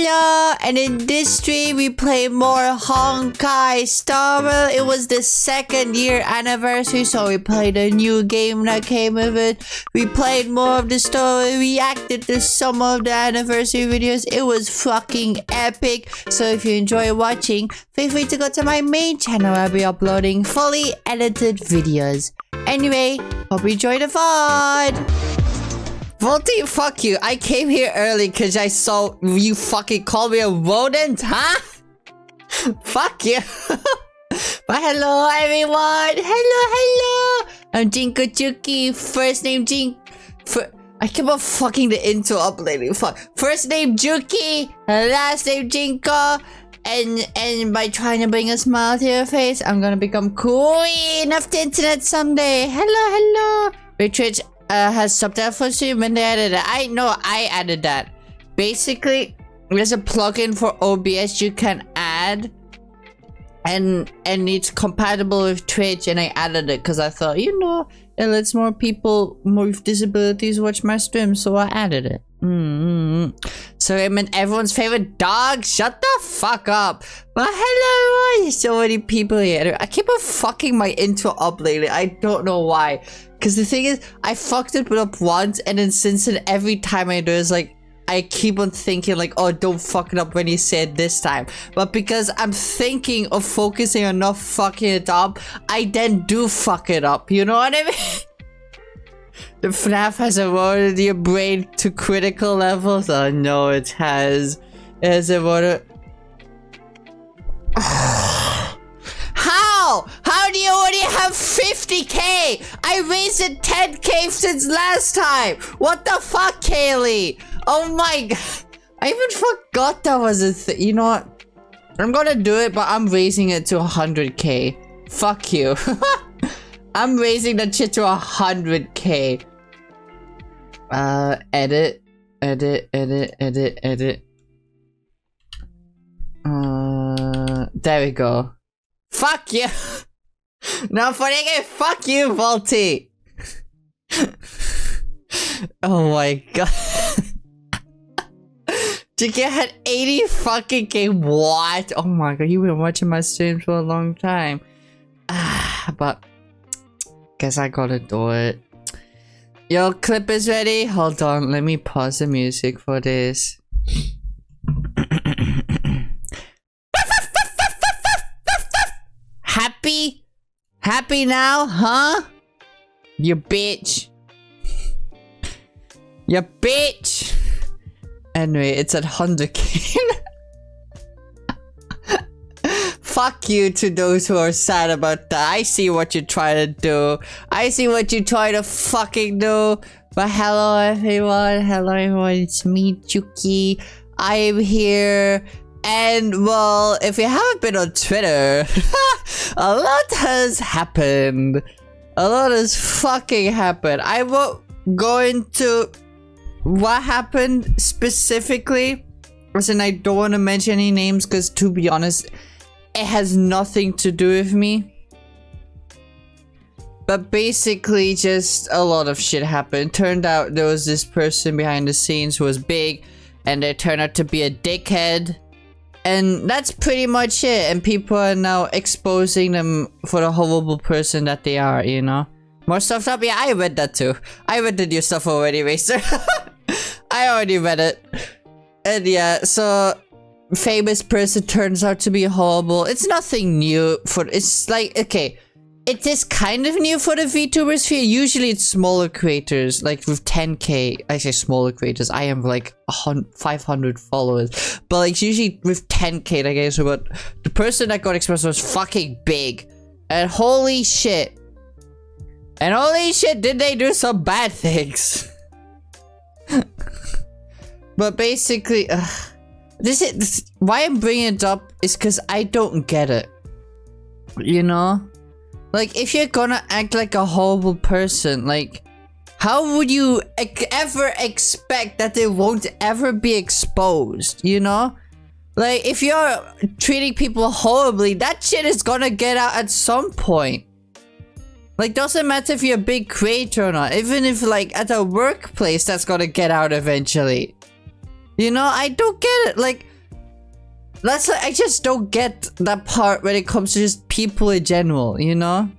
hello! And in this stream, we play more Honkai Star Rail. It was the 2nd year anniversary, so we played a new game that came with it. We played more of the story, reacted to some of the anniversary videos. It was fucking epic. So if you enjoy watching, feel free to go to my main channel. I'll be uploading fully edited videos. Anyway, hope you enjoy the VOD! ᴡᴇɪʀᴅ, fuck you. I came here early because I saw you fucking call me a rodent, huh? Fuck you. But hello, everyone. Hello. I'm JinkoJuki. First name I keep on fucking the intro up lately. Fuck. First name Juki. Last name Jinko. And by trying to bring a smile to your face, I'm gonna become queen of the internet someday. Hello. Richard has subtitles for stream when they added it. I know I added that. Basically, there's a plugin for OBS you can add, and it's compatible with Twitch, and I added it because I thought, you know, it lets more people with disabilities watch my stream, so I added it. So I'm everyone's favorite dog. Shut the fuck up. But hello, everyone. There's so many people here. I keep on fucking my intro up lately. I don't know why. Because the thing is, I fucked it up once, and then since then, every time I do, it's like, I keep on thinking like, oh, don't fuck it up when you say it this time. But because I'm thinking of focusing on not fucking it up, I then do fuck it up. You know what I mean? The FNAF has eroded your brain to critical levels. Oh no, it has. It has eroded. How do you already have 50k? I raised it 10k since last time. What the fuck, Kaylee? Oh my god. I even forgot that was a thing. You know what? I'm gonna do it, but I'm raising it to 100k. Fuck you. I'm raising that shit to 100k. Edit. There we go. Fuck you! No, for again, fuck you, Volty! Oh my god. Jiki had 80 fucking K. What? Oh my god, you've been watching my streams for a long time. But guess I gotta do it. Your clip is ready? Hold on, let me pause the music for this. Happy now, huh? You bitch. You bitch. Anyway, it's at 100k. Fuck you to those who are sad about that. I see what you're trying to do. I see what you're trying to fucking do. But hello everyone, it's me, Juki. I am here. And well, if you haven't been on Twitter, a lot has happened. A lot has fucking happened. I won't go into what happened specifically, as in I don't want to mention any names, because to be honest, it has nothing to do with me. But basically, just a lot of shit happened. Turned out there was this person behind the scenes who was big, and they turned out to be a dickhead. And that's pretty much it, and people are now exposing them for the horrible person that they are, you know? More stuff up? Yeah, I read that too. I read the new stuff already, Racer. I already read it. And yeah, so famous person turns out to be horrible. It's nothing new for, it's like, okay, it is kind of new for the VTuber sphere. Usually it's smaller creators, like with 10k. I say smaller creators. I am like 500 followers. But like usually with 10k, I guess. But the person that got exposed was fucking big. And holy shit. And holy shit, did they do some bad things. But basically, why I'm bringing it up is because I don't get it. You know? Like, if you're gonna act like a horrible person, like, how would you ever expect that they won't ever be exposed, you know? Like, if you're treating people horribly, that shit is gonna get out at some point. Like, doesn't matter if you're a big creator or not. Even if, like, at a workplace, that's gonna get out eventually. You know, I don't get it. Like, that's like, I just don't get that part when it comes to just people in general, you know?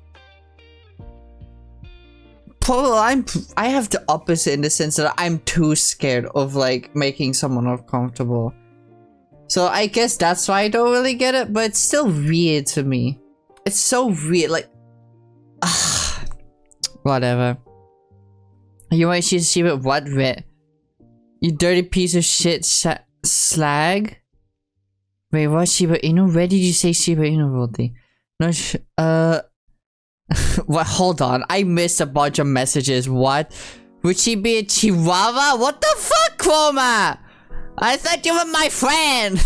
Probably I have the opposite in the sense that I'm too scared of like making someone uncomfortable. So I guess that's why I don't really get it, but it's still weird to me. It's so weird, like, whatever. You want to see what with? You dirty piece of shit slag? Wait, what Shiba Inu? Where did you say Shiba Inu, Voldy? No, what? Hold on, I missed a bunch of messages. What? Would she be a chihuahua? What the fuck, Chroma? I thought you were my friend.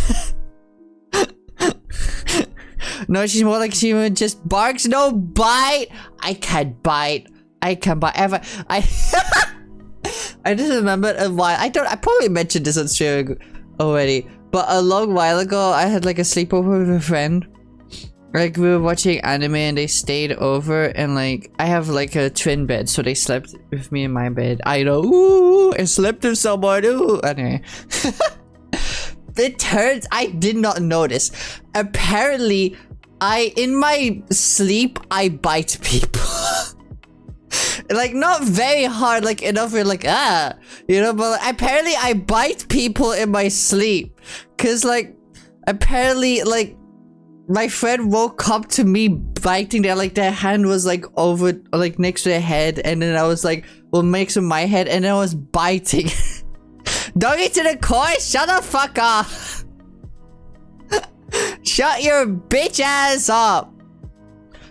No, she's more like she just barks, no bite. I can't bite. I can't bite ever. I just remembered a while. I probably mentioned this on stream already, but a long while ago, I had like a sleepover with a friend. Like, we were watching anime and they stayed over, and like, I have like a twin bed, so they slept with me in my bed. I know, ooh, I slept with someone, ooh. Anyway. It turns, I did not notice. Apparently, in my sleep, I bite people. Like, not very hard, like enough where like, you know, but like, apparently I bite people in my sleep. Cause like, apparently like, my friend woke up to me biting their, like, their hand was like over, like next to their head, and then I was like, well, next to my head, and then I was biting. Doggy to the core, shut the fuck up. Shut your bitch ass up.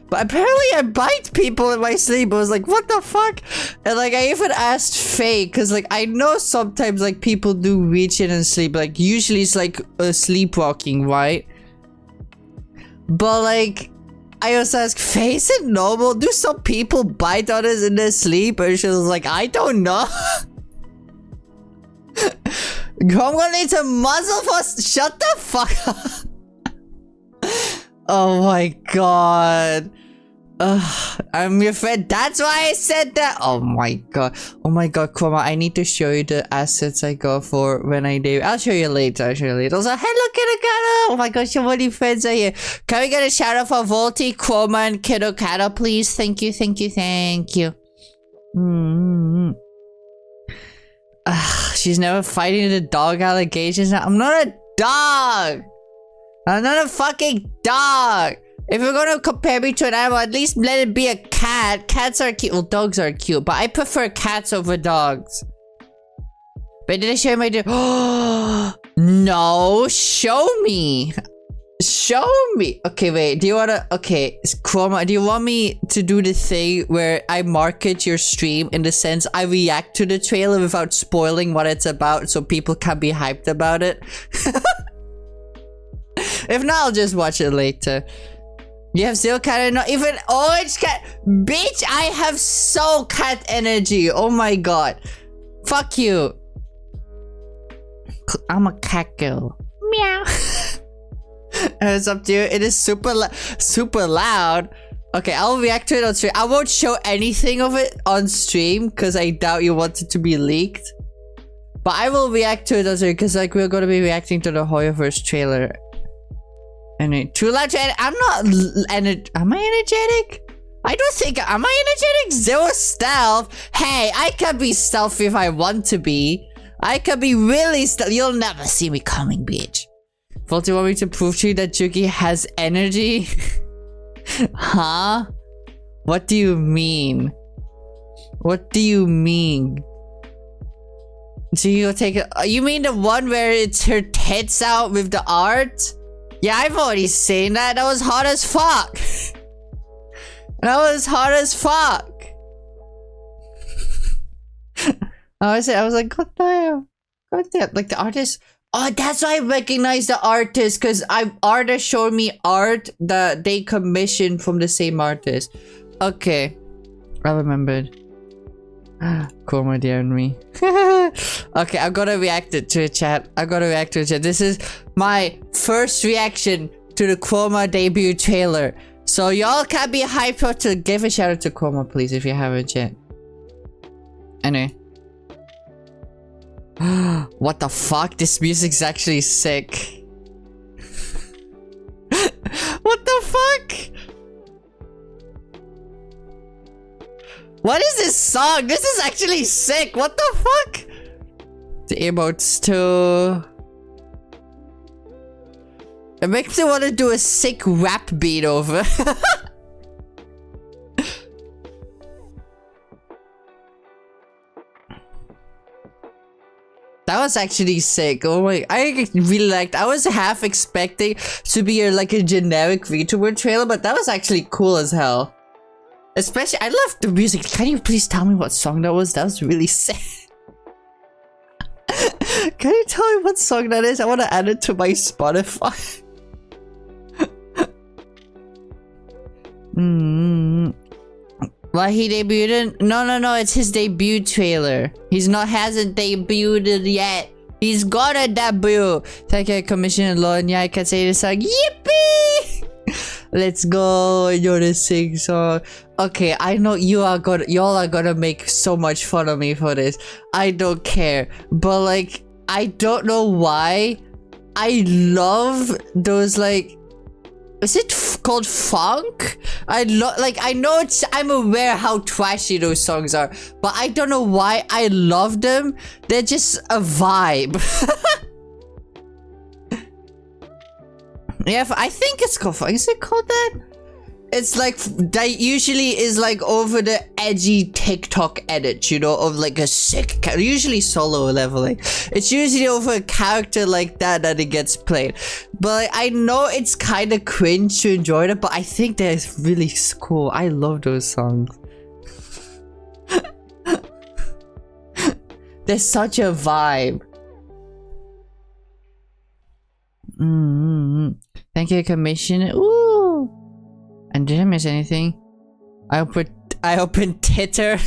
But apparently I bite people in my sleep. I was like, what the fuck? And like, I even asked Faye, because like, I know sometimes like people do reach in and sleep. Like, usually it's like sleepwalking, right? But like, I also asked Faye, is it normal? Do some people bite others in their sleep? And she was like, I don't know. I'm gonna need to muzzle for— shut the fuck up. Oh my god. I'm your friend. That's why I said that. Oh my god. Oh my god, Chroma. I need to show you the assets I got for when I did. I'll show you later. I'll show you later. Also, hello, Kidokata. Oh my gosh, so many friends are here. Can we get a shout out for Volty, Chroma, and Kidokata, please? Thank you, thank you, thank you. She's never fighting the dog allegations. I'm not a dog. I'm not a fucking dog. If you're gonna compare me to an animal, at least let it be a cat. Cats are cute. Well, dogs are cute, but I prefer cats over dogs. But did I show you my No, show me. Show me. Okay, wait. Do you wanna? Okay, Chroma, do you want me to do the thing where I market your stream in the sense I react to the trailer without spoiling what it's about, so people can be hyped about it? If not, I'll just watch it later. You have zero cat, not even orange cat. Bitch, I have so cat energy. Oh my god. Fuck you. I'm a cat girl. Meow. It's up to you. It is super loud. Okay, I'll react to it on stream. I won't show anything of it on stream because I doubt you want it to be leaked. But I will react to it on stream because like we're gonna be reacting to the Hoyoverse trailer. Anyway, too loud to edit. I'm not am I energetic? I don't think— am I energetic? Zero stealth. Hey, I can be stealthy if I want to be. I can be really stealthy. You'll never see me coming, bitch. Faulty, want me to prove to you that Juki has energy? Huh? What do you mean? What do you mean? So you'll take it— you mean the one where it's her tits out with the art? Yeah, I've already seen that. That was hot as fuck. That was hot as fuck. I was like, god damn. God damn. Like the artist— oh, that's why I recognize the artist, because artist showed me art that they commissioned from the same artist. Okay. I remembered. Cool, my dear, and me. Okay, I'm gonna react to a chat. I'm gonna react to a chat. This is my first reaction to the Chroma debut trailer. So y'all can be hyped to give a shout out to Chroma, please, if you haven't yet. Anyway. What the fuck? This music's actually sick. What the fuck? What is this song? This is actually sick. What the fuck? The emotes too. It makes me want to do a sick rap beat over. That was actually sick. Oh my, I really liked. I was half expecting to be like a generic VTuber trailer, but that was actually cool as hell. Especially, I love the music. Can you please tell me what song that was? That was really sick. Can you tell me what song that is? I want to add it to my Spotify. Well, he debuted? No, it's his debut trailer. Hasn't debuted yet. He's gonna debut. Thank you, Commissioner Lord. Yeah, I can say this song. Yippee! Let's go. You're the sing song. Okay, I know y'all are gonna make so much fun of me for this. I don't care. But like, I don't know why. I love those like, is it called funk? I'm aware how trashy those songs are, but I don't know why I love them. They're just a vibe. Yeah, I think it's called funk. Is it called that? It's like, that usually is like over the edgy TikTok edit, you know, of like a sick, usually solo leveling. It's usually over a character like that it gets played. But like, I know it's kind of cringe to enjoy it, but I think they're really cool. I love those songs. They're such a vibe. Thank you, Commissioner. Ooh. And did I miss anything? I opened Titter.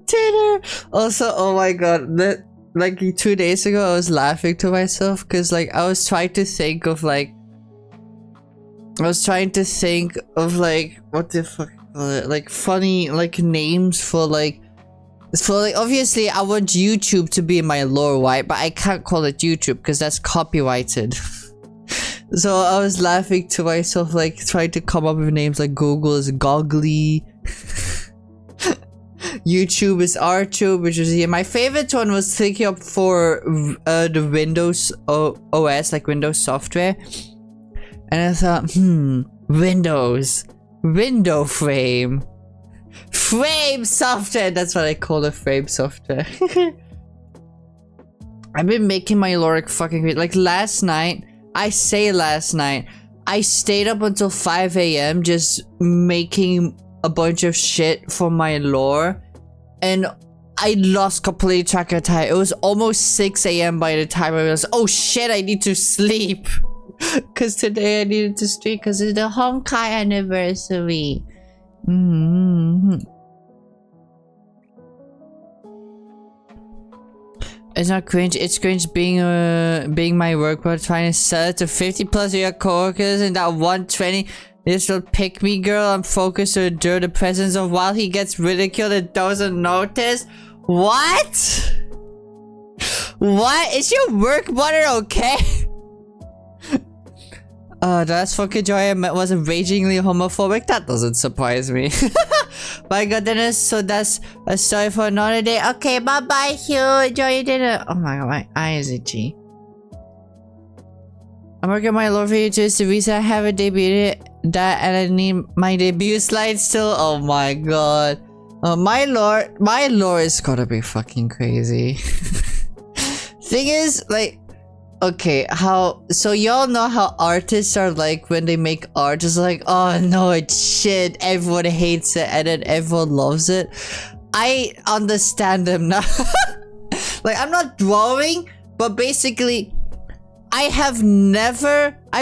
Titter. Also, oh my god, like 2 days ago I was laughing to myself because like I was trying to think of like what the fuck like funny like names for like obviously I want YouTube to be in my lore, right? But I can't call it YouTube because that's copyrighted. So I was laughing to myself, like trying to come up with names like Google is Goggly. YouTube is RTube, which was my favorite one was thinking up for the Windows OS, like Windows software. And I thought, window frame software. That's what I call the frame software. I've been making my lore fucking great. Like last night, I stayed up until 5 AM just making a bunch of shit for my lore, and I lost completely track of time. It was almost 6 AM by the time I realized, oh shit, I need to sleep. Because today I needed to stream because it's the Honkai anniversary. It's not cringe, it's cringe being my work, but trying to sell it to 50+ of your coworkers and that 120 little pick me girl. I'm focused to endure the presence of while he gets ridiculed and doesn't notice. What? What? Is your work mother okay? The last fucking joy I met was ragingly homophobic. That doesn't surprise me. My goodness, so that's a story for another day. Okay, bye-bye, Hugh. Enjoy your dinner. Oh my god, my eye is itchy. I'm working my lore video to the reason I haven't debuted that, and I need my debut slide still. Oh my god. My lore is gonna be fucking crazy. Thing is, like, okay, so y'all know how artists are like when they make art. It's like, oh no, it's shit, everyone hates it and then everyone loves it. I understand them now. Like, I'm not drawing, but basically I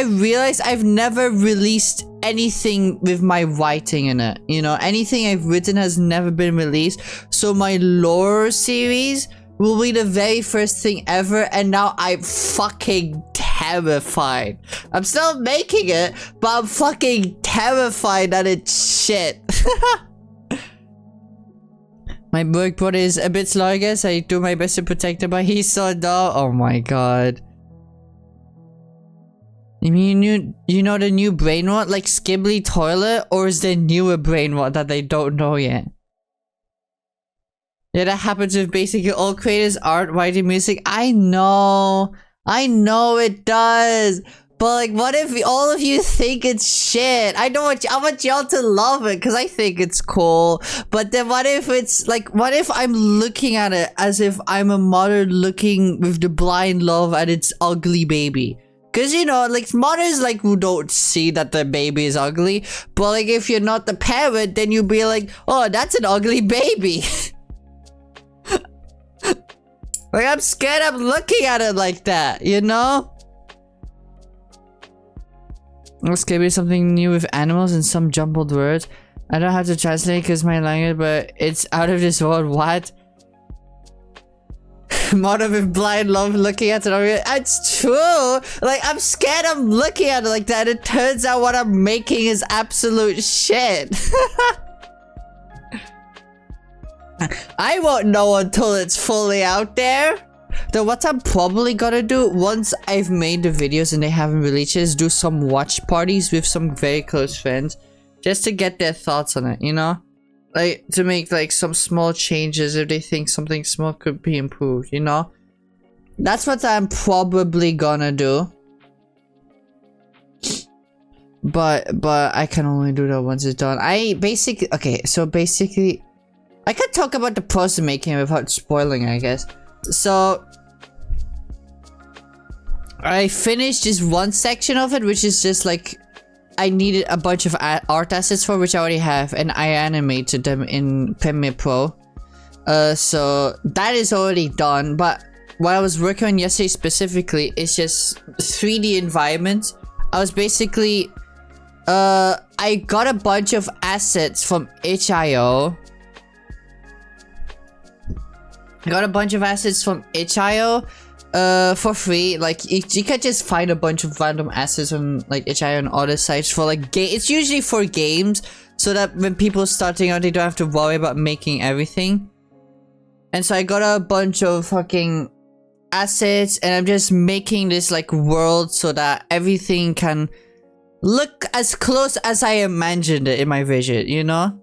realized I've never released anything with my writing in it, you know. Anything I've written has never been released, so my lore series will be the very first thing ever, and now I'm fucking terrified. I'm still making it, but I'm fucking terrified that it's shit. My big brother is a bit slow, I guess. I do my best to protect him, but he's so dumb. Oh my god. You mean you know the new brain rot, like Skibbly Toilet, or is there newer brain rot that they don't know yet? Yeah, that happens with basically all creators, art, writing, music. I know it does. But like, what if all of you think it's shit? I want y'all to love it because I think it's cool. But then what if it's like, what if I'm looking at it as if I'm a mother looking with the blind love at its ugly baby? Because, you know, like, mothers, like, who don't see that the baby is ugly. But, like, if you're not the parent, then you'll be like, oh, that's an ugly baby. Like, I'm scared I'm looking at it like that, you know? This could be something new with animals and some jumbled words. I don't have to translate because my language, but it's out of this world. What? Mother with blind love looking at it. It's true. Like, I'm scared I'm looking at it like that. It turns out what I'm making is absolute shit. I won't know until it's fully out there. Though what I'm probably gonna do once I've made the videos and they haven't released it is do some watch parties with some very close friends. Just to get their thoughts on it, you know? Like, to make like some small changes if they think something small could be improved, you know? That's what I'm probably gonna do. But I can only do that once it's done. I can talk about the process of making it without spoiling, I guess. So I finished this one section of it, which is just like I needed a bunch of art assets for, which I already have, and I animated them in Premiere Pro. So that is already done. But what I was working on yesterday specifically is just 3D environments. I was basically I got a bunch of assets from itch.io. For free. Like, you can just find a bunch of random assets on like itch.io and other sites for like it's usually for games, so that when people starting out they don't have to worry about making everything. And so I got a bunch of fucking assets and I'm just making this like world so that everything can look as close as I imagined it in my vision, you know?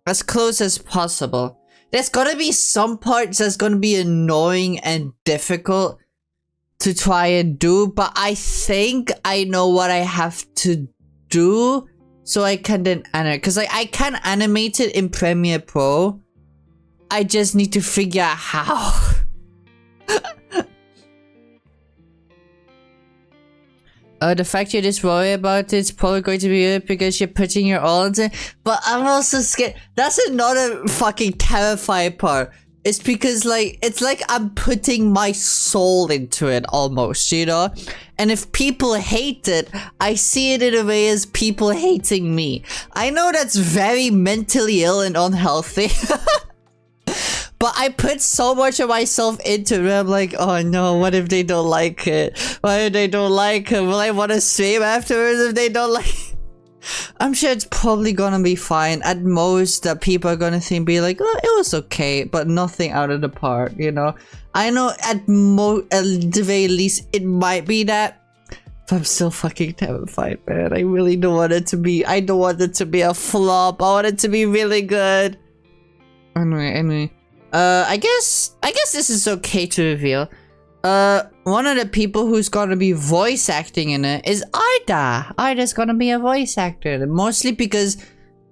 As close as possible. There's gonna be some parts that's gonna be annoying and difficult to try and do, but I think I know what I have to do so I can then animate. Because like, I can animate it in Premiere Pro. I just need to figure out how. The fact you're just worried about it's probably going to be it because you're putting your all into it. But I'm also scared. That's another fucking terrifying part. It's because like, it's like I'm putting my soul into it almost, you know? And if people hate it, I see it in a way as people hating me. I know that's very mentally ill and unhealthy. But I put so much of myself into it. I'm like, oh no, what if they don't like it? Why if they don't like it? Will I want to stream afterwards if they don't like it? I'm sure it's probably gonna be fine. At most, that people are gonna be like, oh, it was okay, but nothing out of the park, you know? I know at the very least, it might be that. But I'm still fucking terrified, man. I really don't want it to be, I don't want it to be a flop. I want it to be really good. Anyway. I guess this is okay to reveal. One of the people who's gonna be voice acting in it is Arda. Arda's gonna be a voice actor. Mostly because,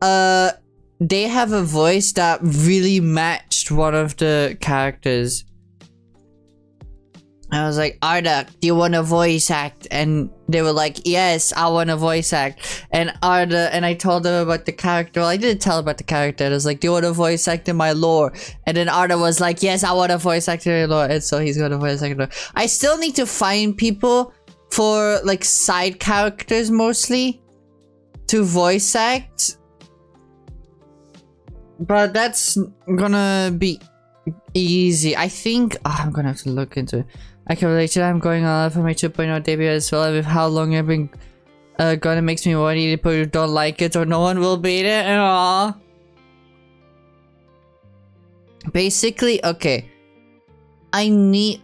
they have a voice that really matched one of the characters. I was like, Arda, do you want to voice act? And they were like, yes, I want to voice act. And Arda, and I told them about the character. Well, I didn't tell about the character. I was like, do you want to voice act in my lore? And then Arda was like, yes, I want to voice act in your lore. And so he's going to voice act in lore. I still need to find people for like side characters mostly to voice act. But that's gonna be easy. I think, I'm gonna have to look into it. I can relate to that. I'm going on for my 2.0 debut as well. With how long I've been gonna makes me worry people who don't like it or no one will beat it. Aww. Basically, okay. I need...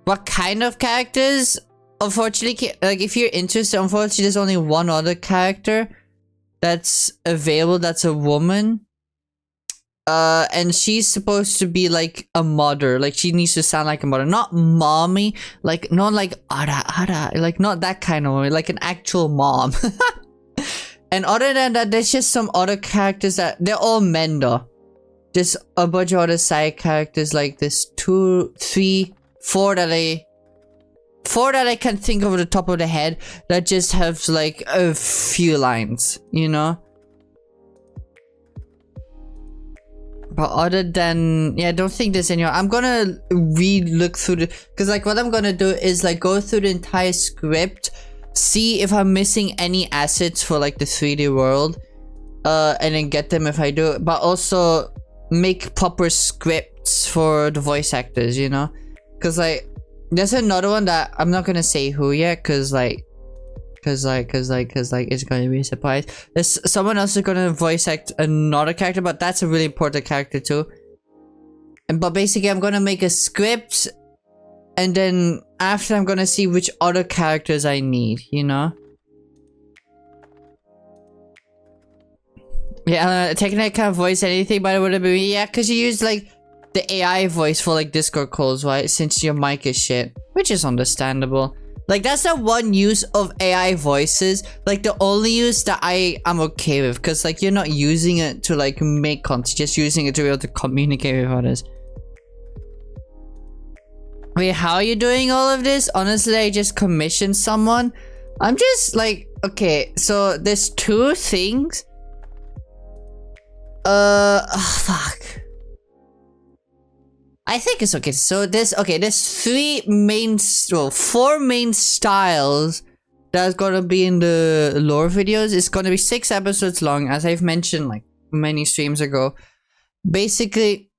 what kind of characters? Unfortunately, like, if you're interested, unfortunately, there's only one other character that's available. That's a woman. And she's supposed to be like a mother. Like, she needs to sound like a mother. Not mommy. Like, not like ara. Like, not that kind of woman. Like an actual mom. And other than that, there's just some other characters that... they're all men, though. There's a bunch of other side characters. Like, there's 2, 3, 4 that I can think of at the top of the head. That just have, like, a few lines. You know? But other than... yeah, I don't think there's any... I'm gonna re-look through the... because, like, what I'm gonna do is, like, go through the entire script... see if I'm missing any assets for, like, the 3D world. And then get them if I do. But also... make proper scripts for the voice actors, you know? Because, like... there's another one that... I'm not gonna say who yet. Because, like... Because it's gonna be a surprise. There's someone else is gonna voice act another character, but that's a really important character too. But basically, I'm gonna make a script, and then after I'm gonna see which other characters I need, you know? Yeah, technically I can't voice anything, but it would have been... yeah, because you use, like, the AI voice for, like, Discord calls, right? Since your mic is shit. Which is understandable. Like, that's the one use of AI voices. Like, the only use that I'm okay with. Because, like, you're not using it to, like, make content. Just using it to be able to communicate with others. Wait, how are you doing all of this? Honestly, I just commissioned someone. I'm just, like... okay, so there's 2 things. Fuck. I think it's okay. So there's 3 main, well, 4 main styles that's gonna be in the lore videos. It's gonna be 6 episodes long, as I've mentioned like many streams ago. Basically,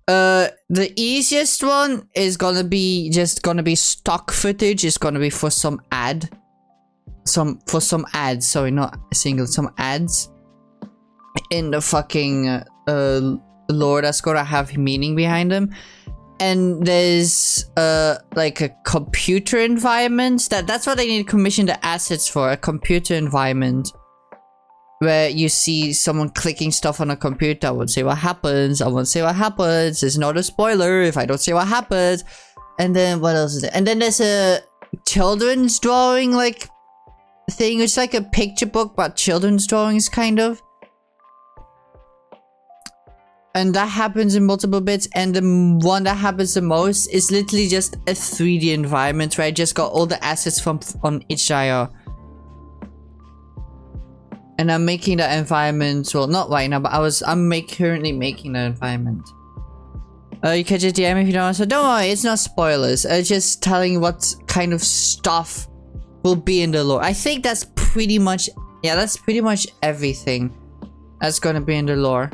the easiest one is gonna be stock footage. It's gonna be for some ads. Sorry, not single. Some ads in the fucking lore that's gonna have meaning behind them. And there's like a computer environment that's what I need to commission the assets for. A computer environment where you see someone clicking stuff on a computer. I won't say what happens. It's not a spoiler if I don't say what happens. And then what else is there? And then there's a children's drawing like thing. It's like a picture book but children's drawings kind of. And that happens in multiple bits, and the one that happens the most is literally just a 3D environment where I just got all the assets from on itch.io. And I'm making that environment, well, not right now, but I'm currently making that environment. You can just DM if you don't want to. Don't worry, it's not spoilers. It's just telling what kind of stuff will be in the lore. I think that's pretty much, yeah, that's pretty much everything that's gonna be in the lore.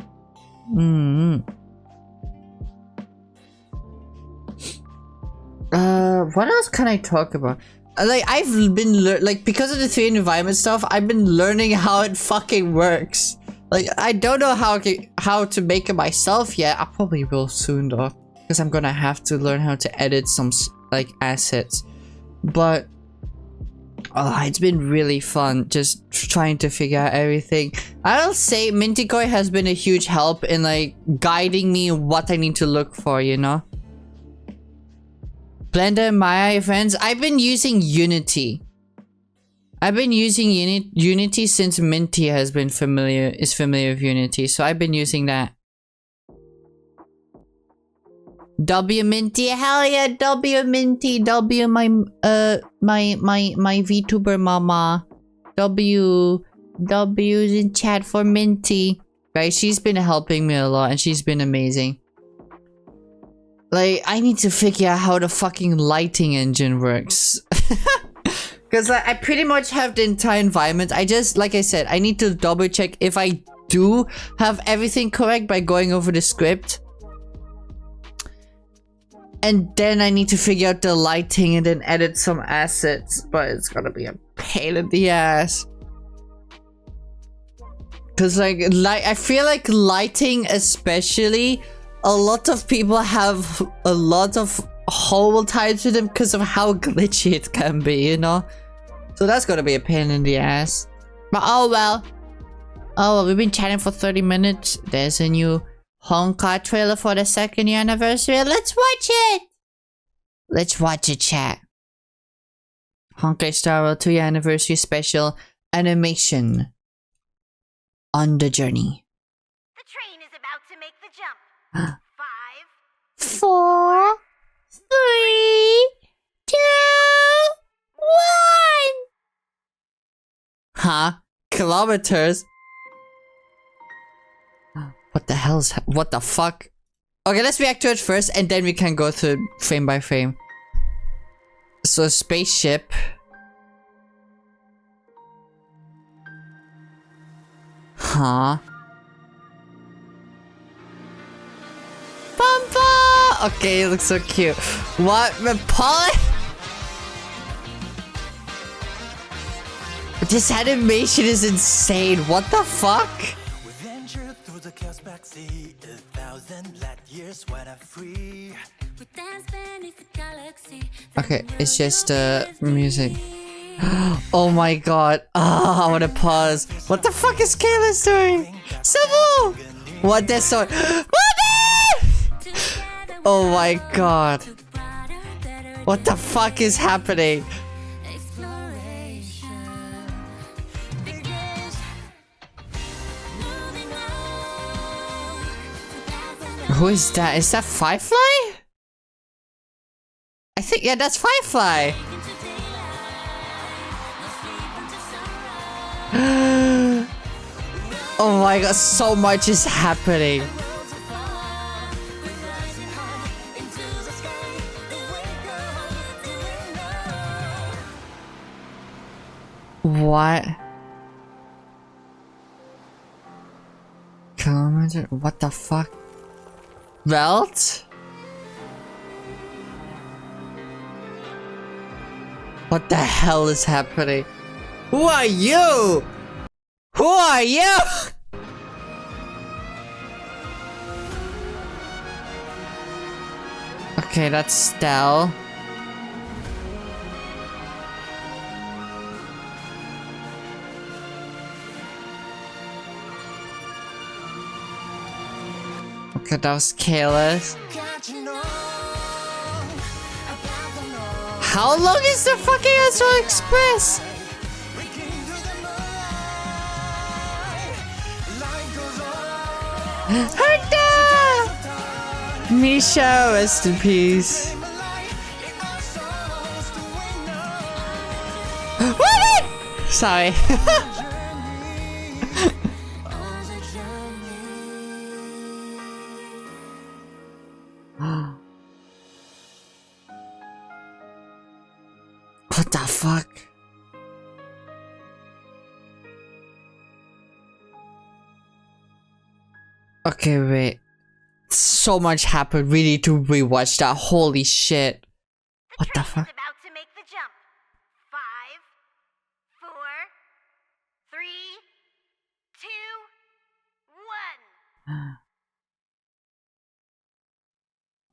What else can I talk about? Like, I've been like, because of the 3D environment stuff, I've been learning how it fucking works. Like, I don't know how to make it myself yet. I probably will soon though, because I'm gonna have to learn how to edit some like assets. But oh, it's been really fun just trying to figure out everything. I'll say ᴊɪᴏᴅ has been a huge help in like guiding me what I need to look for, you know? Blender and Maya, friends. I've been using Unity. I've been using Unity since Minty is familiar with Unity, so I've been using that. W Minty, hell yeah, W Minty, W my VTuber mama, W's in chat for Minty. Right, she's been helping me a lot and she's been amazing. Like, I need to figure out how the fucking lighting engine works. Because I pretty much have the entire environment. I just, like I said, I need to double check if I do have everything correct by going over the script. And then I need to figure out the lighting and then edit some assets. But it's gonna be a pain in the ass. Cause like I feel like lighting especially, a lot of people have a lot of hole tied to them because of how glitchy it can be, you know? So that's gonna be a pain in the ass. But oh well. Oh well, we've been chatting for 30 minutes. There's a new Honkai trailer for the 2nd year anniversary. Let's watch it! Let's watch it, chat. Honkai Star Rail 2 year anniversary special animation. On the journey. The train is about to make the jump. 5, 4, 3, 2, 1. Huh? Kilometers? What the hell is what the fuck? Okay, let's react to it first and then we can go through frame by frame. So, spaceship. Huh? Pampa! Okay, it looks so cute. What? Polly? This animation is insane. What the fuck? We venture through the chaos backseat, 1,000 light years when I'm free. Okay, it's just music. Oh my god. Ah, I wanna pause. What the fuck is Kayla's doing? Civil! What that's so oh my god. What the fuck is happening? Who is that? Is that Firefly? I think, yeah, that's Firefly. Oh my god, so much is happening. What? Kilometer? What the fuck? Belt? What the hell is happening? Who are you? Who are you? Okay, that's Stell. Okay, that was Kayla's. How long is the fucking Astral Express? Herta! Misha, rest in peace. Sorry. What the fuck? Okay, wait. So much happened. We need to rewatch that. Holy shit. What the fuck? about to make the jump. 5, 4, 3, 2,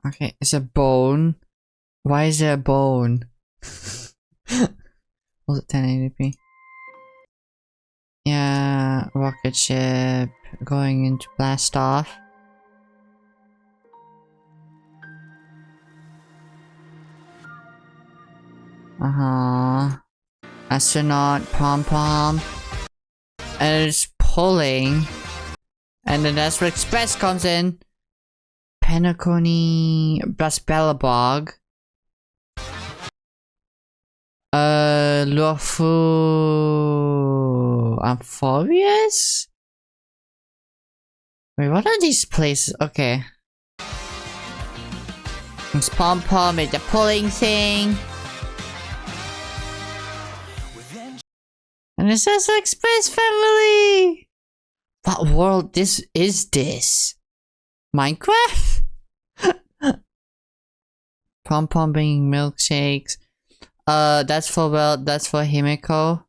1. Okay, it's a bone. Why is there a bone? Was it 1080p? Yeah, rocket ship going into blast off. Astronaut pom-pom. And it's pulling. And then that's where Express comes in. Penacony Blasbellabog. Luofu Amphobius? Wait, what are these places? Okay. It's pom-pom is the pulling thing. And it says Express family! What world is this? Minecraft? Pom-pom bringing milkshakes. That's for Himiko.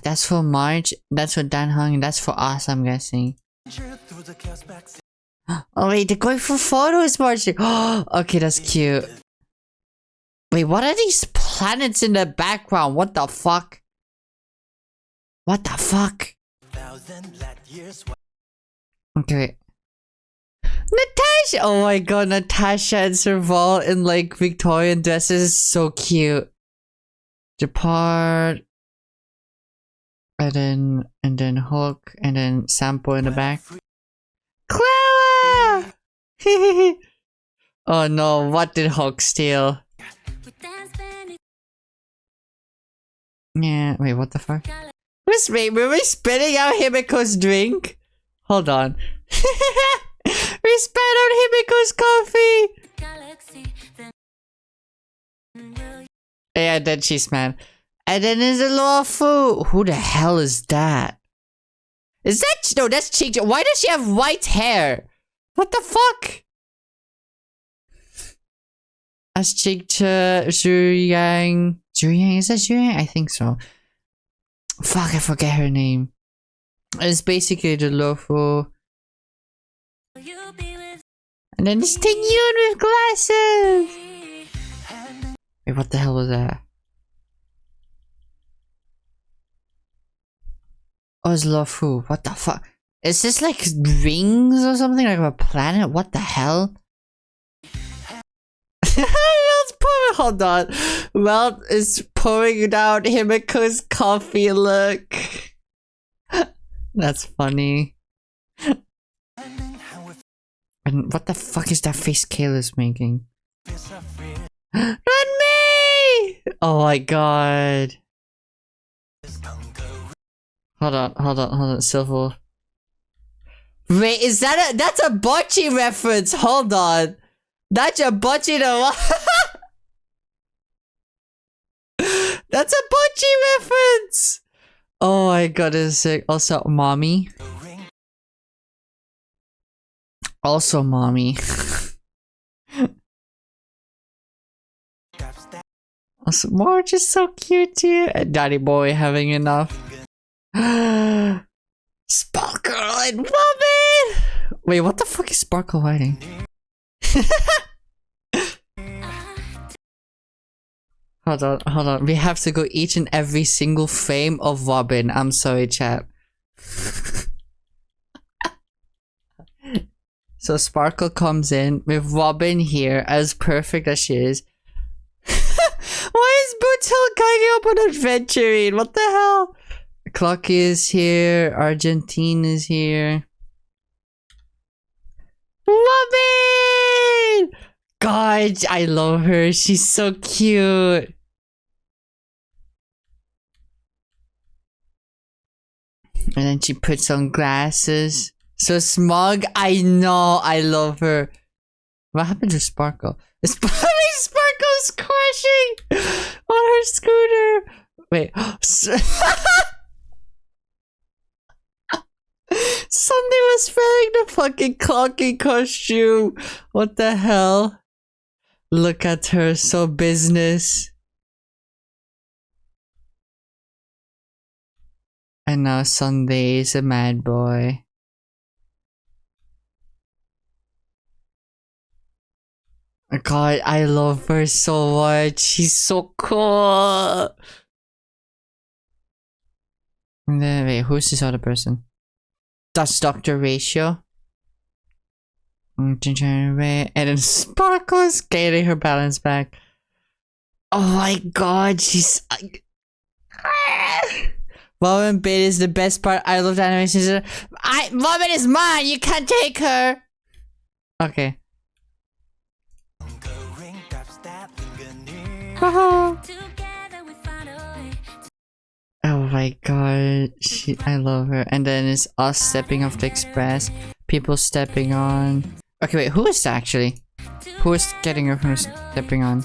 That's for March. That's for Dan Hung. That's for us, I'm guessing. Through the chaos backseat Oh wait, they're going for photos marching. Oh, okay, that's cute. Wait, what are these planets in the background? What the fuck? What the fuck? 1,000 light years. Okay. Natasha! Oh my god, Natasha and Serval in like Victorian dresses is so cute. Depart. And then Hook, and then Sampo in the back. Clara! Oh no, what did Hook steal? Yeah, wait, what the fuck? Were we spitting out Himiko's drink? Hold on. We spat out Himiko's coffee! Yeah, then she's mad. And then there's a Luofu. Who the hell is that? Is that... No, that's Ching. Why does she have white hair? What the fuck? That's Ching, Zhu Yang. Zhu Yang? Is that Zhu Yang? I think so. Fuck, I forget her name. It's basically the Luofu. And then this Ting Yun with glasses. Wait, what the hell was that? Oh, it's Luofu. What the fuck? Is this like rings or something? Like a planet? What the hell? Mel's pouring. Hold on. Mel is pouring down Himiko's coffee. Look. That's funny. And what the fuck is that face Kayla's making? Run me! Oh my god. Hold on, Silver. Wait, is that that's a bocce reference? Hold on. That's a bocce no. That's a bocce reference! Oh my god, it's sick. Also, mommy. Also, mommy. Also, Marge is so cute too. And Daddy Boy having enough. Sparkle and Robin! Wait, what the fuck is Sparkle hiding? Hold on. We have to go each and every single frame of Robin. I'm sorry, chat. So Sparkle comes in with Robin here, as perfect as she is. Why is Boots Hill going up on adventuring? What the hell? Clocky is here. Argentine is here. Robin! God, I love her. She's so cute. And then she puts on glasses. So smug. I know. I love her. What happened to Sparkle? Sparkle's crashing on her scooter. Wait. Sunday was wearing the fucking Clocky costume. What the hell? Look at her. So business. And now Sunday is a mad boy. God, I love her so much. She's so cool. And then, wait, who's this other person? That's Dr. Ratio. And then Sparkle is getting her balance back. Oh my god, she's... Robin Bait is the best part. I love the animations. Robin is mine! You can't take her! Okay. Oh my god, I love her. And then it's us stepping off the express, people stepping on. Okay, wait, who is that actually? Who is getting her from stepping on?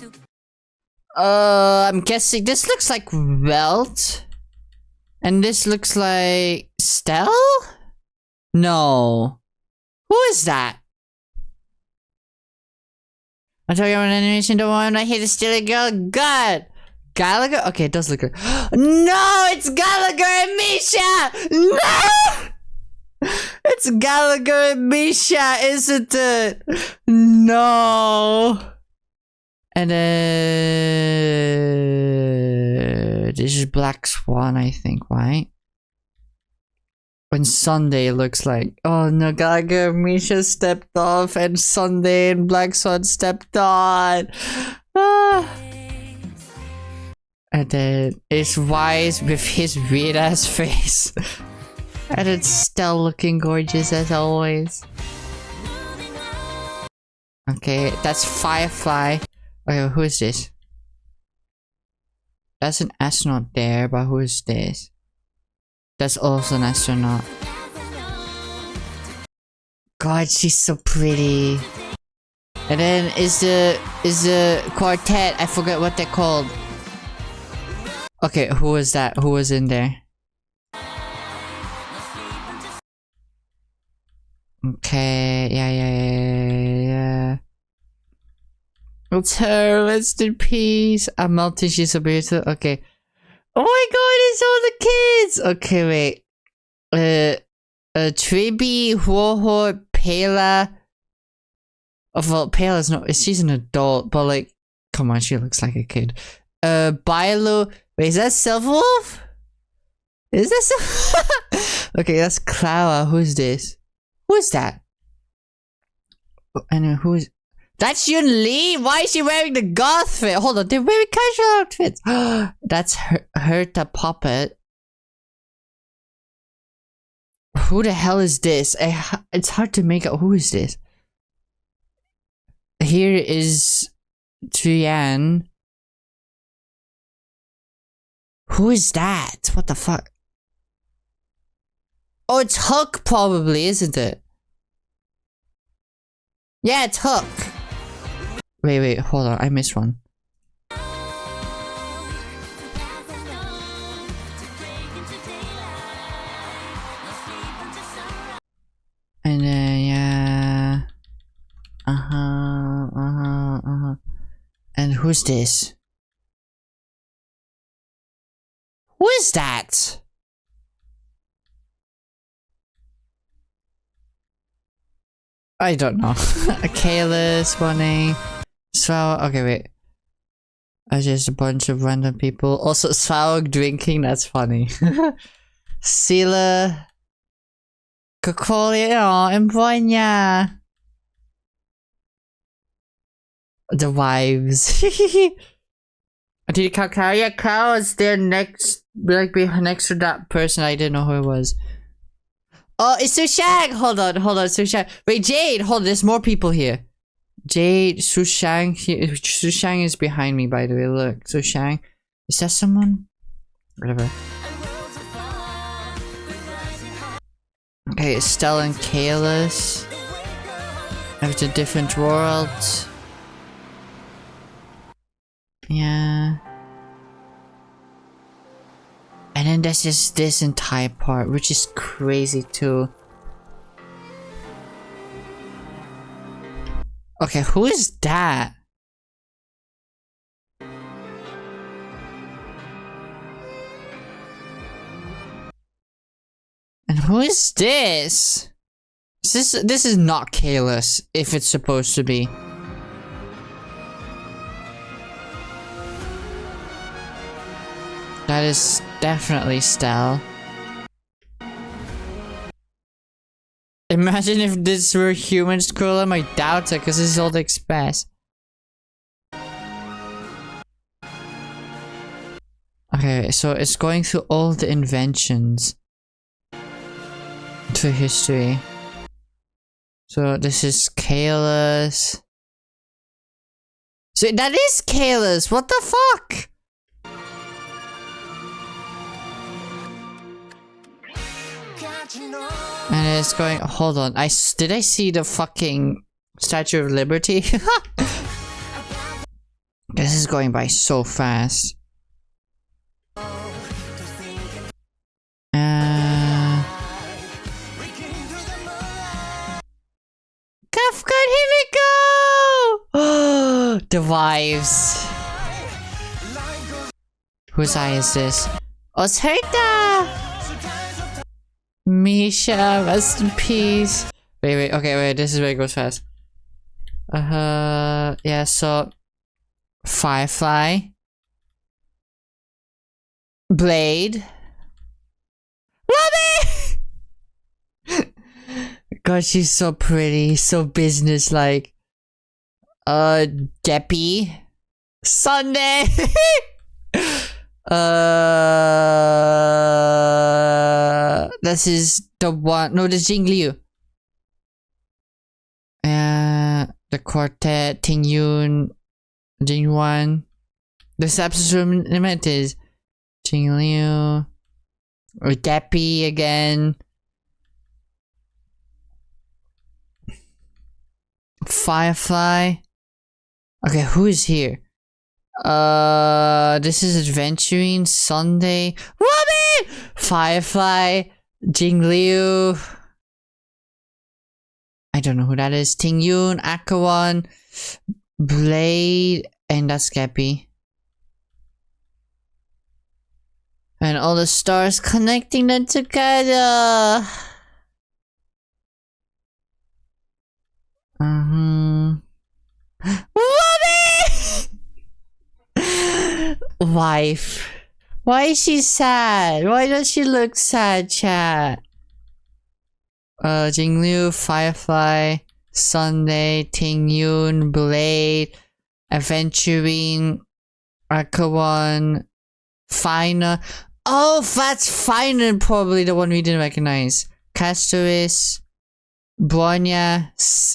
I'm guessing this looks like Welt. And this looks like Stell? No. Who is that? I'm talking about an animation, don't want to hit a stealing girl. God! Gallagher? Okay, it does look good. No, it's Gallagher and Misha! No! It's Gallagher and Misha, isn't it? No. And this is Black Swan, I think, right? When Sunday looks like, oh no, Gallagher and Misha stepped off, and Sunday and Black Swan stepped on. Ah. And then it's Wise with his weird ass face. And it's still looking gorgeous as always. Okay, that's Firefly. Okay, who is this? That's an astronaut there, but who is this? That's also an astronaut. God, she's so pretty. And then is the quartet. I forget what they're called. Okay, who was that? Who was in there? Okay, yeah. It's her, rest in peace. I'm melting, she's so beautiful. Okay. Oh my god, it's all the kids! Okay, wait. ᴊɪᴏᴅᴜ. Well, Pela's not, she's an adult, but like, come on, she looks like a kid. Bilo. Wait, is that Silverwolf? Is that Okay, that's Clara. Who's this? Who's that? And who's... That's Yun Lee? Why is she wearing the goth fit? Hold on, they're wearing casual outfits. That's Herta Puppet. Who the hell is this? It's hard to make out. Who is this? Here is Trian. Who is that? What the fuck? Oh, it's Hook probably, isn't it? Yeah, it's Hook. Wait, hold on. I missed one. And then, yeah. And who's this? Who is that? I don't know. Kayla's running. Okay, wait. Just a bunch of random people. Also, Svarog drinking, that's funny. Sila. Kokolio and Bonya. The wives. Did you count Carl? Yeah, Carl is there next, like next to that person. I didn't know who it was. Oh, it's Sushang! Hold on, Sushang. Wait, Jade! Hold on, there's more people here. Jade, Sushang. Sushang is behind me, by the way. Look, Sushang. Is that someone? Whatever. Okay, Stella and Kalis. It's a different world. Yeah. And then there's just this entire part, which is crazy too. Okay, who is that? And who is this? This is not Kalis, if it's supposed to be. That is definitely Stell. Imagine if this were human Scrollum, I doubt it, because this is Old Express. Okay, so it's going through all the inventions to history. So this is Kalis. So that is Kalis, what the fuck? And it's going, hold on, did I see the fucking Statue of Liberty? This is going by so fast. Kafka, here we go! The wives. Whose eye is this? Oh, it's Herta! Misha, rest in peace. Wait, okay, wait, this is where it goes fast. Yeah, so... Firefly. Blade. Love it! God, she's so pretty, so business-like. Deppy. Sunday! This is the one. No, this is Jingliu. The quartet, Tingyun, Jingwan. This episode limit is Jingliu. Or Deppy again. Firefly. Okay, who is here? This is Adventuring Sunday. Robin! Firefly, Jingliu. I don't know who that is. Tingyun, Akawan, Blade, and that's Gappy. And all the stars connecting them together. Wife. Why is she sad? Why does she look sad, chat? Jingliu, Firefly, Sunday, Tingyun, Blade, Adventuring, Akawan, Fina. Oh, that's Fina, probably the one we didn't recognize. Castoris, Bronya.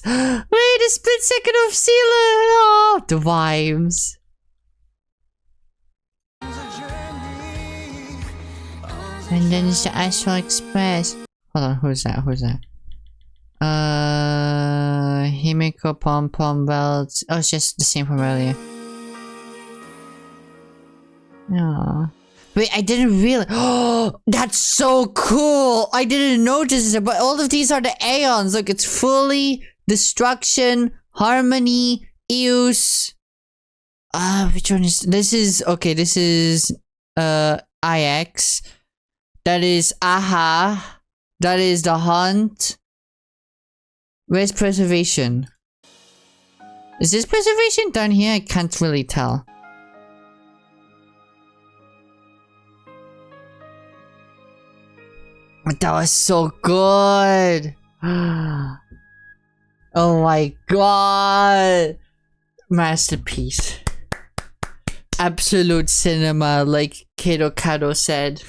Wait, a split second of Sealer. Oh, the vibes. And then it's the Astral Express. Hold on, who's that? Who's that? Himiko Pom Pom Belts. Oh, it's just the same from earlier. Aww. Wait, I didn't realize. Oh, that's so cool! I didn't notice it, but all of these are the Aeons. Look, it's Fully, Destruction, Harmony, Eus. Which one is this? Is okay. This is IX. That is Aha. That is the Hunt. Where's Preservation? Is this Preservation down here? I can't really tell. That was so good. Oh my god. Masterpiece. Absolute cinema, like Kato Kato said.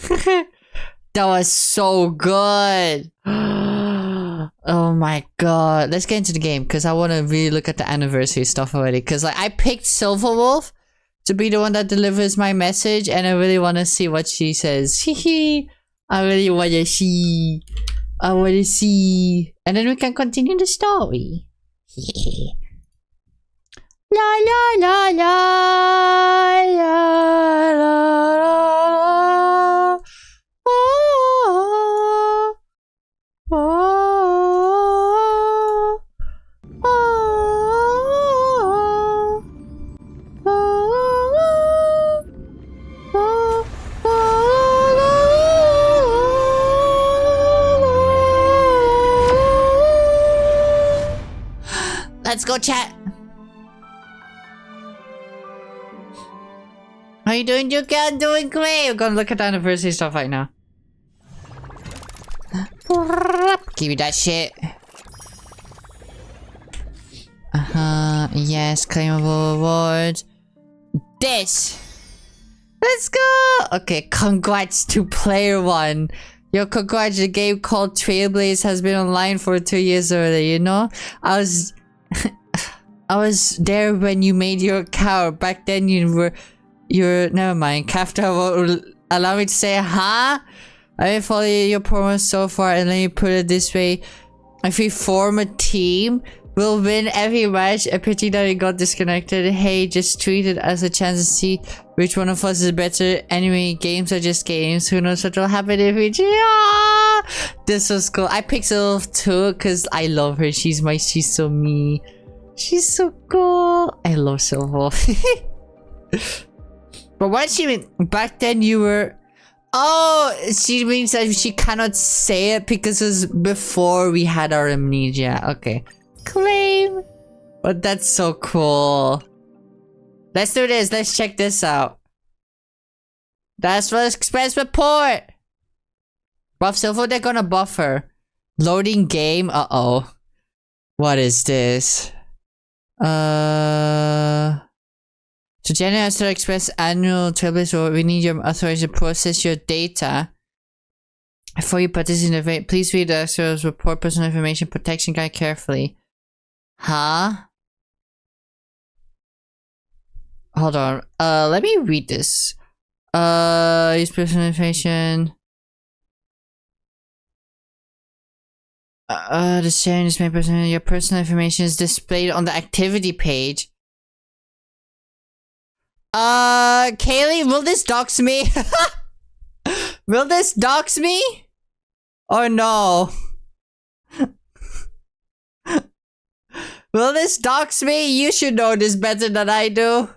That was so good. Oh my god. Let's get into the game because I want to really look at the anniversary stuff already. Because like I picked Silverwolf to be the one that delivers my message, and I really want to see what she says. Hehe. I really want to see. I want to see. And then we can continue the story. La la la la la la la. Oh, oh, oh, oh, oh, oh. Let's go, chat. How you doing, Juki? I'm doing great. We're gonna look at the anniversary stuff right now. Give me that shit. Yes, claimable reward. This. Let's go. Okay, congrats to player 1. Yo, congrats. The game called Trailblaze has been online for 2 years already, you know? I was there when you made your account. Back then you're never mind. Kafta will allow me to say, huh? I didn't follow your promo so far, and let me put it this way. If we form a team, we'll win every match. A pity that we got disconnected. Hey, just treat it as a chance to see which one of us is better. Anyway, games are just games. Who knows what will happen if we... Ah! This was cool. I picked Sylph too, because I love her. She's so me. She's so cool. I love Sylph. But what she mean? Back then you were... Oh, she means that she cannot say it because it was before we had our amnesia. Okay. Claim. But that's so cool. Let's do this. Let's check this out. That's first express report. Buff Silver, they're gonna buff her. Loading game. Uh-oh. What is this? To generate Astro Express annual trailblazer, we need your authority to process your data. Before you participate in the event, please read the Astro's report personal information protection guide carefully. Huh? Hold on. Let me read this. Use personal information. The sharing is made personal. Your personal information is displayed on the activity page. Kaylee, will this dox me? Will this dox me? Or no? Will this dox me? You should know this better than I do.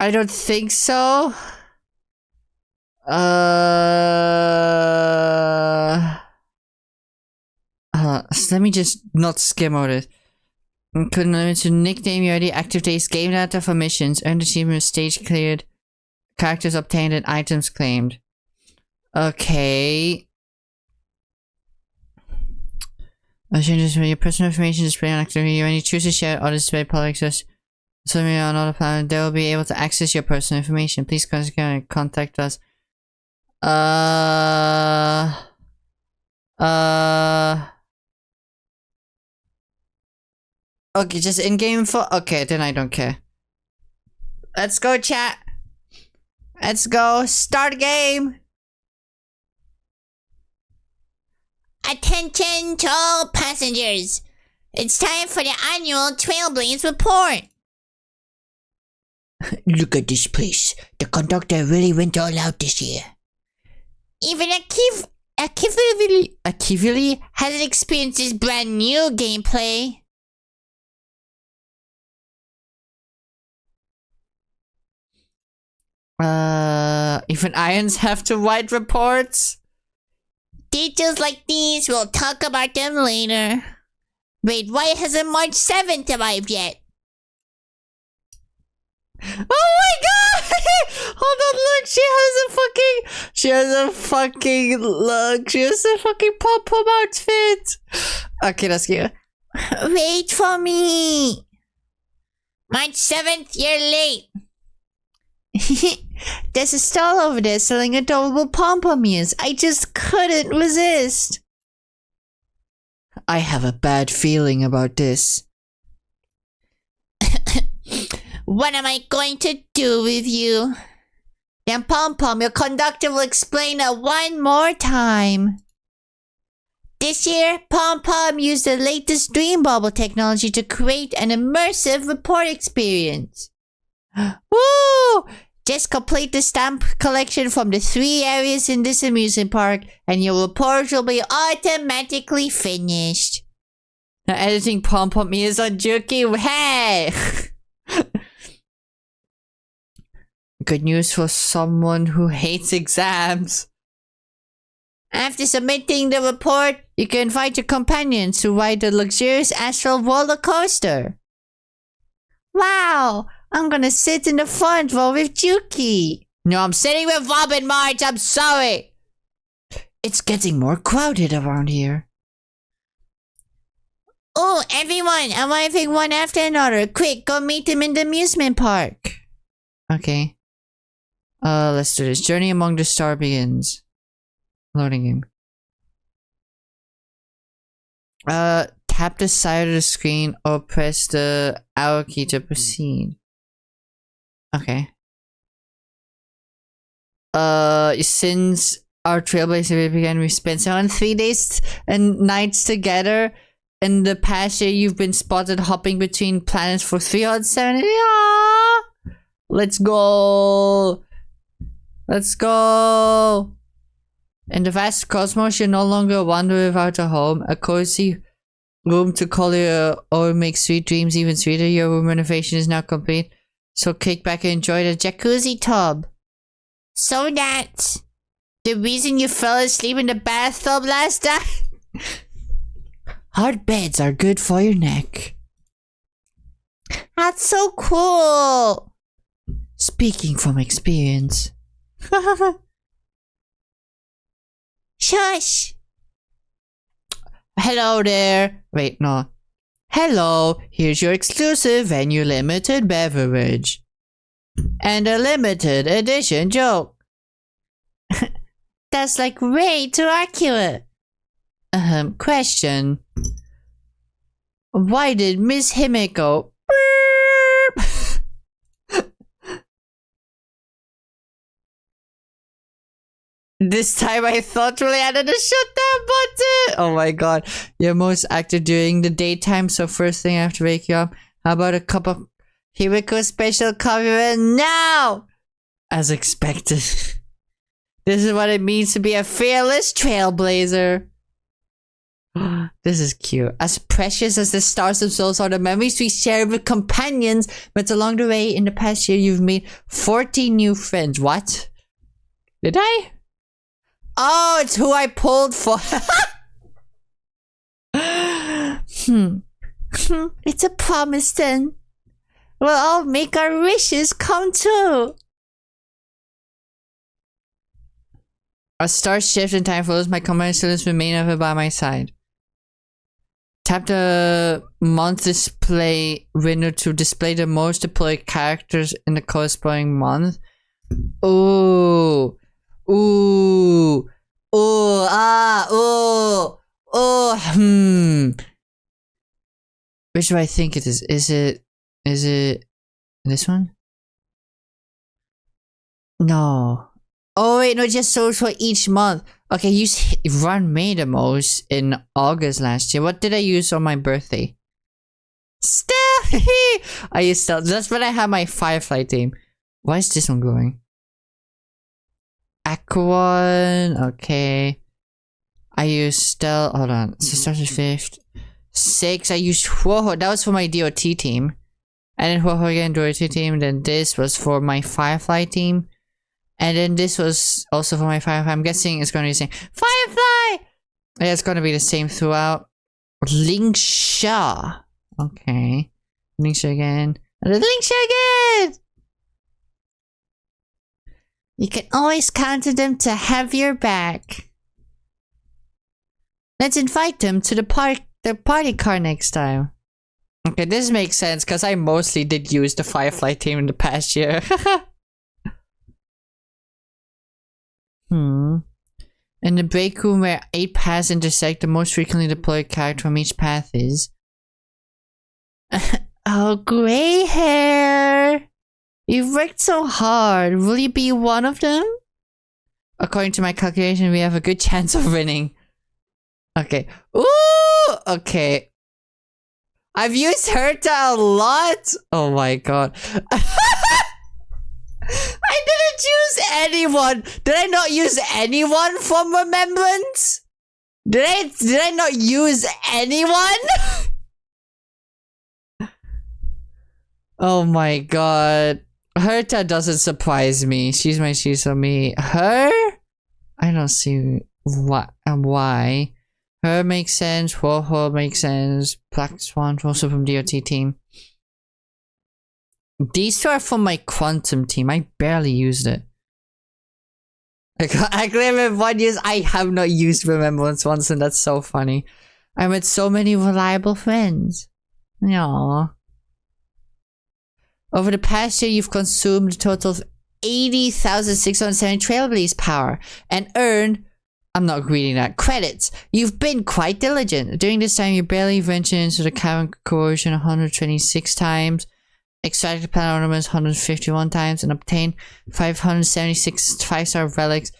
I don't think so. Let me just not skim over it. Couldn't limit to nickname your already active days, game data for missions, earned achievement, stage cleared, characters obtained, and items claimed. Okay. Changes your personal information display on activity. When you choose to share or display public access, something on other planet, they will be able to access your personal information. Please contact us. Okay, just in-game info? Okay, then I don't care. Let's go, chat. Let's go. Start game. Attention to all passengers. It's time for the annual Trailblaze report. Look at this place. The conductor really went all out this year. Even ᴊᴜᴅᴜ hasn't experienced this brand new gameplay. Even Irons have to write reports? Details like these, we'll talk about them later. Wait, why hasn't March 7th arrived yet? Oh my god! Hold on, look, she has a fucking pom-pom outfit! Okay, that's cute. Wait for me! March 7th, you're late. There's a stall over there selling adorable pom-pom ears. I just couldn't resist. I have a bad feeling about this. What am I going to do with you? Then Pom-Pom, your conductor will explain it one more time. This year, Pom-Pom used the latest Dream Bubble technology to create an immersive report experience. Woo! Just complete the stamp collection from the 3 areas in this amusement park and your report will be automatically finished. Now editing Pom-Pom ears on Juki. Hey! Good news for someone who hates exams. After submitting the report, you can invite your companions to ride the luxurious astral roller coaster. Wow! I'm gonna sit in the front row with Juki. No, I'm sitting with Robin March. I'm sorry. It's getting more crowded around here. Oh, everyone, arriving one after another. Quick, go meet them in the amusement park. Okay. Let's do this. Journey among the star begins. Loading game. Tap the side of the screen or press the arrow key to proceed. Okay. Since our trailblazer began, we spent 3 days and nights together. In the past year, you've been spotted hopping between planets for 370. Ah! Let's go. Let's go. In the vast cosmos, you no longer wander without a home. A cozy room to call your own makes sweet dreams even sweeter. Your room renovation is now complete. So kick back and enjoy the jacuzzi tub. So that's the reason you fell asleep in the bathtub last night? Hard beds are good for your neck. That's so cool. Speaking from experience. Shush. Hello there. Wait, no. Hello, here's your exclusive venue limited beverage. And a limited edition joke. That's like way too accurate. Question. Why did Miss Hime go beep? This time I thought really added a shutdown button. Oh my god. You're most active during the daytime, so first thing after wake you up. How about a cup of Himiko special coffee now? As expected. This is what it means to be a fearless trailblazer. This is cute. As precious as the stars themselves are the memories we share with companions, but along the way in the past year you've made 40 new friends. What? Did I? Oh, it's who I pulled for. It's a promise then. We'll all make our wishes come true. A star shift in time flows. My combined students remain ever by my side. Tap the month display window to display the most deployed characters in the corresponding month. Ooh. Ooh. Ooh. Ah. Ooh. Oh. Which do I think it is? Is it this one? No. Oh wait, no, it just shows for each month. Okay, run May the most in August last year. What did I use on my birthday? Stealth! I used stealth. That's when I had my Firefly team. Why is this one glowing? Aqua one. Okay. I used stealth. Hold on. So starts with 5th. 6. I used Whoa. That was for my DOT team. And then Whoa again, DOT team. Then this was for my Firefly team. And then this was also for my Firefly. I'm guessing it's going to be the same. Firefly! Yeah, it's going to be the same throughout. Linksha. Okay. Linksha again. And then Linksha again! You can always count on them to have your back. Let's invite them to the party car next time. Okay, this makes sense because I mostly did use the Firefly team in the past year. In the break room where 8 paths intersect, the most frequently deployed character from each path is... Oh, gray hair! You've worked so hard. Will you be one of them? According to my calculation, we have a good chance of winning. Okay. Ooh! Okay. I've used Herta a lot! Oh my god. I didn't use anyone. Did I not use anyone from Remembrance? Did I not use anyone? Oh my god. Herta doesn't surprise me. She's my me. Her? I don't see what and why. Her makes sense. Ho makes sense. Black Swan also from DOT team. These two are from my Quantum team. I barely used it. I claim it 1 year. I have not used Remembrance once, and that's so funny. I met so many reliable friends. Aww. Over the past year, you've consumed a total of 80,670 Trailblaze power and earned, I'm not reading that, credits. You've been quite diligent. During this time, you barely ventured into the cavern corrosion 126 times. Extracted planet ornaments 151 times and obtained 576 5-star relics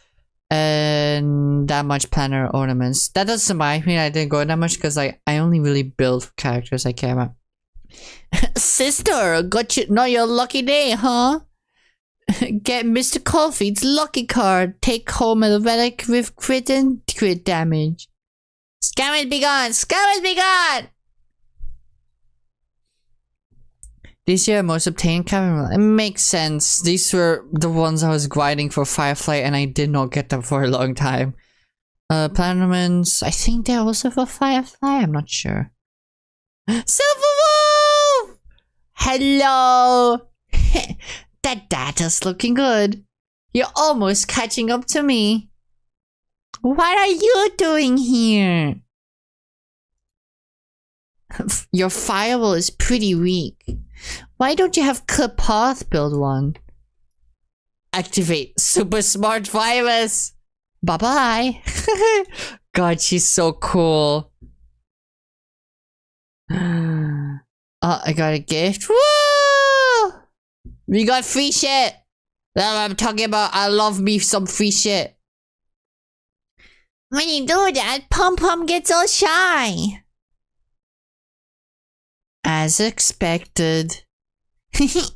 and that much planet ornaments. That doesn't surprise me. I didn't go that much because I only really build characters I care about. Sister, got you not your lucky day, huh? Get Mr. Coffee's lucky card. Take home a relic with crit and crit damage. Scammers be gone! Scammers be gone! This year, most obtained capital. It makes sense. These were the ones I was grinding for Firefly, and I did not get them for a long time. Platinums. I think they're also for Firefly. I'm not sure. Silver Wolf! Hello! That data's looking good. You're almost catching up to me. What are you doing here? Your firewall is pretty weak. Why don't you have Kapath build one? Activate super smart virus. Bye-bye. God, she's so cool. Oh, I got a gift. Woo! We got free shit. That's what I'm talking about. I love me some free shit. When you do that, Pom Pom gets all shy. As expected.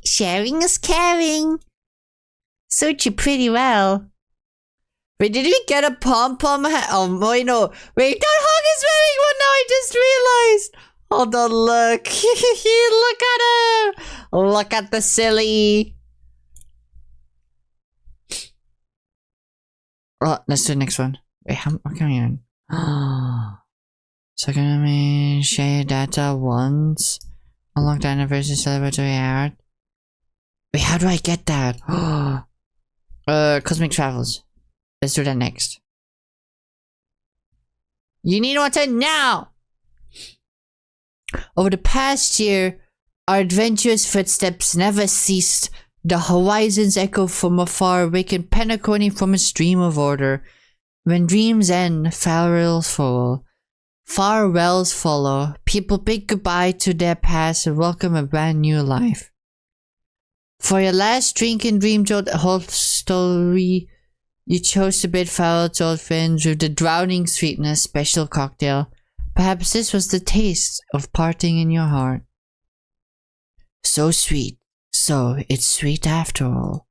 Sharing is caring. Suits you pretty well. Wait, did we get a pom-pom hat? Oh, wait, no. Wait, that hog is wearing one now. I just realized. Hold on, look. Look at her. Look at the silly. Oh, let's do the next one. Wait, how can we on? Second, I mean, share data once. Unlock the anniversary celebratory art. Wait, how do I get that? Cosmic Travels. Let's do that next. You need water now! Over the past year, our adventurous footsteps never ceased. The horizons echo from afar, awaken Penacony from its dream of order. When dreams end, farewells follow. Farewells follow. People bid goodbye to their past and welcome a brand new life. For your last drink in Dream Jolt whole story, you chose to bid farewell to old friends with the drowning sweetness special cocktail. Perhaps this was the taste of parting in your heart. So sweet. So it's sweet after all.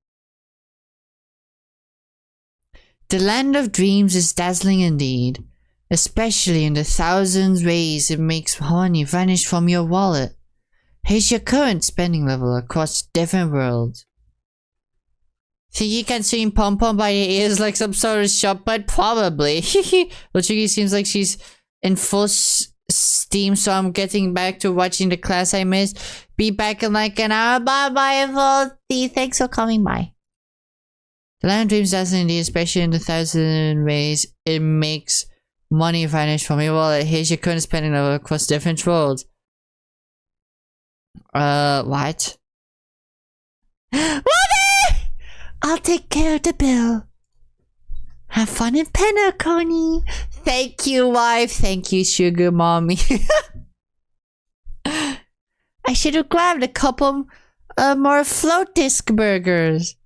The land of dreams is dazzling indeed. Especially in the thousand ways it makes money vanish from your wallet. Here's your current spending level across different worlds. Think you can swing Pom Pom by the ears like some sort of shop, but probably. ᴊᴜᴅ seems like she's in full steam, so I'm getting back to watching the class I missed. Be back in like an hour. Bye bye, VOD. Thanks for coming by. The land of dreams dazzling indeed, especially in the thousand ways it makes money vanish from your wallet. Here's your current spending level across different worlds. What? Mommy! I'll take care of the bill. Have fun in Penacony. Thank you, wife. Thank you, sugar mommy. I should have grabbed a couple more float disc burgers.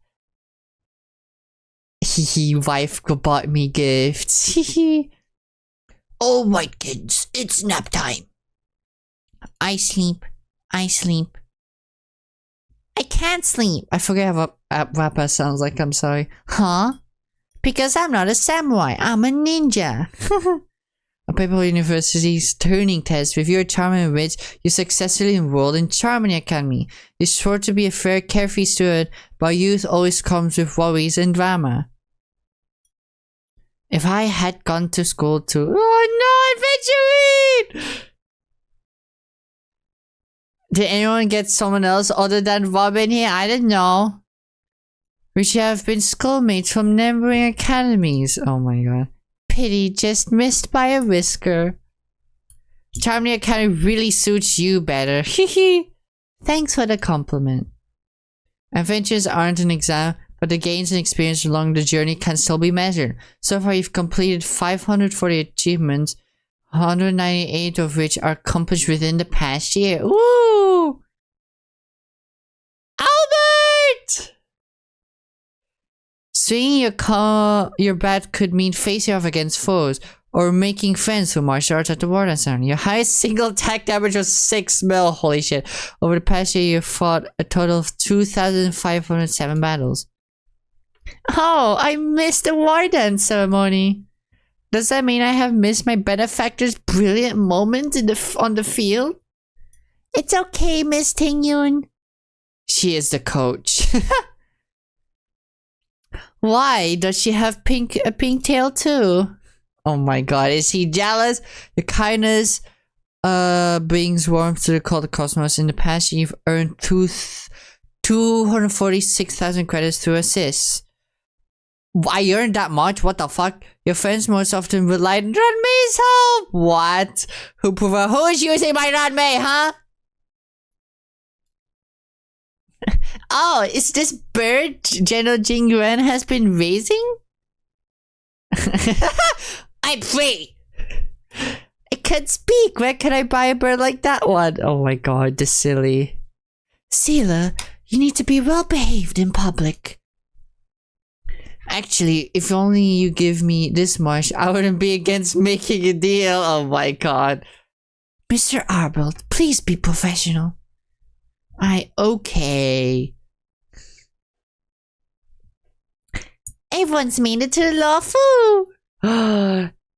Hehe, wife bought me gifts. Hehe. All right, kids, it's nap time. I sleep. I sleep. I can't sleep. I forget what Rappa sounds like, I'm sorry. Huh? Because I'm not a samurai, I'm a ninja. A Paper University's turning test. With your charming wits, you successfully enrolled in Charming Academy. You swore to be a fair, carefree student, but youth always comes with worries and drama. If I had gone to school too— oh no, Adventure! Did anyone get someone else other than Robin here? I don't know. We should have been schoolmates from neighboring academies. Oh my god. Pity, just missed by a whisker. Charming Academy really suits you better. Hehe. Thanks for the compliment. Adventures aren't an exam, but the gains and experience along the journey can still be measured. So far you've completed 540 achievements, 198 of which are accomplished within the past year. Woo! Albert! Swinging your bat could mean facing off against foes, or making friends through martial arts at the Warden Center. Your highest single attack damage was 6 mil. Holy shit. Over the past year, you fought a total of 2,507 battles. Oh, I missed the Warden ceremony. Does that mean I have missed my benefactor's brilliant moment on the field? It's okay, Miss Tingyun. She is the coach. Why does she have a pink tail too? Oh my god, is he jealous? Your kindness brings warmth to the cold cosmos. In the past, you've earned 246,000 credits through assists. I earned that much? What the fuck? Your friends most often relied on Ranmei's help. What? Who is using my Ranmei, huh? Oh, is this bird JinkoJuki has been raising? I'm free. I can't speak. Where can I buy a bird like that one? Oh my god, this silly. Sela, you need to be well behaved in public. Actually, if only you give me this much, I wouldn't be against making a deal. Oh my god. Mr. Arbelt, please be professional. Okay. Everyone's made it to the lawful.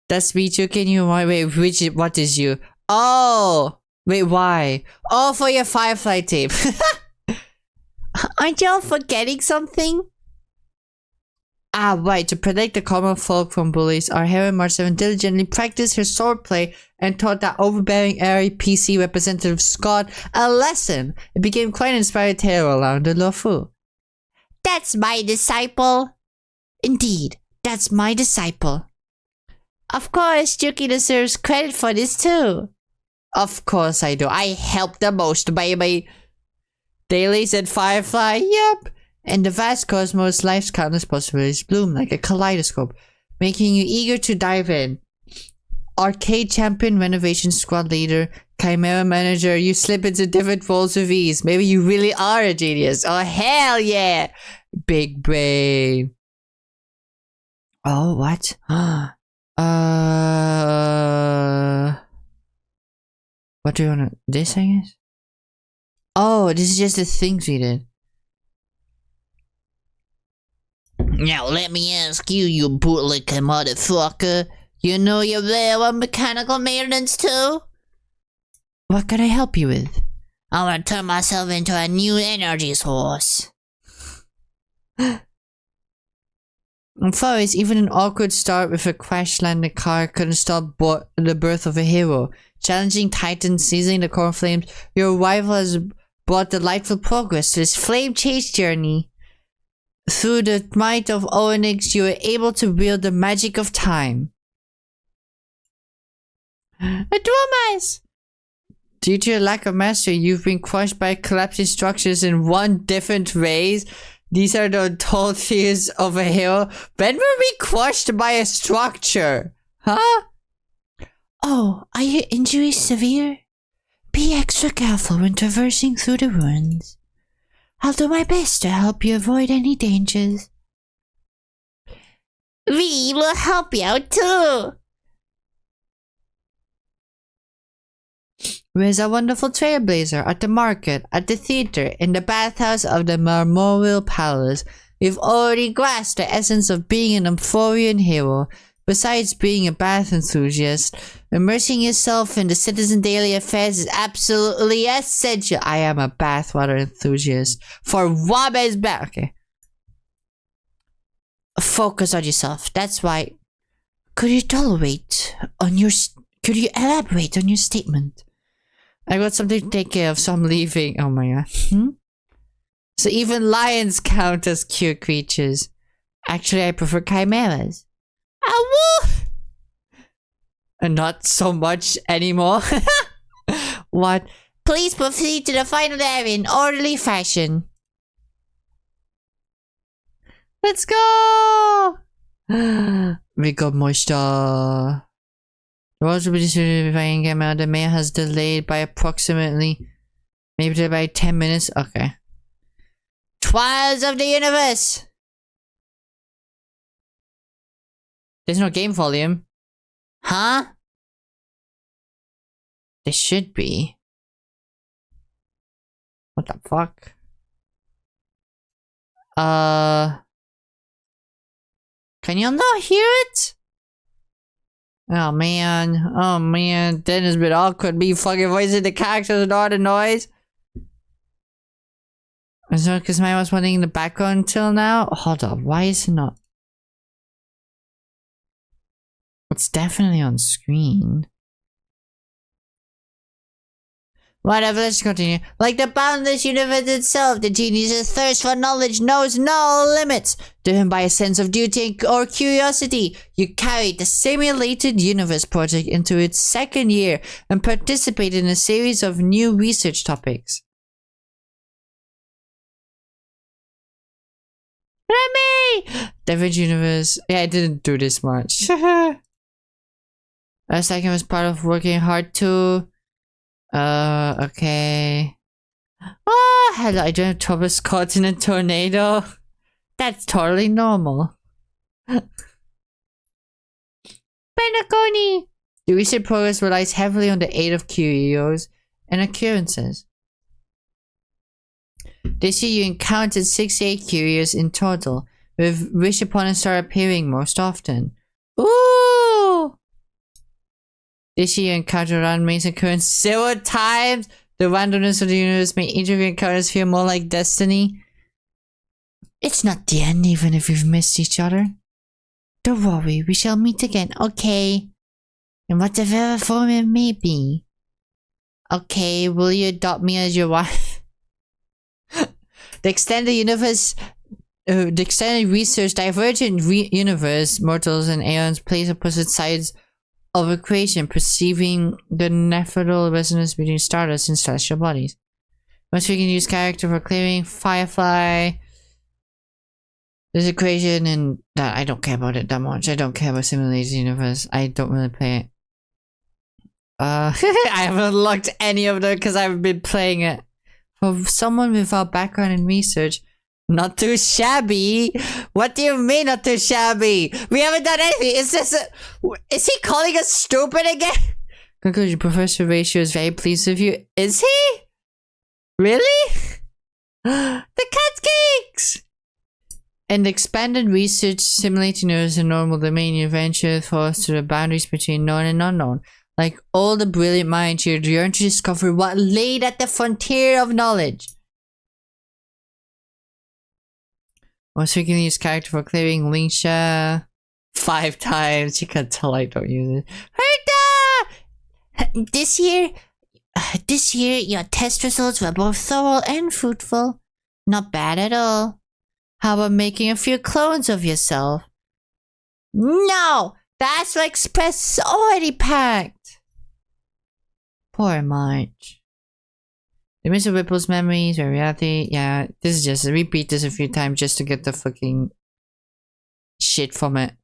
That's me joking you. Wait, what is you? Oh, wait, why? Oh, for your Firefly tape. Aren't y'all forgetting something? Right, to protect the common folk from bullies, our hero March 7 diligently practiced her swordplay and taught that overbearing airy PC representative Scott a lesson. It became quite an inspired tale around the Lofu. That's my disciple. Indeed, that's my disciple. Of course, Juki deserves credit for this too. Of course I do. I helped the most by my dailies at Firefly. Yep. In the vast cosmos, life's countless possibilities bloom like a kaleidoscope, making you eager to dive in. Arcade champion, renovation squad leader, chimera manager, you slip into different roles with ease. Maybe you really are a genius. Oh, hell yeah! Big brain. Oh, what? What do you wanna... This, I guess? Oh, this is just the things we did. Now let me ask you, you bootlicker motherfucker. You know you're there on mechanical maintenance too? What can I help you with? I want to turn myself into a new energy source. I'm sorry, even an awkward start with a crash-landed car couldn't stop the birth of a hero. Challenging titans, seizing the core flames, your arrival has brought delightful progress to this flame chase journey. Through the might of Onyx, you are able to wield the magic of time. Adromas! Due to your lack of mastery, you've been crushed by collapsing structures in one different race. These are the untold fears of a hero. When were we crushed by a structure? Huh? Oh, are your injuries severe? Be extra careful when traversing through the ruins. I'll do my best to help you avoid any dangers. We will help you out too. Where's our wonderful trailblazer? At the market, at the theater, in the bathhouse of the Marmorial Palace. You've already grasped the essence of being an Amphorian hero. Besides being a bath enthusiast, immersing yourself in the citizen daily affairs is absolutely essential. I am a bathwater enthusiast. For Wabe's back. Okay. Focus on yourself. That's why. Could you elaborate on your statement? I got something to take care of, so I'm leaving. Oh my god. So even lions count as cute creatures. Actually, I prefer chimeras. Awoo! And not so much anymore. What? Please proceed to the final area in orderly fashion. Let's go! We got more stuff. The roads will be distributed by in-game out. The mail has delayed by approximately, maybe by 10 minutes. Okay. Trials of the Universe! There's no game volume. Huh? There should be. What the fuck? Can you not hear it? Oh man, then it's a bit awkward me fucking voicing the characters and all the noise. Is it because mine was running in the background until now? Hold up, why is it not? It's definitely on screen. Whatever, let's continue. Like the boundless universe itself, the genius's thirst for knowledge knows no limits. Driven by a sense of duty or curiosity, you carried the Simulated Universe project into its second year and participated in a series of new research topics. Remy! Different universe. Yeah, I didn't do this much. Last second was part of working hard too. Okay. Oh, hello, I don't have trouble caught in a tornado. That's totally normal. Penaconi! The research progress relies heavily on the aid of curios and occurrences. This year you encountered 68 curios in total, with wish opponents start appearing most often. Ooh! This year you encountered random occurrence 0 times. The randomness of the universe made each of your encounters feel more like destiny. It's not the end, even if we've missed each other. Don't worry, we shall meet again, okay? In whatever form it may be. Okay, will you adopt me as your wife? The extended universe... the extended research divergent universe, mortals and aeons place opposite sides of equation, perceiving the nephrodal resonance between stardust and celestial bodies. Once we can use character for clearing Firefly. This equation and that I don't care about it that much. I don't care about Simulated Universe. I don't really play it. I haven't unlocked any of them because I've been playing it. For someone without background in research, not too shabby. What do you mean not too shabby? We haven't done anything. Is he calling us stupid again? Conclusion, Professor Ratio is very pleased with you. Is he? Really? The cat cakes! In the expanded research, simulating universe and normal domain, you venture forth to the boundaries between known and unknown. Like all the brilliant minds, you yearn to discover what laid at the frontier of knowledge. Once we can use character for clearing Lingsha 5 times. You can tell I don't use it. Herda! This year, your test results were both thorough and fruitful. Not bad at all. How about making a few clones of yourself? No! The Astral Express is already packed! Poor March. The Mr. Whipple's memories or reality. Yeah, this is just repeat this a few times just to get the fucking shit from it.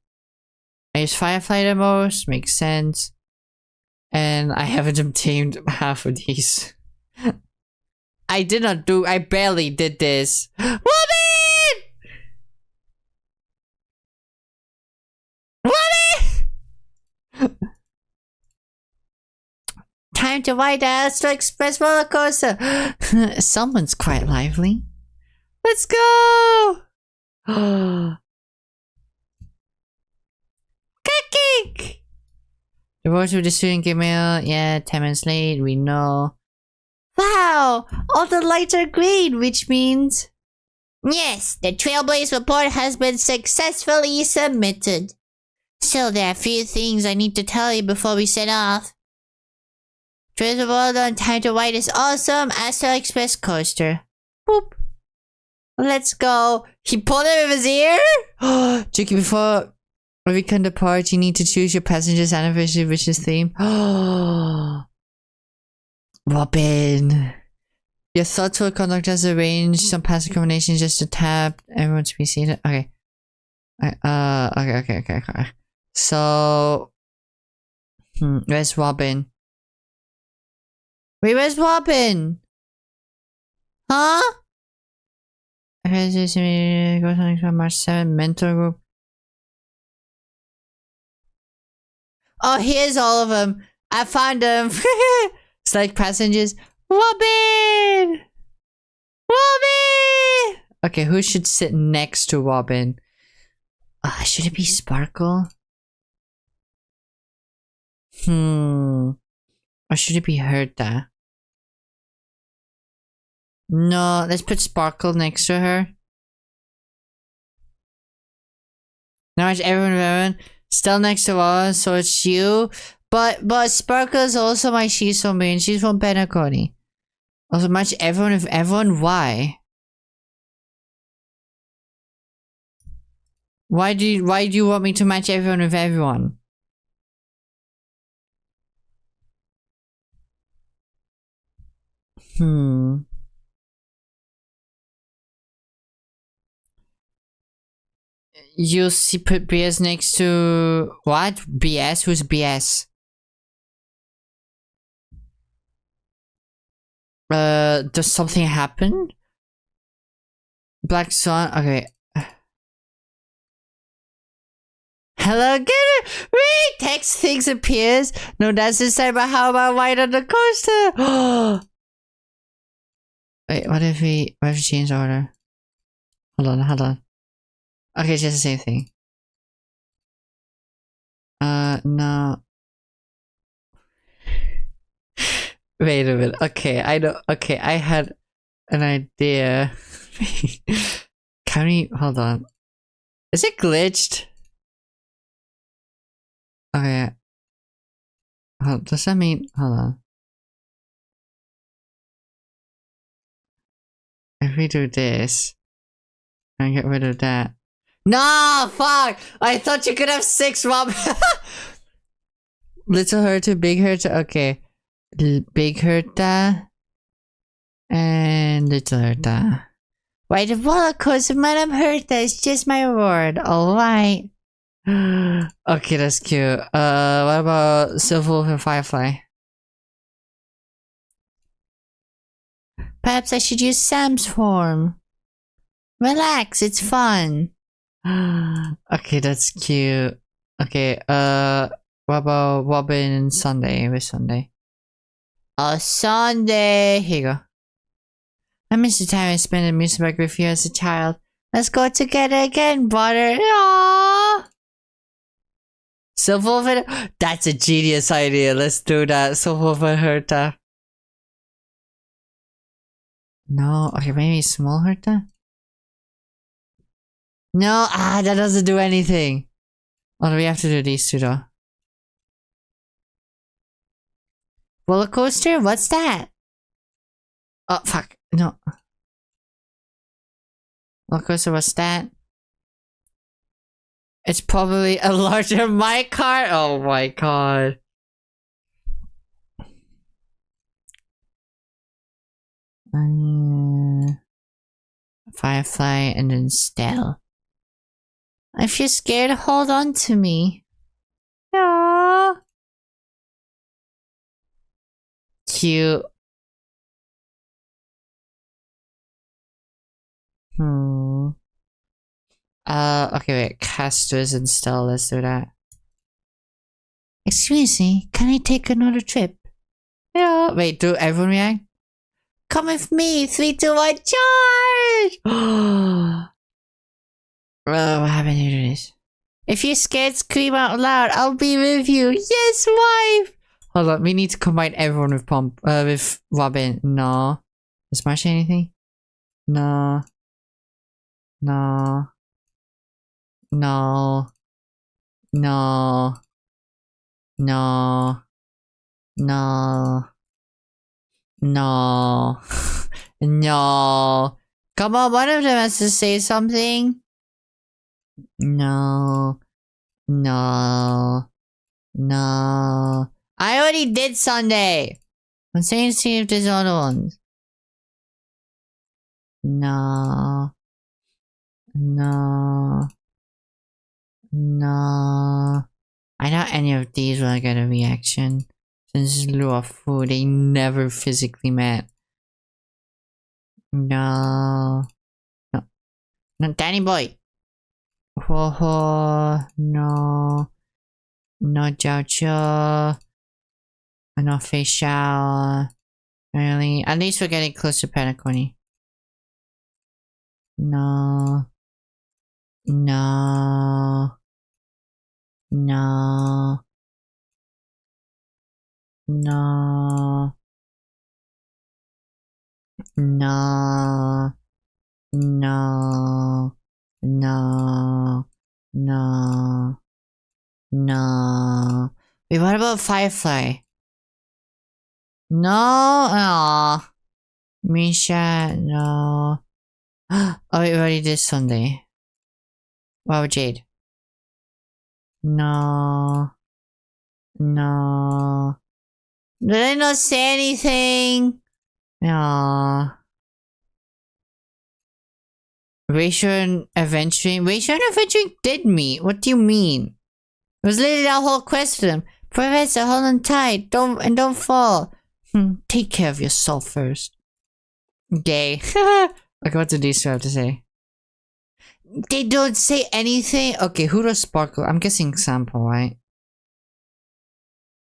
I use Firefly the most, makes sense. And I haven't obtained half of these. I barely did this. Woman! Woman! Time to ride the Astral Express roller coaster. Someone's quite lively. Let's go. Cake. The voice of the student email. Yeah, 10 minutes late. We know. Wow, all the lights are green, which means yes, the Trailblaze report has been successfully submitted. Still, there are a few things I need to tell you before we set off. Trails of World on Time to Ride is awesome Astral Express coaster. Boop. Let's go. He pulled it with his ear? Juki, before we can depart, you need to choose your passenger's anniversary wishes theme. Robin. Your thoughtful conduct has arranged some passive combinations just to tap everyone to be seated. Okay. Okay. So... where's Robin? Wait, where's Robin? Huh? March 7 mentor group. Oh, here's all of them. I found them. Select passengers. Robin! Robin! Okay, who should sit next to Robin? Should it be Sparkle? Or should it be Herta? No, let's put Sparkle next to her. Now it's everyone still next to us, so it's you. But Sparkle's also my Shisomi, and she's from Penacony. Also match everyone with everyone. Why? Why do you want me to match everyone with everyone? You see, put BS next to what? BS? Who's BS? Does something happen? Black Swan. Okay. Hello, get it? Read text things appears. No, that's the same. But how about white on the coaster? Wait, what if we change order? Hold on. Okay, it's just the same thing. No. Wait a minute. Okay, I know. Okay, I had an idea. Can we hold on? Is it glitched? Okay. Does that mean hold on? If we do this and get rid of that. No, fuck! I thought you could have 6 Rob. Little Herta, Big Herta. Okay. Big Herta and Little Herta. Why the roller coaster, Madam Herta is just my word. Alright. Okay, that's cute. What about Silver Wolf and Firefly? Perhaps I should use Sam's form. Relax, it's fun. Okay, that's cute. Okay, what about Robin and Sunday? Where's Sunday? Oh, Sunday. Here you go. I miss the time I spent in Museburg with you as a child. Let's go together again, brother. Aww. Silver, that's a genius idea. Let's do that. Silver Herta. No, okay, maybe small Herta? No, that doesn't do anything. Oh, do we have to do these two though? Roller coaster? What's that? Oh, fuck. No. Roller coaster, what's that? It's probably a larger mic cart. Oh my god. Firefly and then Stell. If you're scared, hold on to me. Yeah. Cute. Okay, wait. Casters and Stell, let's do that. Excuse me, can I take another trip? Yeah. Wait, do everyone react? Come with me, 3, 2, 1, charge! What happened to this? If you're scared, scream out loud. I'll be with you. Yes, wife! Hold on, we need to combine everyone with Robin. No. Does Smash anything? No. No. No. No. No. No. No. No. Come on, one of them has to say something. No. No. No. I already did Sunday. I'm saying see if there's other ones. No. No. No. I doubt any of these will get a reaction. Since Luafu, they never physically met. No. No. No, Danny boy. Ho ho. No. No Jiao. No facial. Really? At least we're getting close to Penacony. No. No. No. No. No. No. No. No. No. Wait, what about Firefly? No. Aw. Misha, no. Oh, we already did Sunday. Wow, Jade. No. No. Did I not say anything? No. Ratio and Adventuring. Ratio and Adventuring did meet. What do you mean? It was literally that whole quest for them. Professor, hold on tight. Don't fall. Take care of yourself first. Gay. Okay, what do these two have to say? They don't say anything. Okay, who does Sparkle? I'm guessing Sample, right?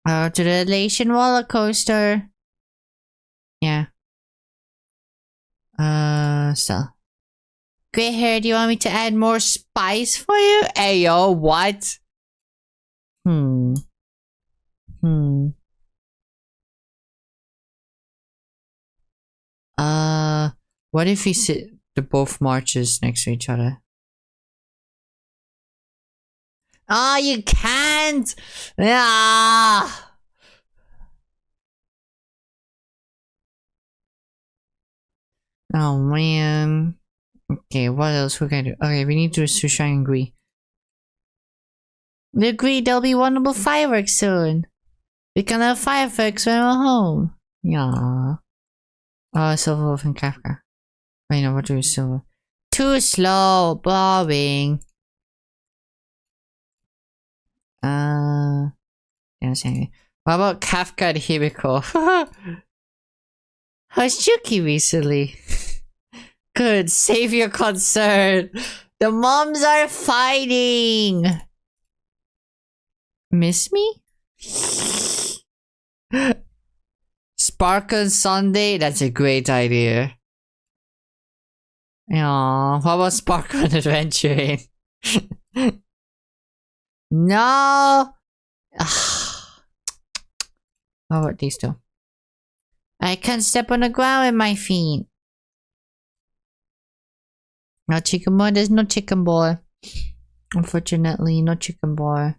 To the Elation roller coaster. Yeah. So. Gray hair, do you want me to add more spice for you? Hey, yo, what? What if we sit the both marches next to each other? Oh, you can't! Ah! Oh, man. Okay, what else we can do? Okay, we need to Susha and Gui. We agree there'll be wonderful fireworks soon. We can have fireworks when we're home. Yeah. Oh, Silver Wolf and Kafka. Wait, no, what do we Silver? Too slow, boring. Yeah, what about Kafka and Himiko? How's Juki recently? Good, save your concern. The moms are fighting. Miss me? Sparkle Sunday? That's a great idea. Aww, what about Sparkle and Adventuring? No! How about these two? I can't step on the ground with my feet. No chicken boy, there's no chicken boy. Unfortunately, no chicken boy.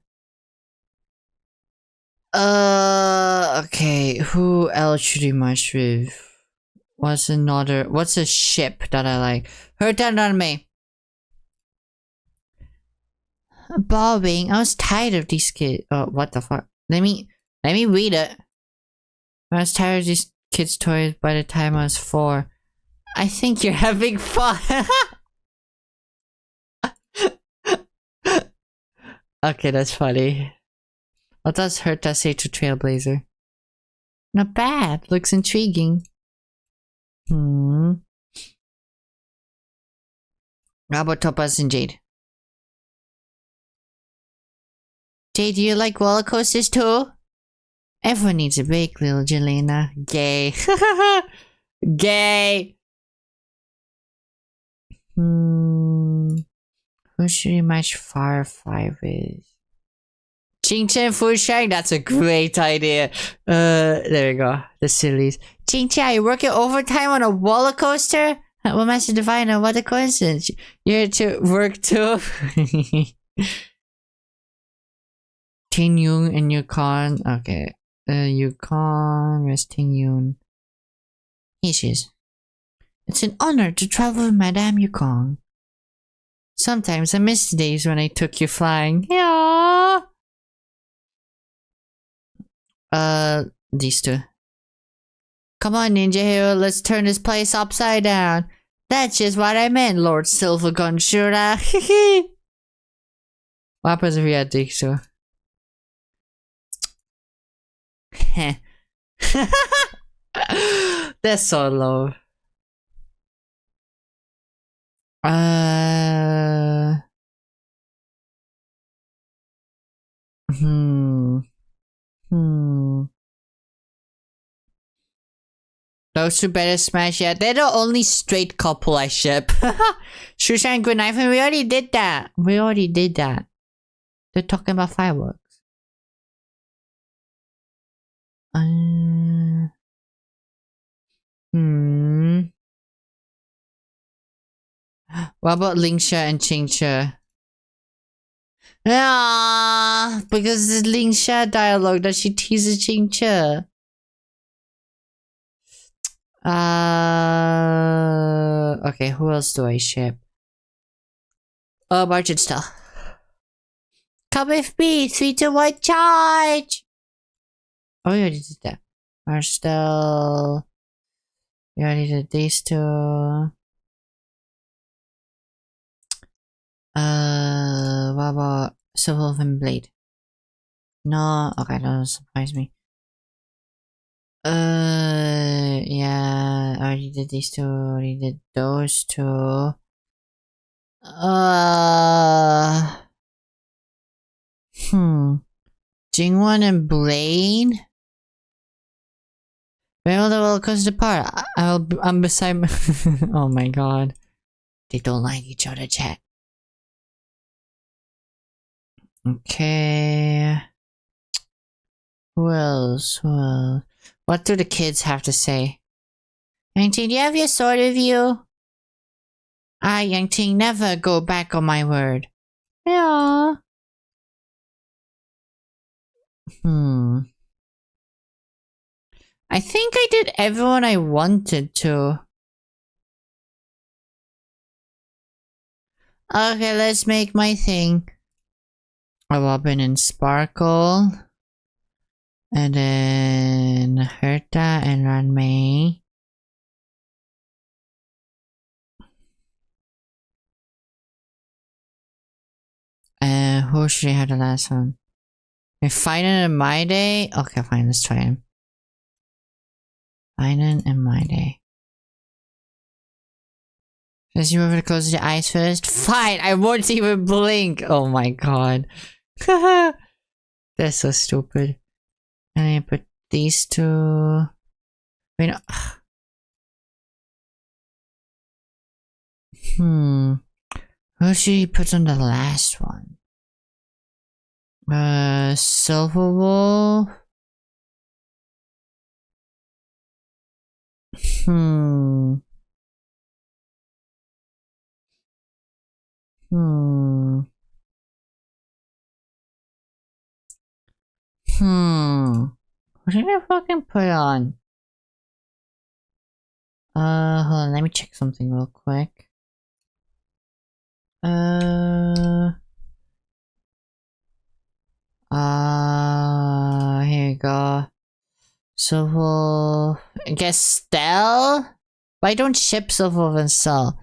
Okay, who else should we match with? What's a ship that I like? Her turn on me. Bobbing. I was tired of these kids. Oh, what the fuck? Let me read it. I was tired of these kids' toys by the time I was 4. I think you're having fun. Okay, that's funny. What does Herta say to Trailblazer? Not bad. Looks intriguing. How about Topaz and Jade? Jade, do you like roller coasters too? Everyone needs a break, little Jelena. Gay. Gay. Who should we match Firefly with? Ching-Chi and Fushang? That's a great idea. There we go. The sillies. Ching-Chi, are you working overtime on a roller coaster? What Master Diviner? What a coincidence. You're to work too? Ting Yun and Yukon. Okay. Yukon. Where's Ting Yun? Here she is. It's an honor to travel with Madame Yukon. Sometimes I miss the days when I took you flying. Yeah. These two. Come on, Ninja Hero, let's turn this place upside down. That's just what I meant, Lord Silvergun Shura. What happens if we had these two? That's so low. Those two better smash, yeah. They're the only straight couple I ship. Shusha and Good Knife, and we already did that. They're talking about fireworks. What about Lingsha and Qingche? Ah, because the Lingsha dialogue that she teases Qingche. Okay, who else do I ship? Margin Star. Come with me, 3, 2, 1, charge! Oh, we already did that. Marstel. We already did these two. What about Silver and Blade? No, okay, that doesn't surprise me. Yeah, I already did these two, already did those two. Jingwon and Blade? Where will the world comes apart? I'm beside my oh my god. They don't like each other, chat. Okay. Who else? Who else? What do the kids have to say? Yangting, do you have your sword with you? Yangting, never go back on my word. Yeah. I think I did everyone I wanted to. Okay, let's make my thing. Robin and Sparkle. And then Herta and Ranmei. Who should I have the last one? Finan and My Day? Okay, fine, let's try him. Finan and My Day. Does you ever close your eyes first? Fine, I won't even blink. Oh my god. That's so stupid. And I put these two. Wait, no. Who should he put on the last one? Silver Wolf. What did I fucking put on? Hold on, let me check something real quick. Here you go. Silver, I guess Stell? But I don't ship Silver and Stell.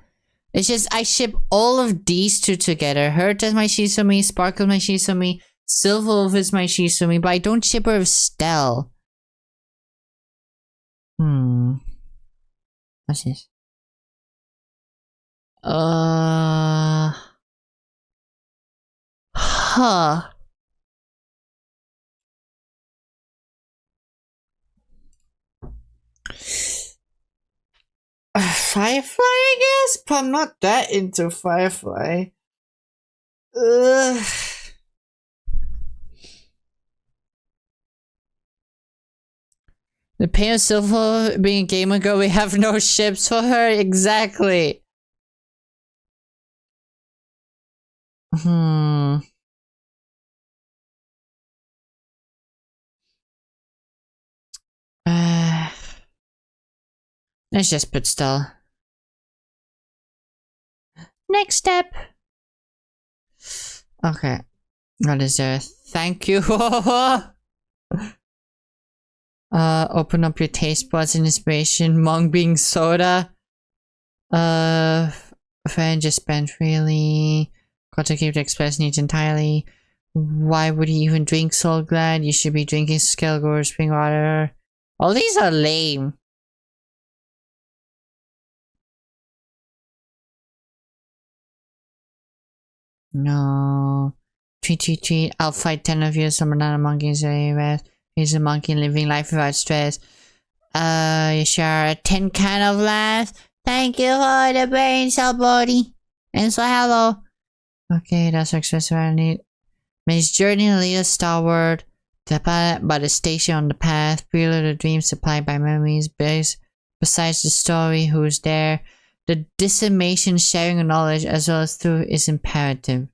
It's just I ship all of these two together. Hurt is my Shizumi, Sparkle is my Shizumi, Silver is my Shizumi, but I don't ship her with Stell. What's this? Firefly, I guess? But I'm not that into Firefly. Ugh. The pain of Silver being a gamer girl, we have no ships for her? Exactly. Let's just put Stell. Next step. Okay. What is there? Thank you. Open up your taste buds and inspiration. Mung being soda. Friend just spend freely. Got to keep the express needs entirely. Why would you even drink Soul Glad? You should be drinking Skelgore spring water. All these are lame. No. Treat. I'll fight 10 of you. Some banana monkeys very rest. He's a monkey living life without stress. You share a 10 kind of laugh. Thank you for the brain cell body. And so hello. Okay, that's success I need. Maze journey lead us starward. By the station on the path. Prelude the dreams supplied by memories. Besides the story, who's there? The dissemination, sharing of knowledge as well as through is imperative.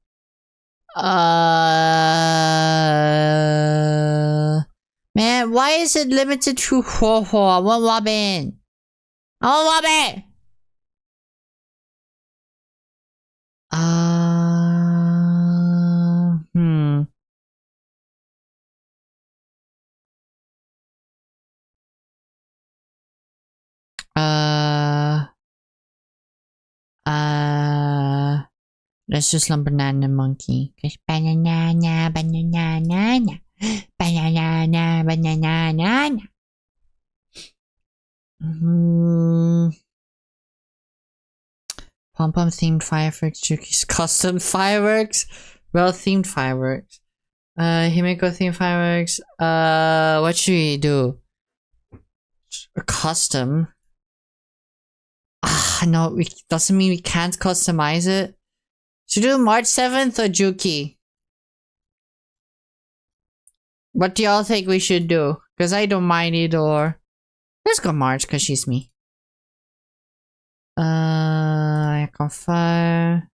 Man, why is it limited to Ho? I want Robin. I want Robin. Let's just lump banana monkey. Cause banana, banana, banana, banana. Pom pom themed fireworks. Juki's custom fireworks. Well themed fireworks. Himeko themed fireworks. What should we do? Custom. No, doesn't mean we can't customize it. Should we do March 7th or Juki? What do y'all think we should do? Because I don't mind either or. Let's go March because she's me. I confirm.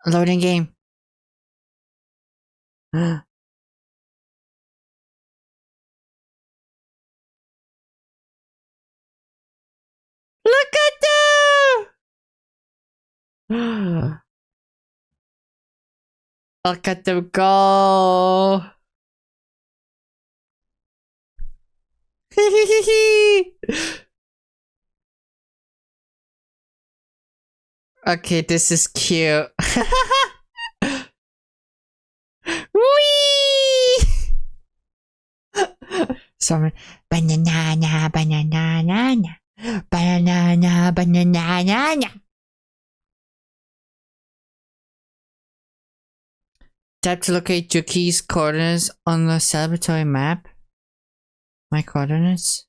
Loading game. Look at them! Look at them go! Okay, this is cute. Whee! Sorry. Banana, banana, banana, banana. Tap to locate Juki's coordinates on the celebratory map. My coordinates?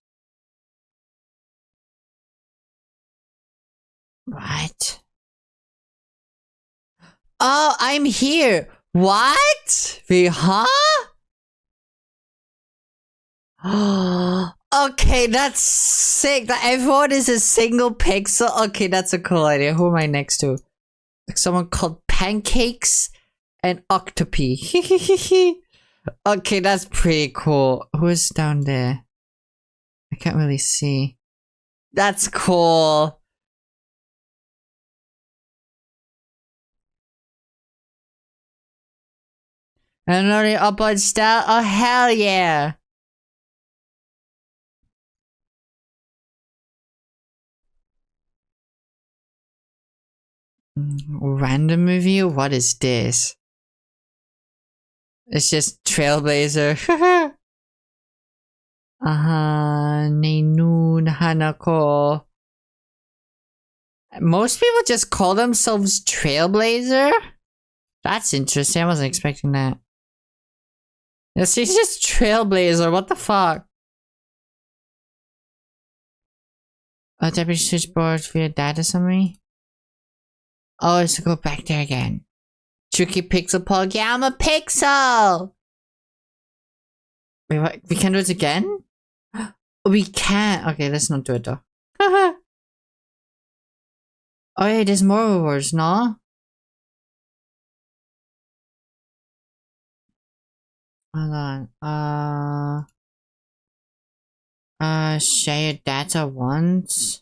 What? Oh, I'm here. What? Wait, huh? Okay, that's sick. That everyone is a single pixel. Okay, that's a cool idea. Who am I next to? Like someone called Pancakes and Octopi. Okay, that's pretty cool. Who is down there? I can't really see. That's cool. Another upload style? Oh, hell yeah. Random review? What is this? It's just Trailblazer. Neinun Hanako. Most people just call themselves Trailblazer? That's interesting. I wasn't expecting that. Yes, he's just Trailblazer. What the fuck? A deputy switchboard via data summary. Oh, let's go back there again. Juki Pixel Pug. Yeah, I'm a pixel! Wait, what? We can do it again? We can't. Okay, let's not do it though. Oh yeah, there's more rewards, no? Hold on. Share your data once.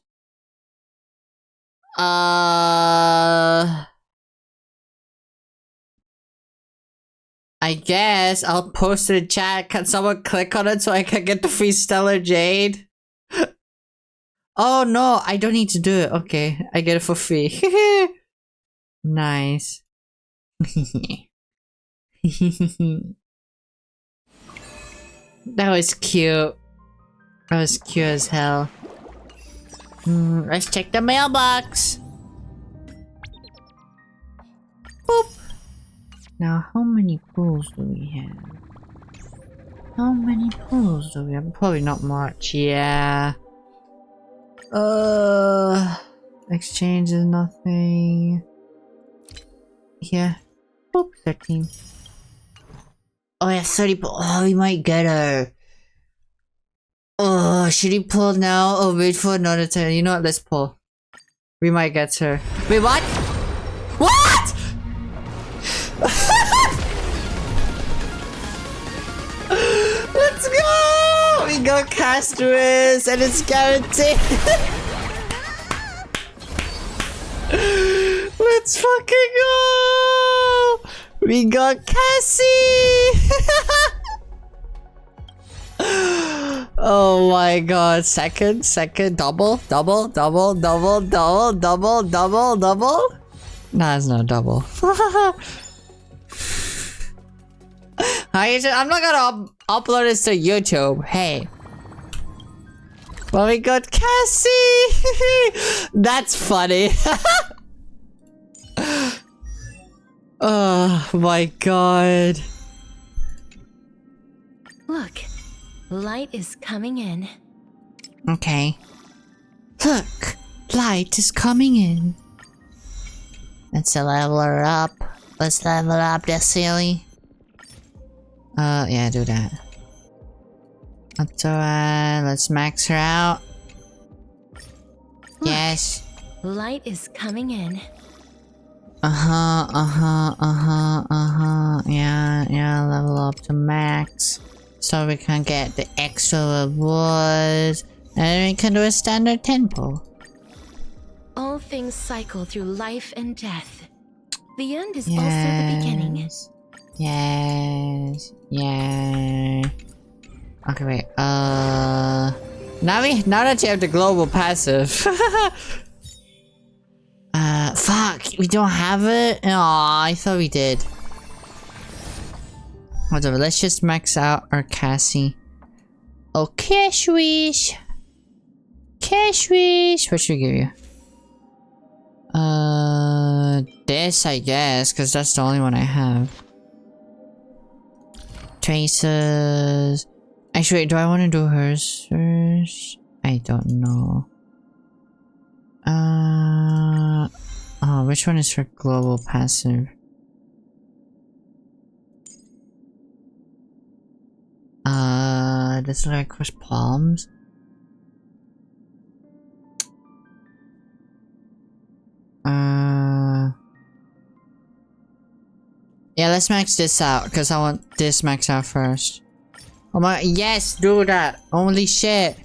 I guess I'll post it in chat. Can someone click on it so I can get the free Stellar Jade? Oh no, I don't need to do it. Okay, I get it for free. Nice. That was cute. That was cute as hell. Let's check the mailbox. Boop. Now, how many pools do we have? How many pools do we have? Probably not much. Yeah. Exchange is nothing. Yeah. Boop. 13. Oh yeah, 30 pools. Oh, we might get her. Oh. Oh, should he pull now? Oh, wait for another turn. You know what? Let's pull. We might get her. Wait, what? What? Let's go! We got Castrus and it's guaranteed. Let's fucking go! We got Cassie! Oh my god. Second, double. Nah, it's not double. I'm not gonna upload this to YouTube. Hey. Well, we got Cassie! That's funny. Oh my god. Look, light is coming in. Okay. Look, light is coming in. Let's level her up. Let's level up that silly. Yeah, do that. Up to let's max her out. Look, yes. Light is coming in. Yeah, level up to max. So we can get the extra rewards. And then we can do a standard tempo. All things cycle through life and death. The end is also the beginning. Yes. Yeah. Okay, wait. Now that you have the global passive. Fuck. We don't have it? Aw, I thought we did. Whatever, let's just max out our Cassie. Oh, cash wish. Cash wish. What should we give you? This, I guess, because that's the only one I have. Traces. Actually, do I want to do hers first? I don't know. Oh, which one is for global passive? This is like cross palms. Yeah, let's max this out because I want this max out first. Oh my, yes, do that. Holy shit.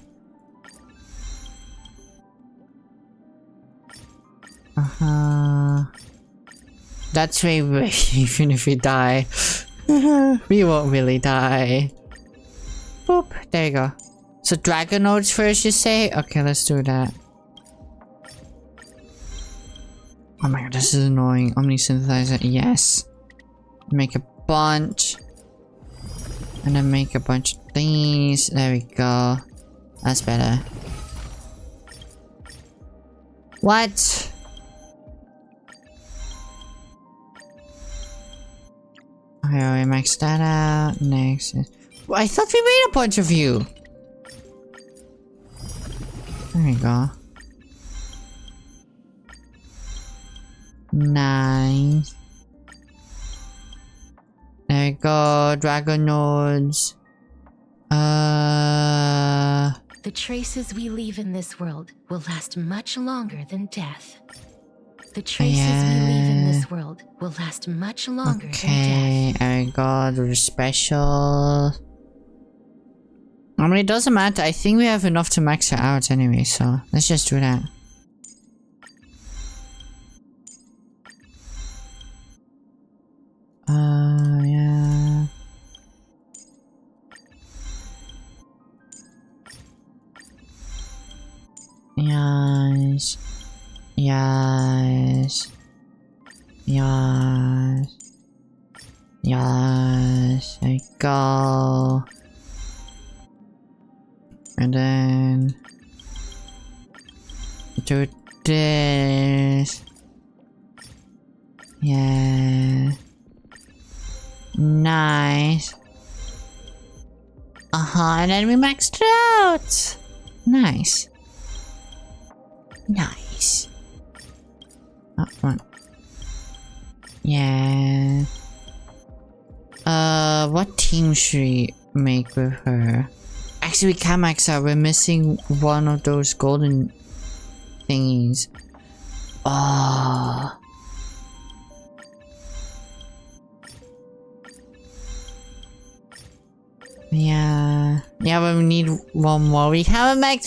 That's way even if we die. We won't really die. Boop, there you go. So dragon nodes first, you say? Okay, let's do that. Oh my god, this is annoying. Omni synthesizer, yes. Make a bunch. And then make a bunch of these. There we go. That's better. What? Okay, we max that out. Next. Well, I thought we made a bunch of you. There we go. Nice. There we go. Dragon nodes. The traces we leave in this world will last much longer than death. The traces we leave in this world will last much longer than death. There we go. The special. I mean, it doesn't matter. I think we have enough to max her out anyway, so let's just do that. Yeah. Yes. Yes. Yes. Yes. There we go. And then do this. Yeah. Nice. And then we maxed it out. Nice. Nice. Oh, come on. Yeah. What team should we make with her? Actually, Actually, we can max out. We're missing one of those golden thingies. Oh. Yeah. Yeah, but we need one more. We can't max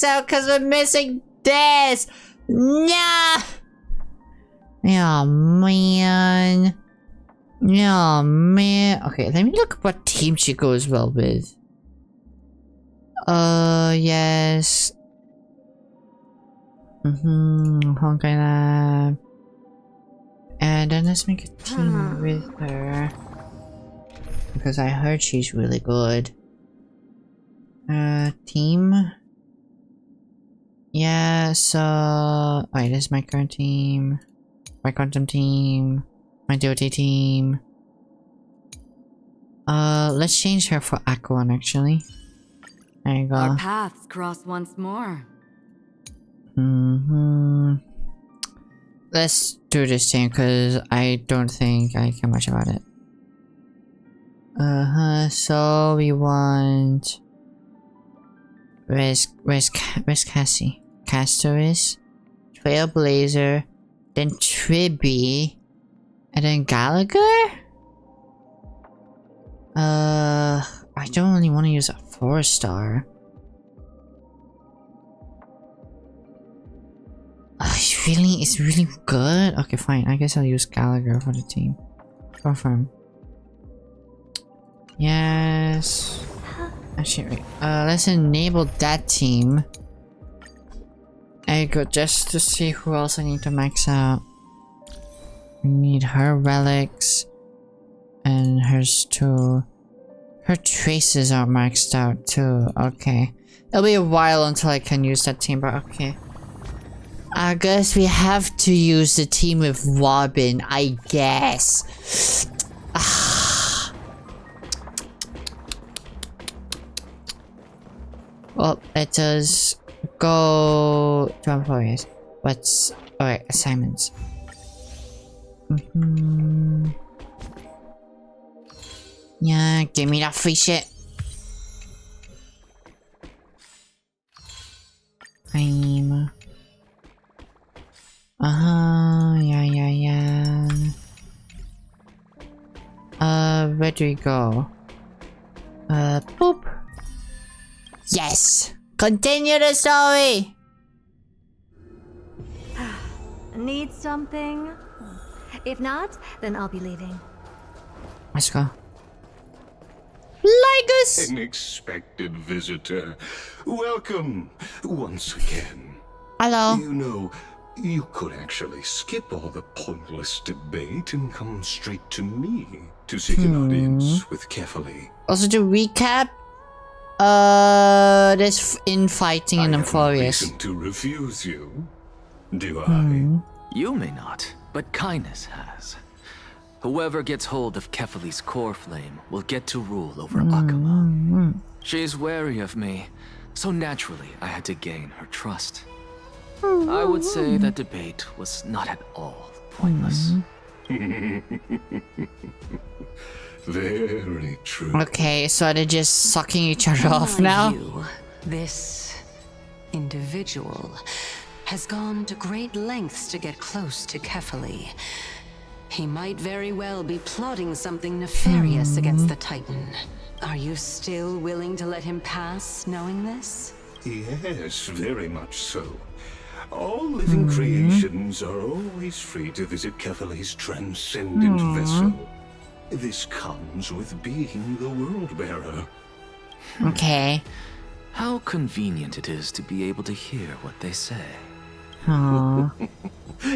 out because we're missing this. Nah. Yeah, man. Yeah, man. Okay, let me look at what team she goes well with. Yes. Honkai Lab. And then let's make a team with her. Because I heard she's really good. Team? Yeah, so... Wait, this is my current team. My quantum team. My DOT team. Let's change her for Aquan, actually. There you go. Our paths cross once more. Let's do this team, because I don't think I care much about it. So we want... Where's Cassie? Castoris, Trailblazer, then Tribby, and then Gallagher? I don't really want to use a 4-star. It's really good? Okay, fine. I guess I'll use Gallagher for the team. Confirm. Yes. Actually, wait. Let's enable that team. There you go, just to see who else I need to max out. We need her relics. And hers too. Her traces are maxed out too. Okay. It'll be a while until I can use that team, but okay. I guess we have to use the team with Robin, I guess. Well, let us go to employees. What's... Alright, assignments. Yeah, give me that free shit. I'm... yeah. Where do we go? Boop. Yes! Continue the story! Need something? If not, then I'll be leaving. Let's go. Lygus! An expected visitor. Welcome once again. Hello. You know, you could actually skip all the pointless debate and come straight to me to seek an audience with ᴊᴅᴅ. Also to recap, there's infighting in I have no Amphorius. reason to refuse you, do I? You may not, but kindness has. Whoever gets hold of ᴊᴅᴅ's core flame will get to rule over Akuma. She's wary of me, so naturally I had to gain her trust. I would say that debate was not at all pointless. Very true. Okay, so they're just sucking each other off now? You, this individual, has gone to great lengths to get close to ᴊᴅᴅ. He might very well be plotting something nefarious against the Titan. Are you still willing to let him pass, knowing this? Yes, very much so. All living creations are always free to visit ᴊᴅᴅ's transcendent vessel. This comes with being the world bearer. Okay. How convenient it is to be able to hear what they say. Aww.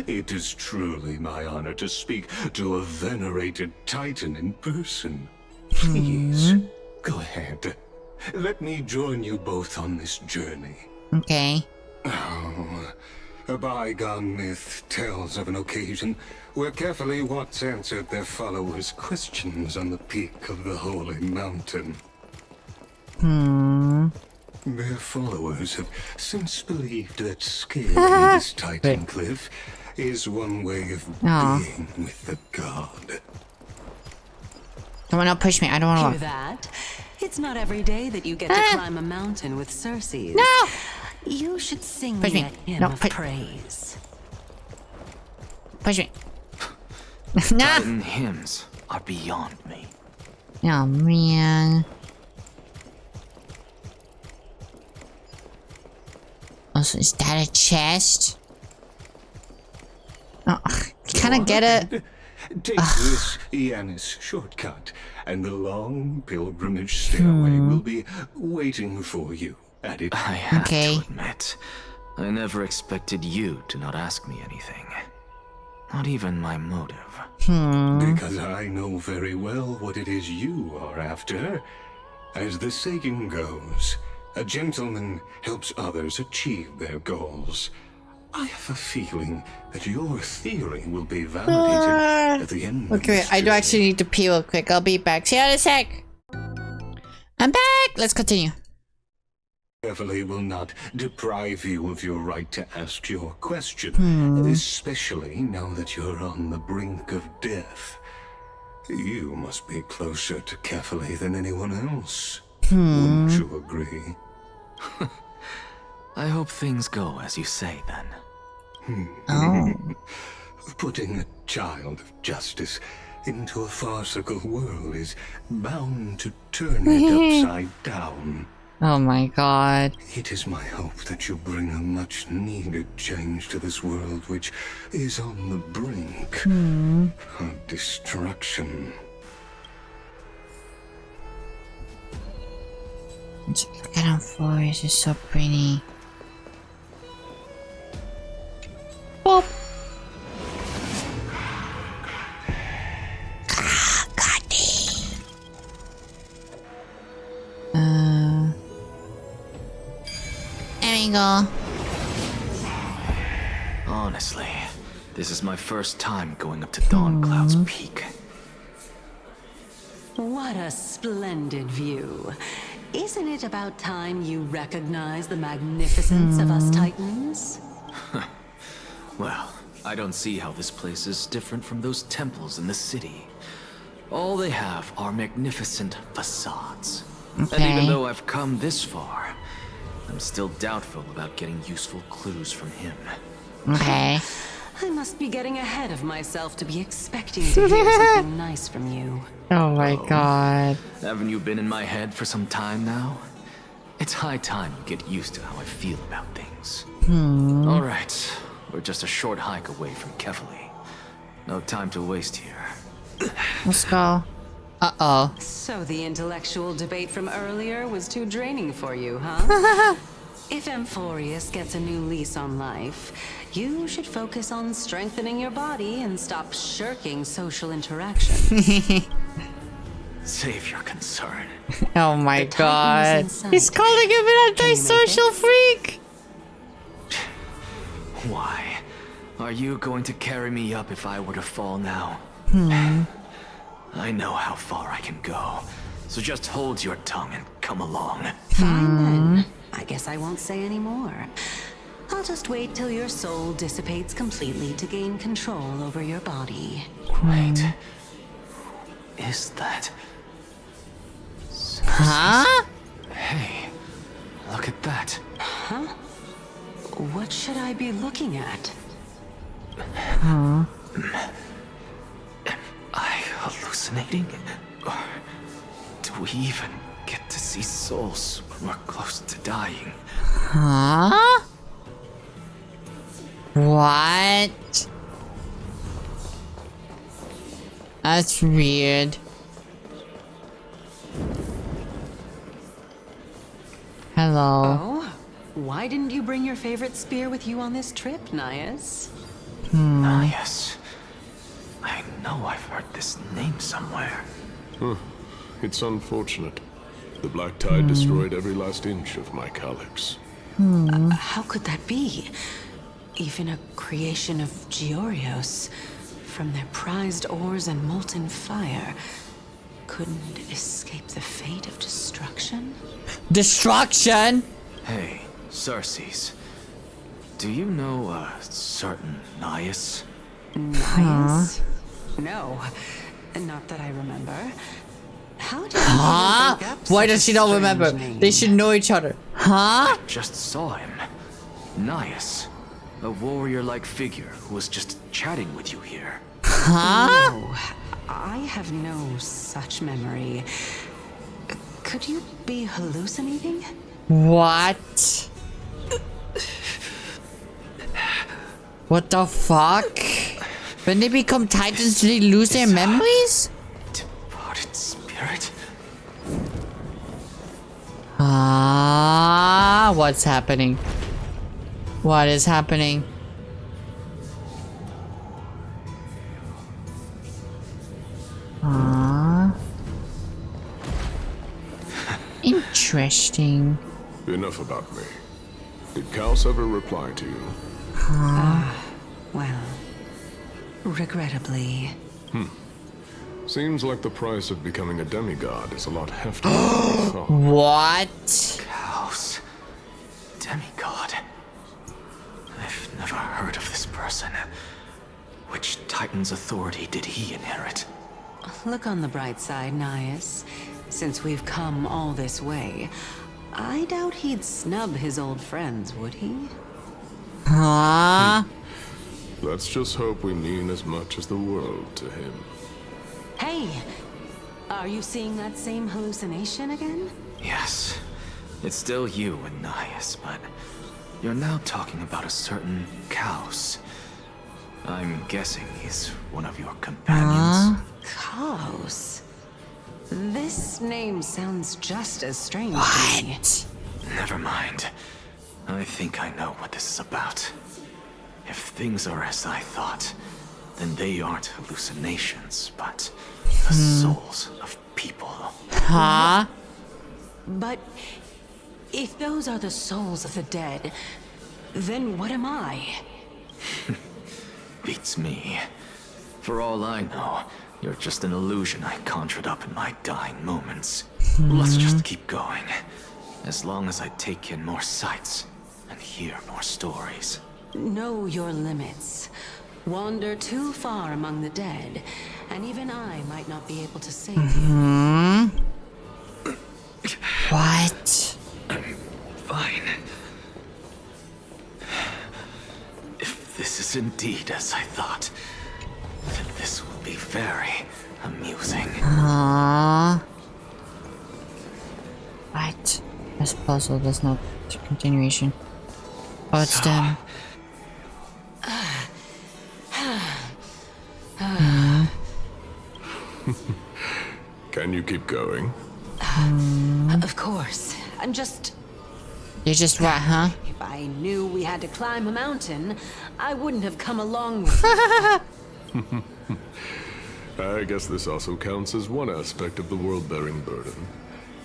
It is truly my honor to speak to a venerated Titan in person. Please, go ahead. Let me join you both on this journey. Okay. Oh, a bygone myth tells of an occasion where ᴊᴅᴅ once answered their followers' questions on the peak of the holy mountain. Their followers have since believed that scaling this Titan cliff is one way of being with the god. Don't wanna push me, I don't wanna Hear that? It's not every day that you get to climb a mountain with Circes. No! You should sing Push me me. a hymn No, of push- praise. Push me. No! Titan hymns are beyond me. Oh, man. Also, is that a chest? Oh, can I get it? Take this Yanis shortcut, and the long pilgrimage stairway will be waiting for you at it. I have Okay. to admit, I never expected you to not ask me anything. Not even my motive. Because I know very well what it is you are after. As the saying goes, a gentleman helps others achieve their goals. I have a feeling that your theory will be validated at the end of Okay, this I do journey. actually need to pee real quick. I'll be back. See you in a sec. I'm back. Let's continue. Carefully will not deprive you of your right to ask your question, especially now that you're on the brink of death. You must be closer to Carefully than anyone else. Wouldn't you agree? I hope things go as you say then. Oh. Putting a child of justice into a farcical world is bound to turn it upside down. Oh my god. It is my hope that you bring a much-needed change to this world, which is on the brink of destruction. Look at them forest. It's so pretty. Boop. There we go. Honestly, this is my first time going up to Dawn Cloud's peak. What a splendid view. Isn't it about time you recognize the magnificence of us Titans? Well, I don't see how this place is different from those temples in the city. All they have are magnificent facades. And Okay. even though I've come this far, I'm still doubtful about getting useful clues from him. Okay. I must be getting ahead of myself to be expecting to hear something nice from you. Oh my god. Haven't you been in my head for some time now? It's high time you get used to how I feel about things. All right, we're just a short hike away from ᴡᴇɪʅ. No time to waste here. Let's go. Uh-oh. So the intellectual debate from earlier was too draining for you, huh? If Amphoreus gets a new lease on life, you should focus on strengthening your body and stop shirking social interaction. Save your concern. Oh my The god. Titan's inside. He's calling him an antisocial freak. Why? Are you going to carry me up if I were to fall now? I know how far I can go, so just hold your tongue and come along. Fine then. I guess I won't say any more. I'll just wait till your soul dissipates completely to gain control over your body. Wait. Is that... Huh? Hey, look at that. What should I be looking at? Am I hallucinating? Or do we even get to see souls when we're close to dying? Huh? What? That's weird. Hello. Oh? Why didn't you bring your favorite spear with you on this trip, Nias? Ah, yes. I know I've heard this name somewhere. It's unfortunate. The black tide destroyed every last inch of my calyx. How could that be? Even a creation of Georios, from their prized ores and molten fire, couldn't escape the fate of destruction? Destruction? Hey, Circes. Do you know a certain Nias? Nias? No, not that I remember. How did you even think up Why such does she a not strange remember? name? They should know each other. Huh? Just saw him. Nias. A warrior-like figure who was just chatting with you here. Huh? No, I have no such memory. Could you be hallucinating? What? What the fuck? When they become titans, do they lose their memories? Departed spirit? What's happening? What is happening? Interesting. Enough about me. Did Kaos ever reply to you? Well, regrettably. Seems like the price of becoming a demigod is a lot heftier than I thought. What? Kaos. Demigod. I've never heard of this person. Which Titan's authority did he inherit? Look on the bright side, Nias. Since we've come all this way, I doubt he'd snub his old friends, would he? Huh? Let's just hope we mean as much as the world to him. Hey! Are you seeing that same hallucination again? Yes. It's still you and Nias, but you're now talking about a certain Kaos. I'm guessing he's one of your companions. Kaos? This name sounds just as strange to me. What? Never mind. I think I know what this is about. If things are as I thought, then they aren't hallucinations, but the souls of people. Huh? But if those are the souls of the dead, then what am I? Beats me. For all I know, you're just an illusion I conjured up in my dying moments. Let's just keep going. As long as I take in more sights and hear more stories. Know your limits. Wander too far among the dead, and even I might not be able to save you. What? Fine. If this is indeed as I thought, then this will be very amusing. What? This puzzle does not continuation. Oh, it's them. Can you keep going? Of course. I'm just... You're just what, huh? If I knew we had to climb a mountain, I wouldn't have come along with you. I guess this also counts as one aspect of the world-bearing burden.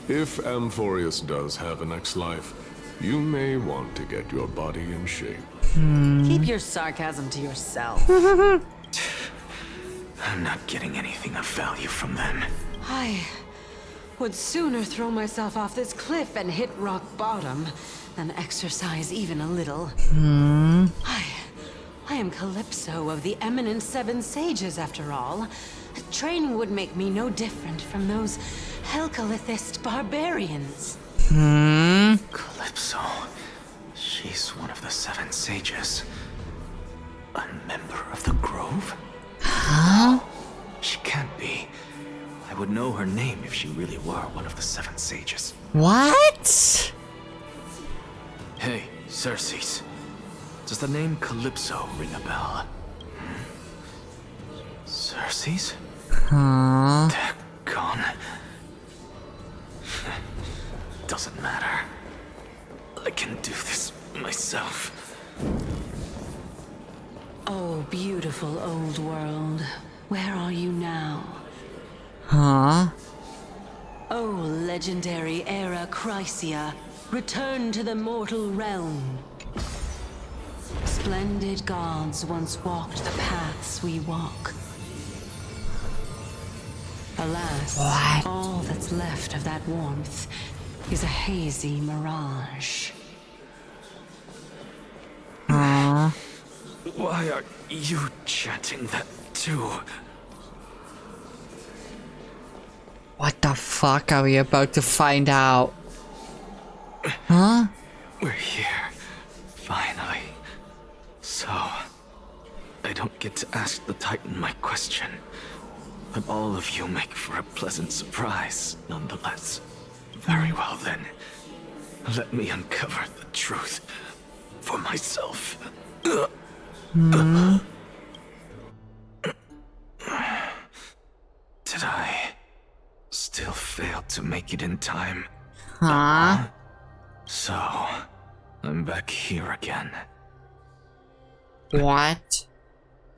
If Amphorius does have a next life, you may want to get your body in shape. Keep your sarcasm to yourself. I'm not getting anything of value from them. I would sooner throw myself off this cliff and hit rock bottom than exercise even a little. I am Calypso of the eminent Seven Sages, after all. Training would make me no different from those Helcalithist barbarians. Calypso. She's one of the Seven Sages. A member of the Grove? Huh? She can't be. I would know her name if she really were one of the Seven Sages. What? Hey, Circes. Does the name Calypso ring a bell? Circes? Huh? They're gone. Doesn't matter. I can do this myself. Oh, beautiful old world. Where are you now? Huh? Oh, legendary era Chrysia, return to the mortal realm. Splendid gods once walked the paths we walk. Alas, What? all that's left of that warmth is a hazy mirage. Why are you chanting that too? What the fuck are we about to find out? Huh? We're here. Finally. So, I don't get to ask the Titan my question. But all of you make for a pleasant surprise, nonetheless. Very well then. Let me uncover the truth for myself. Did I still fail to make it in time? Huh? So, I'm back here again. What?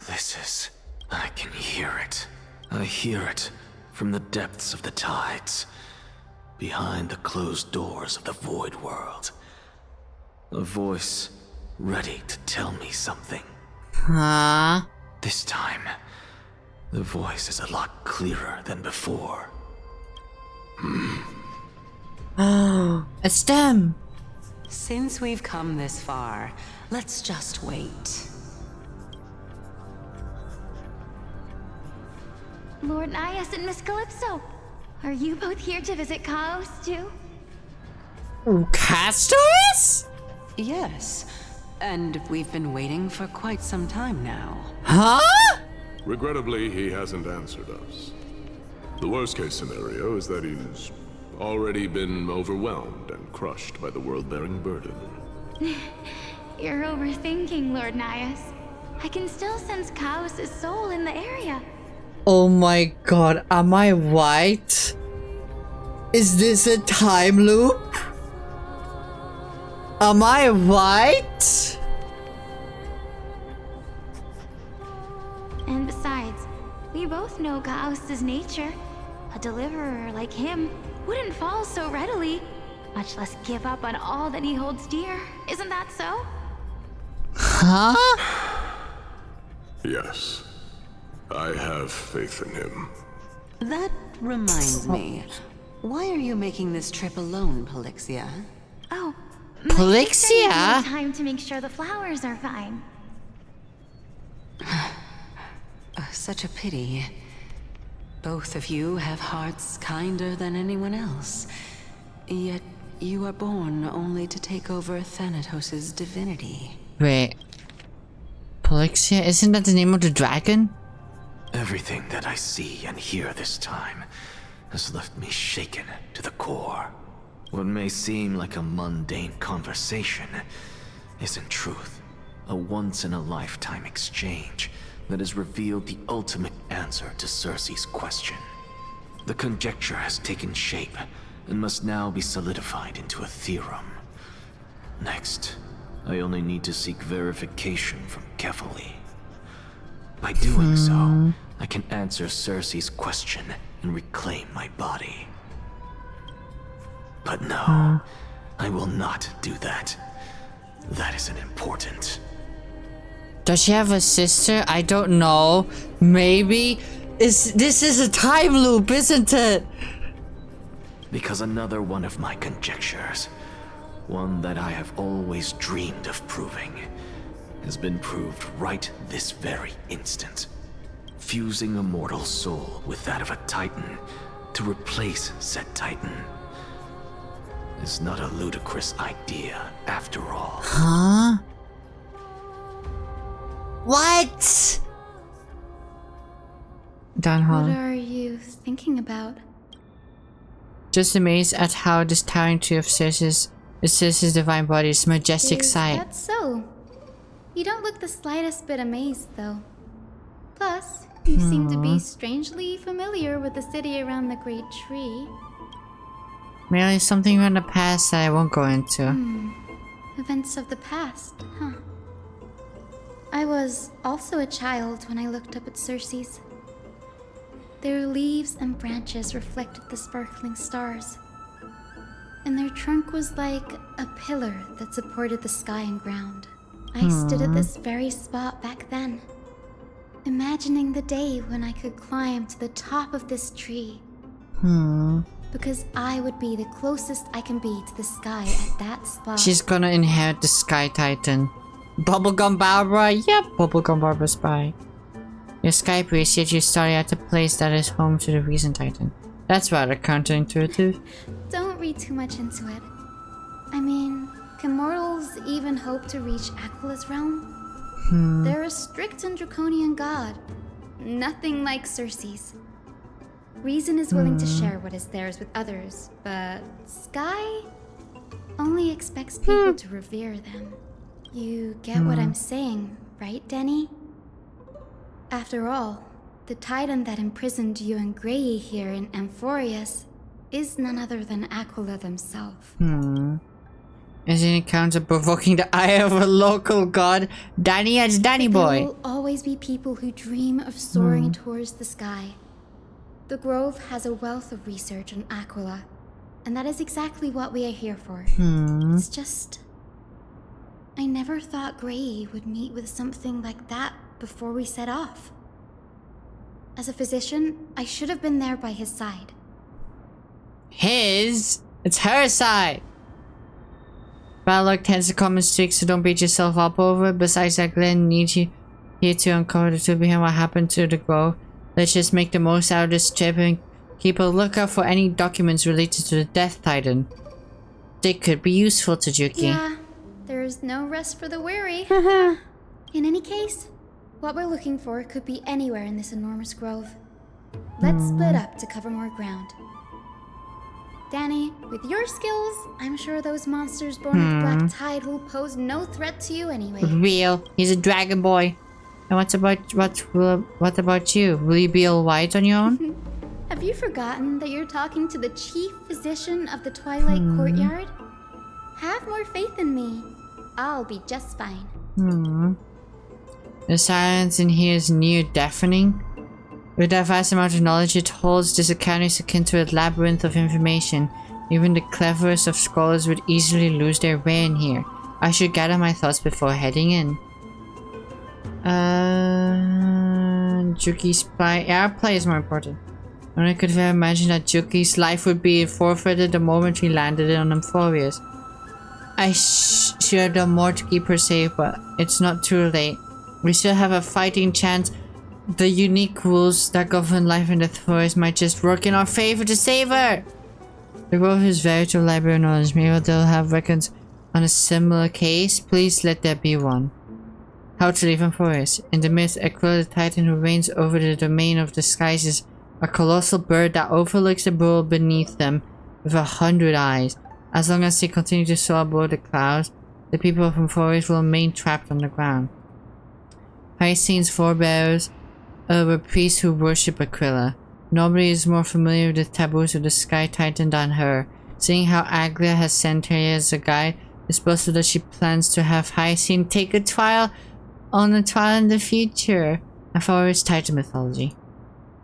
This is... I can hear it. I hear it from the depths of the tides, behind the closed doors of the void world. A voice ready to tell me something. Huh? This time, the voice is a lot clearer than before. Oh, it's them. Since we've come this far, let's just wait. Lord Nias and Miss Calypso, are you both here to visit Chaos too? Castors? Yes, and we've been waiting for quite some time now. Huh? Regrettably, he hasn't answered us. The worst-case scenario is that he's already been overwhelmed and crushed by the world-bearing burden. You're overthinking, Lord Nias. I can still sense Chaos' soul in the area. Oh my god, am I right? Is this a time loop? Am I right? And besides, we both know Chaos' nature. A deliverer like him wouldn't fall so readily, much less give up on all that he holds dear. Isn't that so? Huh? Yes. I have faith in him. That reminds me. Why are you making this trip alone, ᴡᴇɪʀᴅ? Oh, ᴡᴇɪʀᴅ? time to make sure the flowers are fine. Such a pity. Both of you have hearts kinder than anyone else. Yet you are born only to take over Thanatos' divinity. Wait. ᴡᴇɪʀᴅ? Isn't that the name of the dragon? Everything that I see and hear this time has left me shaken to the core. What may seem like a mundane conversation is in truth a once-in-a-lifetime exchange that has revealed the ultimate answer to Circe's question. The conjecture has taken shape and must now be solidified into a theorem. Next, I only need to seek verification from ᴡᴅᴜ. By doing so, I can answer Circe's question and reclaim my body. But no, I will not do that. That isn't important. Does she have a sister? I don't know. Maybe? This is a time loop, isn't it? Because another one of my conjectures, one that I have always dreamed of proving, has been proved right this very instant. Fusing a mortal soul with that of a Titan to replace said Titan is not a ludicrous idea after all. Huh? What? What are you thinking about? Just amazed at how this towering tree of Circe's divine body's majestic sight. That's so. You don't look the slightest bit amazed, though. Plus, you seem to be strangely familiar with the city around the great tree. Merely something from the past that I won't go into. Events of the past, huh? I was also a child when I looked up at Circe's. Their leaves and branches reflected the sparkling stars, and their trunk was like a pillar that supported the sky and ground. I stood at this very spot back then, imagining the day when I could climb to the top of this tree. Because I would be the closest I can be to the sky at that spot. She's gonna inherit the Sky Titan. Bubblegum Barbara? Yep, Bubblegum Barbara's by. Your sky priest, yet you started at the place that is home to the recent Titan. That's rather counterintuitive. Don't read too much into it. I mean, can mortals even hope to reach Aquila's realm? They're a strict and draconian god. Nothing like Circe's. Reason is willing to share what is theirs with others, but Sky only expects people to revere them. You get what I'm saying, right, Denny? After all, the titan that imprisoned you and Grey here in Amphorius is none other than Aquila themselves. Isn't it counter-provoking the eye of a local god? Danny as Danny boy. There will always be people who dream of soaring towards the sky. The Grove has a wealth of research on Aquila, and that is exactly what we are here for. It's just... I never thought Grey would meet with something like that before we set off. As a physician, I should have been there by his side. His? It's her side. Bad luck tends to come in streaks, so don't beat yourself up over it. Besides that, Glenn needs you here to uncover the truth behind what happened to the Grove. Let's just make the most out of this trip and keep a lookout for any documents related to the Death Titan. They could be useful to Juki. Yeah, there is no rest for the weary. In any case, what we're looking for could be anywhere in this enormous grove. Let's split up to cover more ground. Danny, with your skills, I'm sure those monsters born of Black Tide will pose no threat to you anyway. Real. He's a dragon boy. And what about you? Will you be all white on your own? Have you forgotten that you're talking to the chief physician of the Twilight Courtyard? Have more faith in me. I'll be just fine. The silence in here is near deafening. With that vast amount of knowledge it holds, this account is akin to a labyrinth of information. Even the cleverest of scholars would easily lose their way in here. I should gather my thoughts before heading in. Juki's play. Yeah, our play is more important. And I could have imagined that Juki's life would be forfeited the moment we landed on Amphorius. I should have done more to keep her safe, but it's not too late. We still have a fighting chance. The unique rules that govern life in the forest might just work in our favor to save her. The Grove is very to library knowledge. Maybe they'll have records on a similar case. Please let there be one. How to leave Amphorius. In the myth, Aquila the Titan who reigns over the domain of the skies is a colossal bird that overlooks the world beneath them with 100 eyes. As long as they continue to soar above the clouds, the people of Amphorius will remain trapped on the ground. Hyacinth's forebears were priests who worship Aquila. Nobody is more familiar with the taboos of the Sky Titan than her. Seeing how Aglia has sent her as a guide, it's possible that she plans to have Hyacinth take a trial in the future. Amphorius Titan mythology.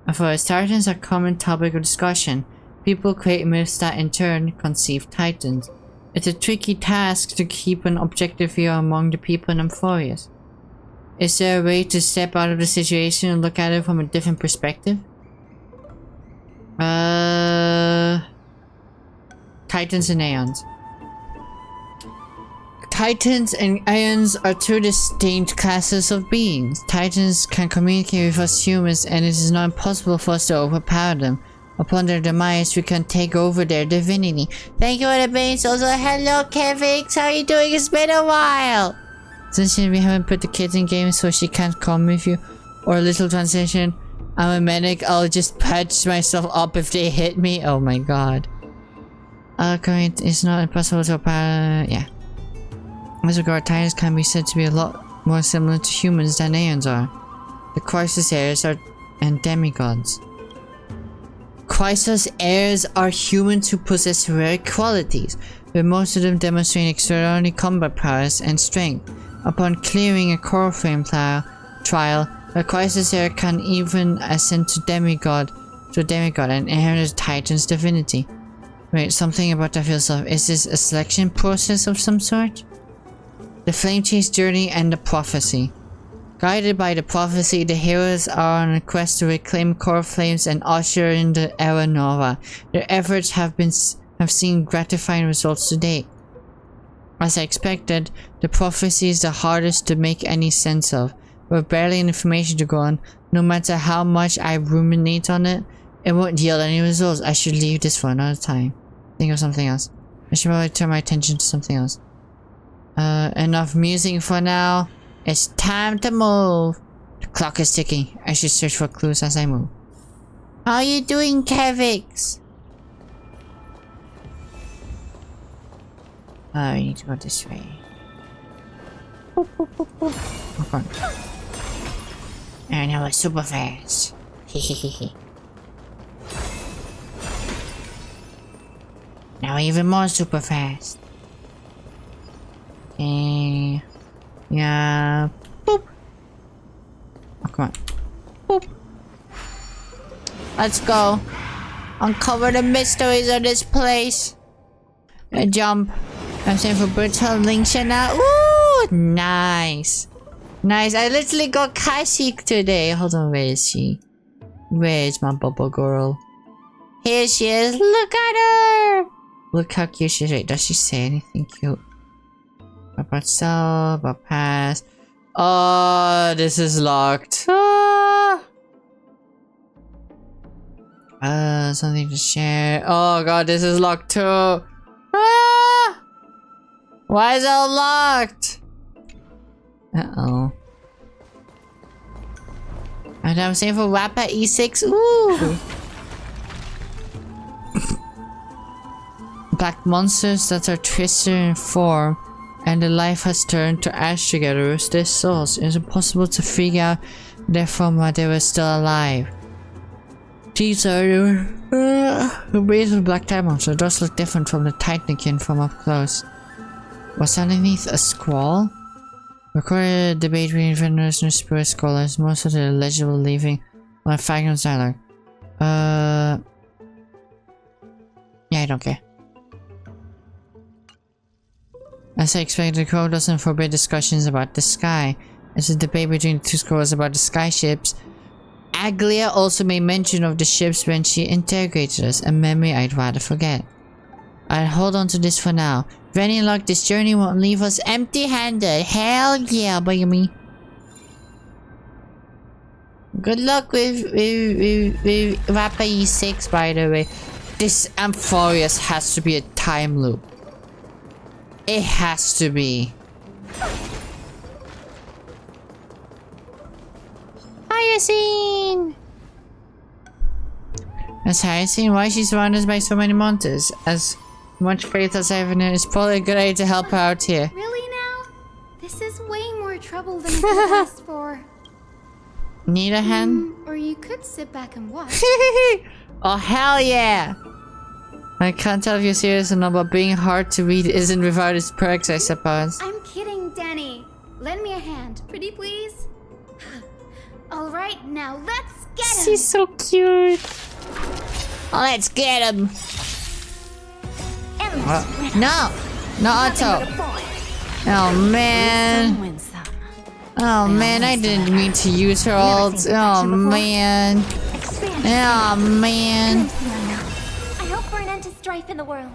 Amphorius Titans are a common topic of discussion. People create myths that in turn conceive titans. It's a tricky task to keep an objective view among the people in Amphorius. Is there a way to step out of the situation and look at it from a different perspective? Titans and Aeons. Titans and Aeons are two distinct classes of beings. Titans can communicate with us humans, and it is not impossible for us to overpower them. Upon their demise, we can take over their divinity. Thank you for the base. Also, hello, Kevix. How are you doing? It's been a while. Since we haven't put the kids in games, so she can't come with you. Or a little transition. I'm a medic. I'll just patch myself up if they hit me. Oh my god. It's not impossible to overpower. Yeah. As regard, Titans can be said to be a lot more similar to humans than Aeons are. The Crisis heirs are and demigods. Crisis heirs are humans who possess rare qualities, but most of them demonstrate extraordinary combat prowess and strength. Upon clearing a core frame trial, a Crisis heir can even ascend to demigod and inherit a Titan's divinity. Wait, something about that feels off. Is this a selection process of some sort? The Flame Chase Journey and the Prophecy. Guided by the Prophecy, the heroes are on a quest to reclaim core flames and usher in the Era Nova. Their efforts have seen gratifying results to date. As I expected, the Prophecy is the hardest to make any sense of. With barely information to go on, no matter how much I ruminate on it, It won't yield any results. I should leave this for another time. Think of something else. I should probably turn my attention to something else. Enough musing for now. It's time to move. The clock is ticking. I should search for clues as I move. How are you doing, Kevix? Oh, we need to go this way. Boop, boop, boop, boop. Okay. And now it's super fast. Hehehe. Now even more super fast. Okay. Yeah. Boop. Oh, come on. Boop. Let's go. Uncover the mysteries of this place. A jump. I'm saying for brutal linksha now. Ooh, nice. Nice. I literally got Kashi today. Hold on, where is she? Where is my bubble girl? Here she is. Look at her. Look how cute she is. Wait, does she say anything cute? About self, about past. Oh, this is locked. Something to share. Oh god, this is locked too. Ah! Why is it all locked? Uh-oh. And I'm saying for ᴡᴏʀᴅ. Ooh! Black monsters that are twisted in form and the life has turned to ash together with their souls. It's impossible to figure out their form while they were still alive. These are the base of black tie monster. It does look different from the Titanican from up close. What's underneath? A scroll? Recorded debate between vendors and spirit scholars. Most of the illegible leaving on fragments dialogue. Yeah, I don't care. As I expected, the code doesn't forbid discussions about the sky. As a debate between the two scholars about the sky ships, Aglia also made mention of the ships when she interrogated us, a memory I'd rather forget. I'll hold on to this for now. With any luck, this journey won't leave us empty-handed. Hell yeah, baby. Good luck with ᴡᴏʀᴅ 6, by the way. This Amphorius has to be a time loop. It has to be. Hyacinth! As Hyacinth, why is she surrounded by so many monsters? As much faith as I have in her, it's probably a good idea to help her out here. Really now? This is way more trouble than I could have asked for. Need a hand? Or you could sit back and watch. Oh hell yeah! I can't tell if you're serious or not, but being hard to read isn't without its perks, I suppose. I'm kidding, Danny. Lend me a hand, pretty please. Alright, now let's get him! She's so cute! Let's get him! No! No auto! Oh man! Oh man, I didn't mean to use her ult. Oh man! Oh man! I hope for an end to strife in the world.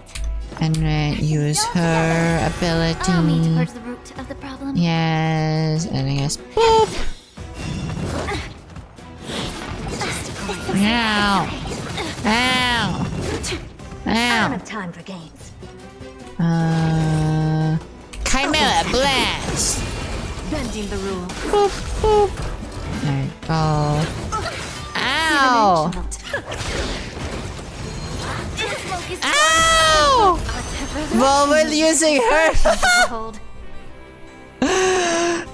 And use her ability. Allow me to purge the root of the problem. Yes, and I guess boop! Ow! Ow! I don't Ow! have time for games. Chimera Blast! Bending the rule. Boop, boop. There you go. Ow! Ow! Well, we're using her.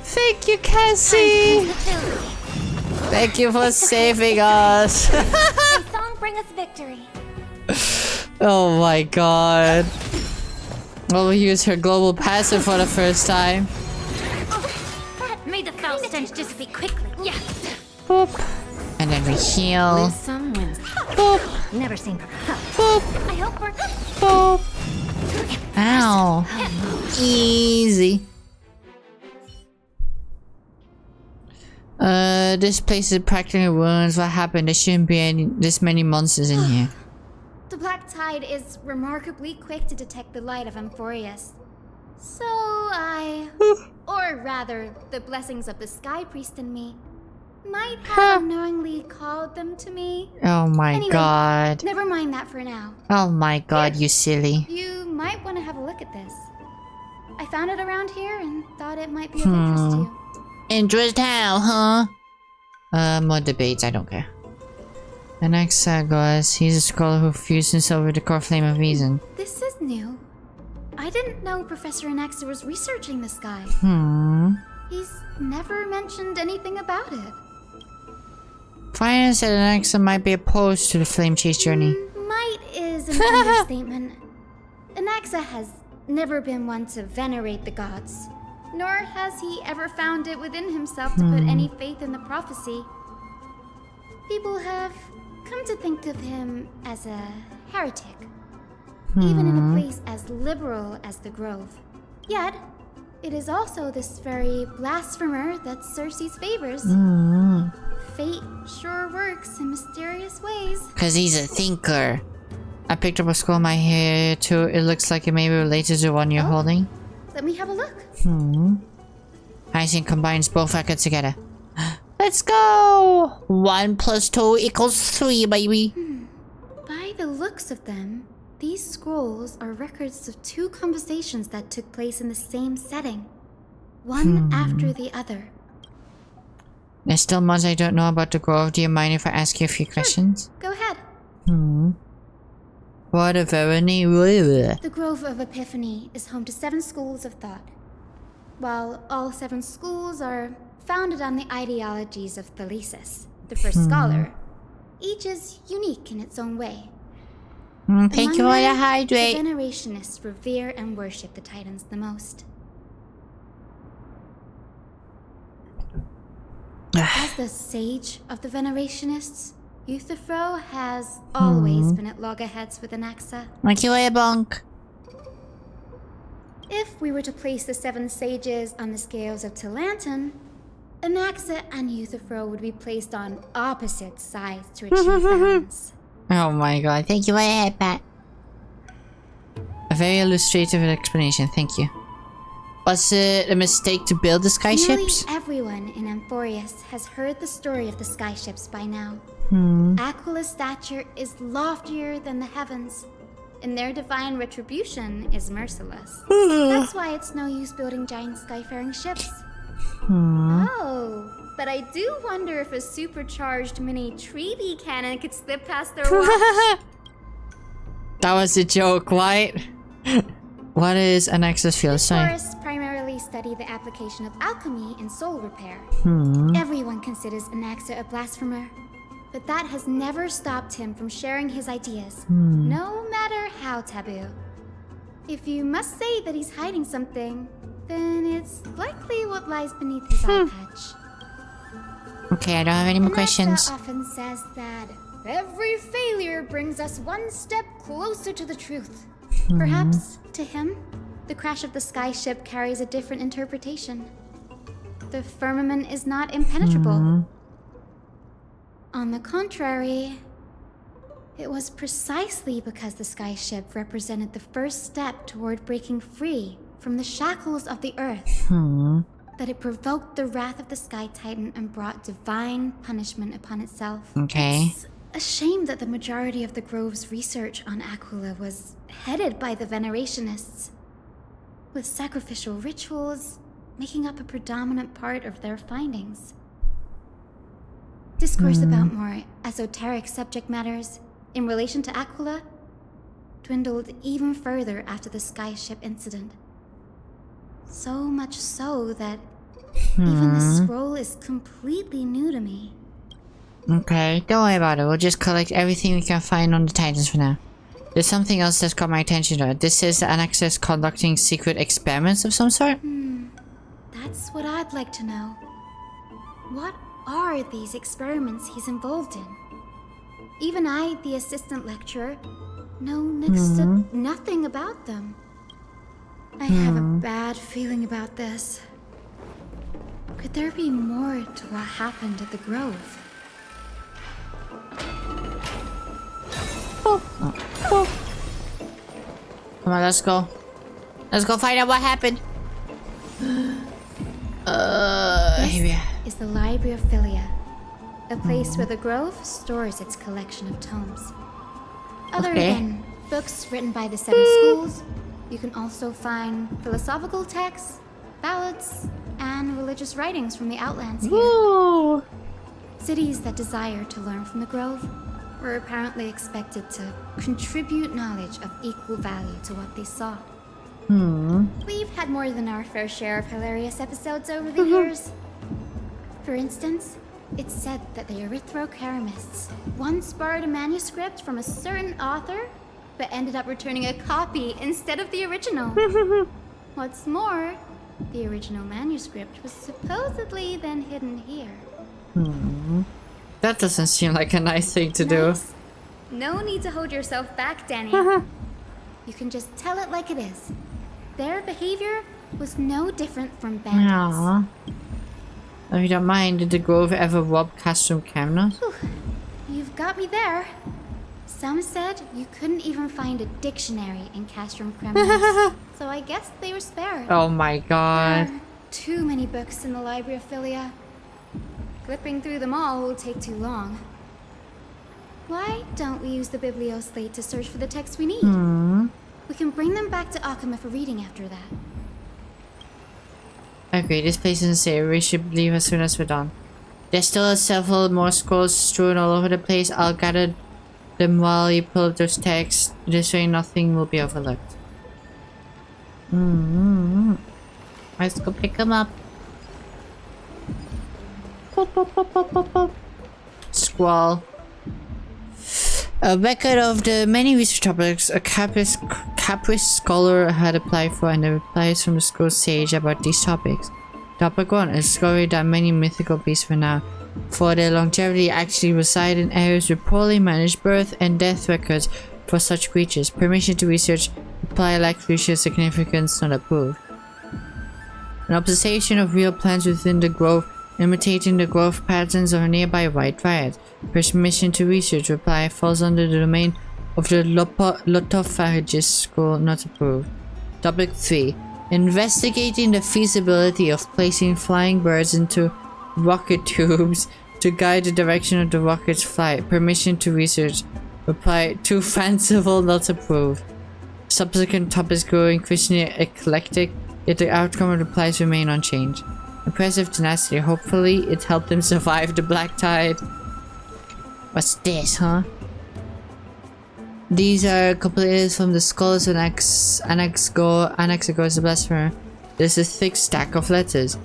Thank you, Cassie. Thank you for saving us. May song bring us victory. Oh my god. Well, we use her global passive for the first time. May the foul stench dissipate quickly. Yeah. Boop. And then we heal. Boop. Never seen her. Boop. I hope we're Boop. Ow. Easy. This place is practically ruins. What happened? There shouldn't be this many monsters in here. The black tide is remarkably quick to detect the light of Amphorius. So or rather, the blessings of the Sky Priest in me might have unknowingly called called them to me. Oh my Anyway, god. Never mind that for now. Oh my god, you silly. You might want to have a look at this. I found it around here and thought it might be of interest to you. Interest how, huh? More debates, I don't care. The next Sagas, he's a scholar who fused himself with the core flame of reason. This is new. I didn't know Professor Anaxa was researching this guy. He's never mentioned anything about it. Finance said Anaxa might be opposed to the flame chase journey. Might is an understatement. Anaxa has never been one to venerate the gods, nor has he ever found it within himself to put any faith in the prophecy. People have come to think of him as a heretic, even in a place as liberal as the Grove. Yet, it is also this very blasphemer that Cersei's favors. Fate sure works in mysterious ways. Cause he's a thinker. I picked up a scroll in my hair too. It looks like it may be related to the one you're holding. Let me have a look. Hyacinth combines both records together. Let's go! 1 + 2 = 3, baby. By the looks of them, these scrolls are records of 2 conversations that took place in the same setting. One after the other. There's still much I don't know about the Grove. Do you mind if I ask you a few questions? Go ahead. What a Verony. The Grove of Epiphany is home to 7 schools of thought. While all 7 schools are founded on the ideologies of Thalesis, the first scholar, each is unique in its own way. Thank you for the The hydrate. Venerationists revere and worship the Titans the most. As the sage of the Venerationists, ᴡᴇɪʀᴅ has always been at loggerheads with Anaxa. Thank you, bonk. If we were to place the 7 sages on the scales of Talanton, Anaxa and ᴡᴇɪʀᴅ would be placed on opposite sides to achieve balance. Oh my god, thank you for the head pat. A very illustrative explanation, thank you. Was it a mistake to build the skyships? Nearly everyone in Amphorius has heard the story of the skyships by now. Aquila's stature is loftier than the heavens, and their divine retribution is merciless. That's why it's no use building giant skyfaring ships. Oh, but I do wonder if a supercharged mini treaty cannon could slip past their watch. That was a joke, right? What is Anaxa's field? Sorry. Forests primarily study the application of alchemy in soul repair. Everyone considers Anaxa a blasphemer, but that has never stopped him from sharing his ideas, no matter how taboo. If you must say that he's hiding something, then it's likely what lies beneath his eye patch. Okay, I don't have any more questions. Anaxa often says that every failure brings us one step closer to the truth. Perhaps, to him, the crash of the skyship carries a different interpretation. The firmament is not impenetrable. On the contrary, it was precisely because the skyship represented the first step toward breaking free from the shackles of the earth that it provoked the wrath of the Sky Titan and brought divine punishment upon itself. Okay. It's a shame that the majority of the Grove's research on Aquila was headed by the Venerationists, with sacrificial rituals making up a predominant part of their findings. Discourse about more esoteric subject matters in relation to Aquila dwindled even further after the skyship incident. So much so that even the scroll is completely new to me. Okay, don't worry about it. We'll just collect everything we can find on the Titans for now. There's something else that's caught my attention though. This says that Anaxa is conducting secret experiments of some sort? That's what I'd like to know. What are these experiments he's involved in? Even I, the assistant lecturer, know next to nothing about them. I have a bad feeling about this. Could there be more to what happened at the Grove? Come on, let's go. Let's go find out what happened. Here we are. This is the Library of Philia, a place where the Grove stores its collection of tomes. Other Okay. than books written by the 7 schools, you can also find philosophical texts, ballads, and religious writings from the Outlands here. Ooh. Cities that desire to learn from the Grove were apparently expected to contribute knowledge of equal value to what they sought. We've had more than our fair share of hilarious episodes over the years. For instance, it's said that the ᴊɪဣrᴏᴅᴜ once borrowed a manuscript from a certain author, but ended up returning a copy instead of the original. What's more, the original manuscript was supposedly then hidden here. That doesn't seem like a nice thing to do. Nice. No need to hold yourself back, Danny. You can just tell it like it is. Their behavior was no different from bandits. Aww. If you don't mind, did the Grove ever rob Castrum Cameron? You've got me there. Some said you couldn't even find a dictionary in Castrum Cameron, so I guess they were spared. Oh my god. There are too many books in the Library of Philia. Flipping through them all will take too long. Why don't we use the biblioslate to search for the texts we need? We can bring them back to Akuma for reading after that. Okay, this place isn't safe. We should leave as soon as we're done. There's still several more scrolls strewn all over the place. I'll gather them while you pull up those texts. This way nothing will be overlooked. Let's go pick them up. Pop, pop, pop, pop, pop, pop. Squall. A record of the many research topics a Caprice scholar had applied for and the replies from the school sage about these topics. Topic 1. A discovery that many mythical beasts renowned for their longevity actually reside in areas with poorly managed birth and death records for such creatures. Permission to research reply like crucial significance not approved. An observation of real plants within the grove imitating the growth patterns of a nearby white dryad. Permission to research reply falls under the domain of the lotophagus school not approved. Topic 3. Investigating the feasibility of placing flying birds into rocket tubes to guide the direction of the rocket's flight. Permission to research reply too fanciful not approved. Subsequent topics grow increasingly eclectic, yet the outcome of the replies remain unchanged. Impressive tenacity. Hopefully it helped them survive the black tide. What's this, huh? These are completed from the skulls and Anaxago is the blasphemer. There's a thick stack of letters.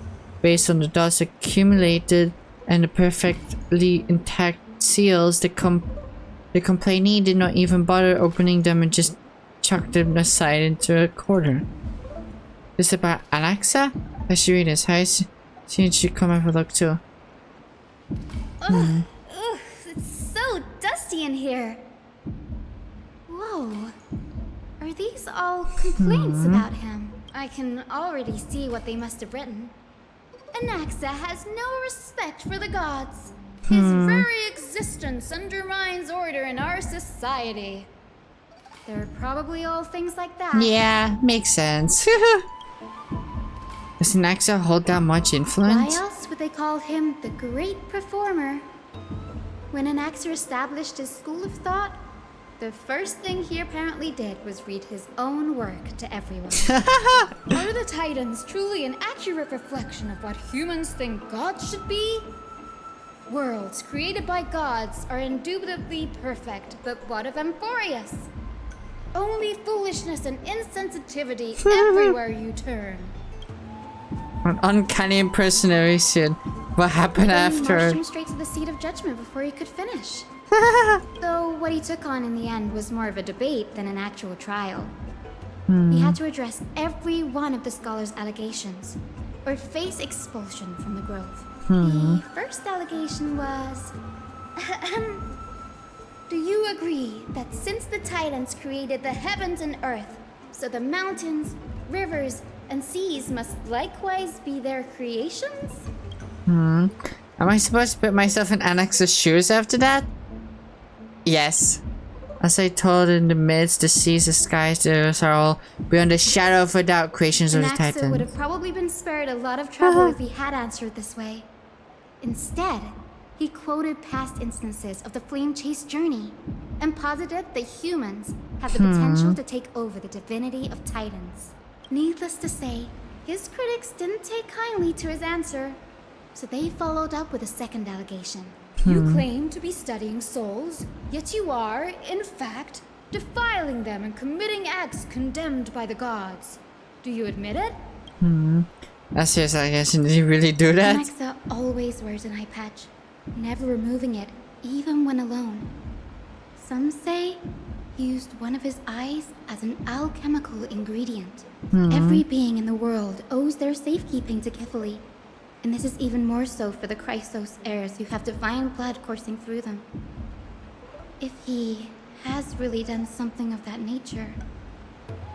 Based on the dust accumulated and the perfectly intact seals, the complainee did not even bother opening them and just chucked them aside into a corner. This is about Anaxa? I should read this. She should come have a look too. Ugh, it's so dusty in here. Whoa. Are these all complaints about him? I can already see what they must have written. Anaxa has no respect for the gods. His very existence undermines order in our society. They're probably all things like that. Yeah, makes sense. Does Anaxa hold that much influence? Why else would they call him the Great Performer? When Anaxa established his school of thought, the first thing he apparently did was read his own work to everyone. Are the Titans truly an accurate reflection of what humans think gods should be? Worlds created by gods are indubitably perfect, but what of Amphorius? Only foolishness and insensitivity everywhere you turn. An uncanny impersonation. What happened Then he after? marched him straight to the seat of judgment before he could finish. Though what he took on in the end was more of a debate than an actual trial. He had to address every one of the scholar's allegations, or face expulsion from the grove. The first allegation was... Do you agree that since the Titans created the heavens and earth, so the mountains, rivers, and seas must likewise be their creations? Am I supposed to put myself in Anax's shoes after that? Yes. As I told in the midst, the seas, the skies, the earth are all beyond the shadow of a doubt creations of the Anaxa Titans. would have probably been spared a lot of trouble if he had answered this way. Instead, He quoted past instances of the flame chase journey and posited that humans have the potential to take over the divinity of Titans. Needless to say, his critics didn't take kindly to his answer, so they followed up with a second allegation. You claim to be studying souls, yet you are, in fact, defiling them and committing acts condemned by the gods. Do you admit it? That's his allegation. Did he really do that? Alexa always wears an eye patch, never removing it, even when alone. Some say he used one of his eyes as an alchemical ingredient. Every being in the world owes their safekeeping to Kefali, and this is even more so for the Chrysos heirs who have divine blood coursing through them. If he has really done something of that nature,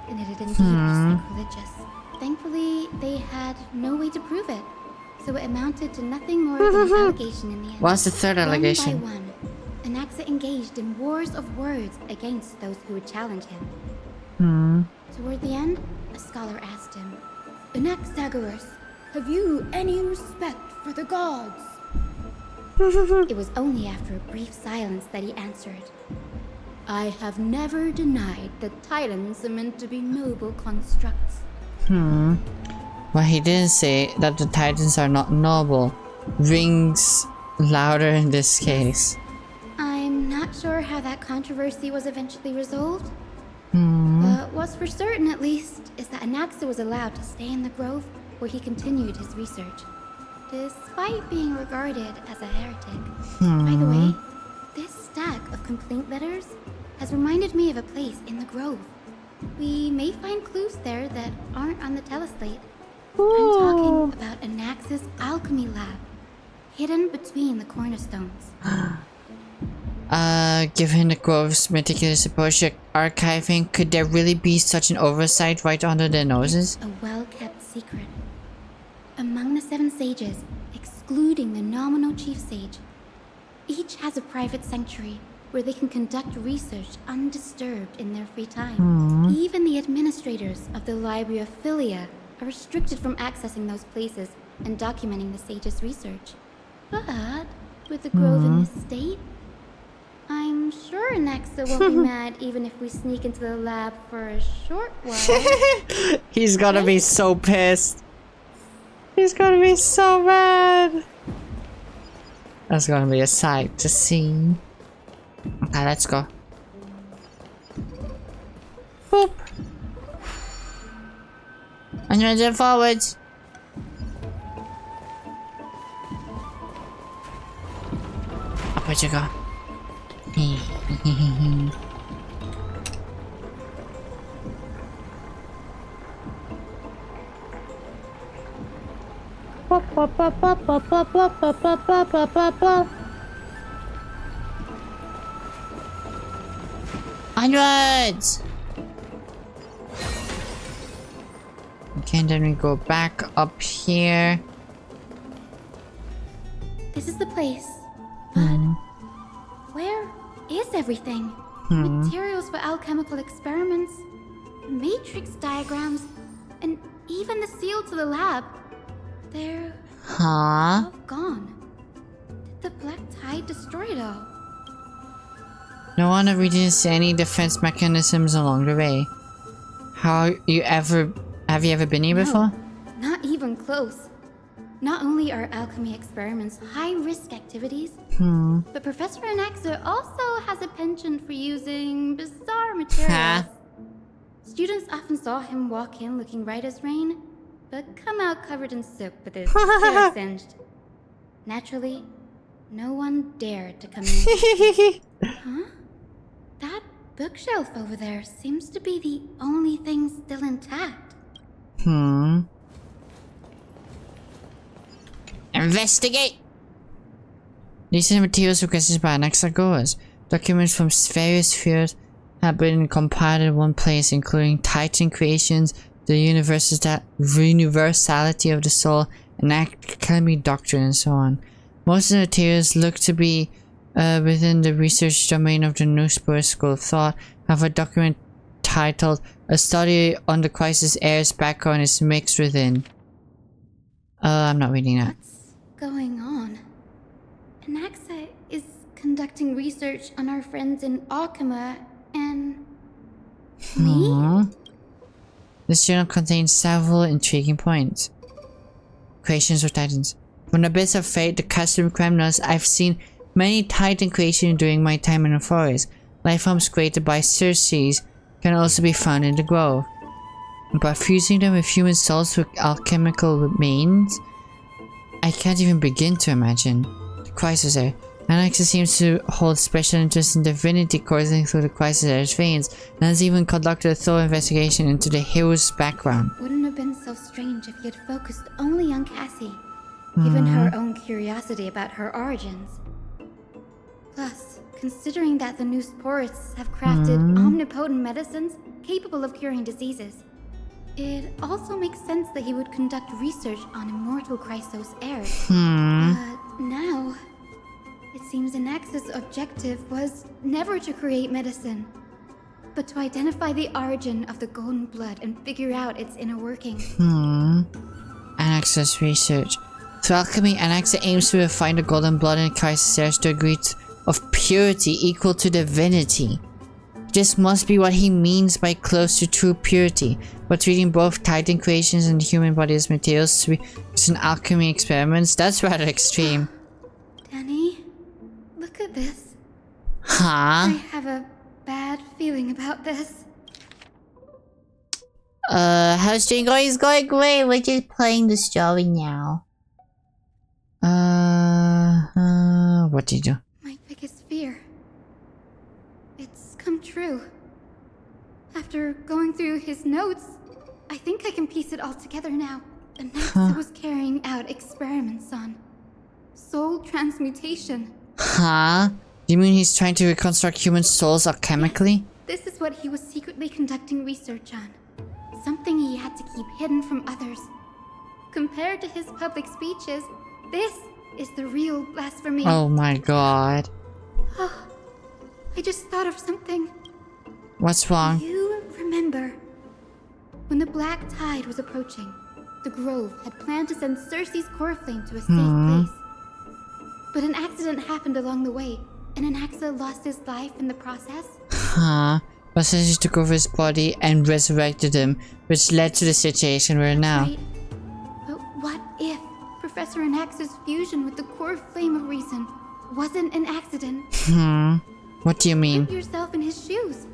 then it'd indeed be sacrilegious. Thankfully, they had no way to prove it, so it amounted to nothing more than an allegation in the end. What's the third allegation? One by one, Anaxa engaged in wars of words against those who would challenge him. Toward the end, a scholar asked him, Anaxagoras, have you any respect for the gods? It was only after a brief silence that he answered, I have never denied that Titans are meant to be noble constructs. Well, he didn't say that the Titans are not noble. Rings louder in this case. I'm not sure how that controversy was eventually resolved. But what's for certain, at least, is that Anaxa was allowed to stay in the grove where he continued his research, despite being regarded as a heretic. By the way, this stack of complaint letters has reminded me of a place in the grove. We may find clues there that aren't on the teleslate. I'm talking about Anaxa's alchemy lab, hidden between the cornerstones. Given the grove's meticulous approach to archiving, could there really be such an oversight right under their noses? A well-kept secret. Among the 7 sages, excluding the nominal chief sage, each has a private sanctuary where they can conduct research undisturbed in their free time. Even the administrators of the Library of Philia are restricted from accessing those places and documenting the sage's research. But with the grove in this state, I'm sure Anaxa won't be mad even if we sneak into the lab for a short while. He's gonna be so pissed. He's gonna be so mad. That's gonna be a sight to see. Okay, let's go. Boop. And forwards. Where'd you go? Onwards! Okay, and then we go back up here. This is the place, but where is everything? Materials for alchemical experiments, matrix diagrams, and even the seal to the lab. They're all gone. Did the Black Tide destroy it all? No wonder we didn't see any defense mechanisms along the way. Have you ever been here before? Not even close. Not only are alchemy experiments high-risk activities, but Professor Anaxa also has a penchant for using bizarre materials. Students often saw him walk in looking right as rain, but come out covered in soot with his hair singed. Naturally, no one dared to come in. That bookshelf over there seems to be the only thing still intact. Investigate! These are the materials requested by Anaxagoras. Documents from various fields have been compiled in one place, including Titan creations, the universality of the soul, and alchemy doctrine, and so on. Most of the materials look to be within the research domain of the New Spur School of Thought. Have a document titled "A Study on the Crisis Heir's Background is Mixed Within." I'm not reading that. What's going on? Anaxa is conducting research on our friends in ᴡᴏ and me? This journal contains several intriguing points. Creations of Titans. From the abyss of fate, the custom criminals, I've seen many Titan creations during my time in the forest. Life forms created by Circes can also be found in the grove. But fusing them with human souls through alchemical means, I can't even begin to imagine. The crisis there. Anaxa seems to hold special interest in divinity coursing through the crisis veins, and has even conducted a thorough investigation into the hero's background. Wouldn't have been so strange if he had focused only on Cassie, given her own curiosity about her origins. Plus, considering that the ᴡᴏ have crafted omnipotent medicines capable of curing diseases, it also makes sense that he would conduct research on immortal Chrysos heirs. But now, it seems Anaxa's objective was never to create medicine, but to identify the origin of the golden blood and figure out its inner workings. Anaxa's research. Through alchemy, Anaxa aims to refine the golden blood in Chrysos heirs to a degree of purity equal to divinity. This must be what he means by close to true purity, but treating both Titan creations and the human body as materials to use in alchemy experiments, that's rather extreme. Danny, look at this. Huh? I have a bad feeling about this. How's Jinko? It's going great. We're just playing the story now. What did you do? My biggest fear. It's come true. After going through his notes, I think I can piece it all together now. Anaxa was carrying out experiments on soul transmutation. Huh? You mean he's trying to reconstruct human souls alchemically? This is what he was secretly conducting research on. Something he had to keep hidden from others. Compared to his public speeches, this is the real blasphemy. Oh my god. Oh, I just thought of something. What's wrong? You remember when the black tide was approaching, the grove had planned to send Circe's core flame to a safe place. But an accident happened along the way, and Anaxa lost his life in the process. Huh? But Circe took over his body and resurrected him, which led to the situation we're in now. Right. But what if Professor Anaxa's fusion with the core flame of reason wasn't an accident? What do you mean? Put yourself in his shoes.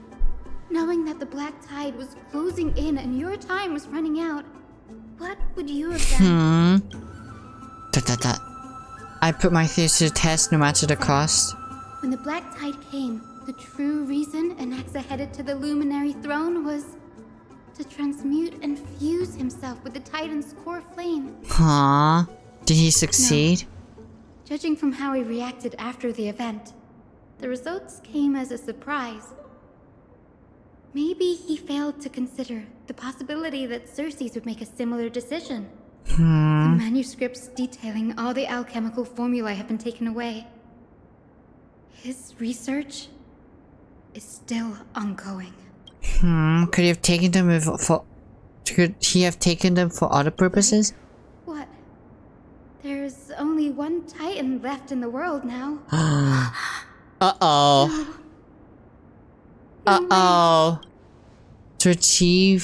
Knowing that the black tide was closing in and your time was running out, what would you have done? I put my theories to the test no matter the cost. When the black tide came, the true reason Anaxa headed to the luminary throne was to transmute and fuse himself with the Titan's core flame. Huh? Did he succeed? No. Judging from how he reacted after the event, the results came as a surprise. Maybe he failed to consider the possibility that Circe would make a similar decision. The manuscripts detailing all the alchemical formulae have been taken away. His research is still ongoing. Could he have taken them Could he have taken them for other purposes? What? There's only one Titan left in the world now. Uh-oh. Uh-oh. To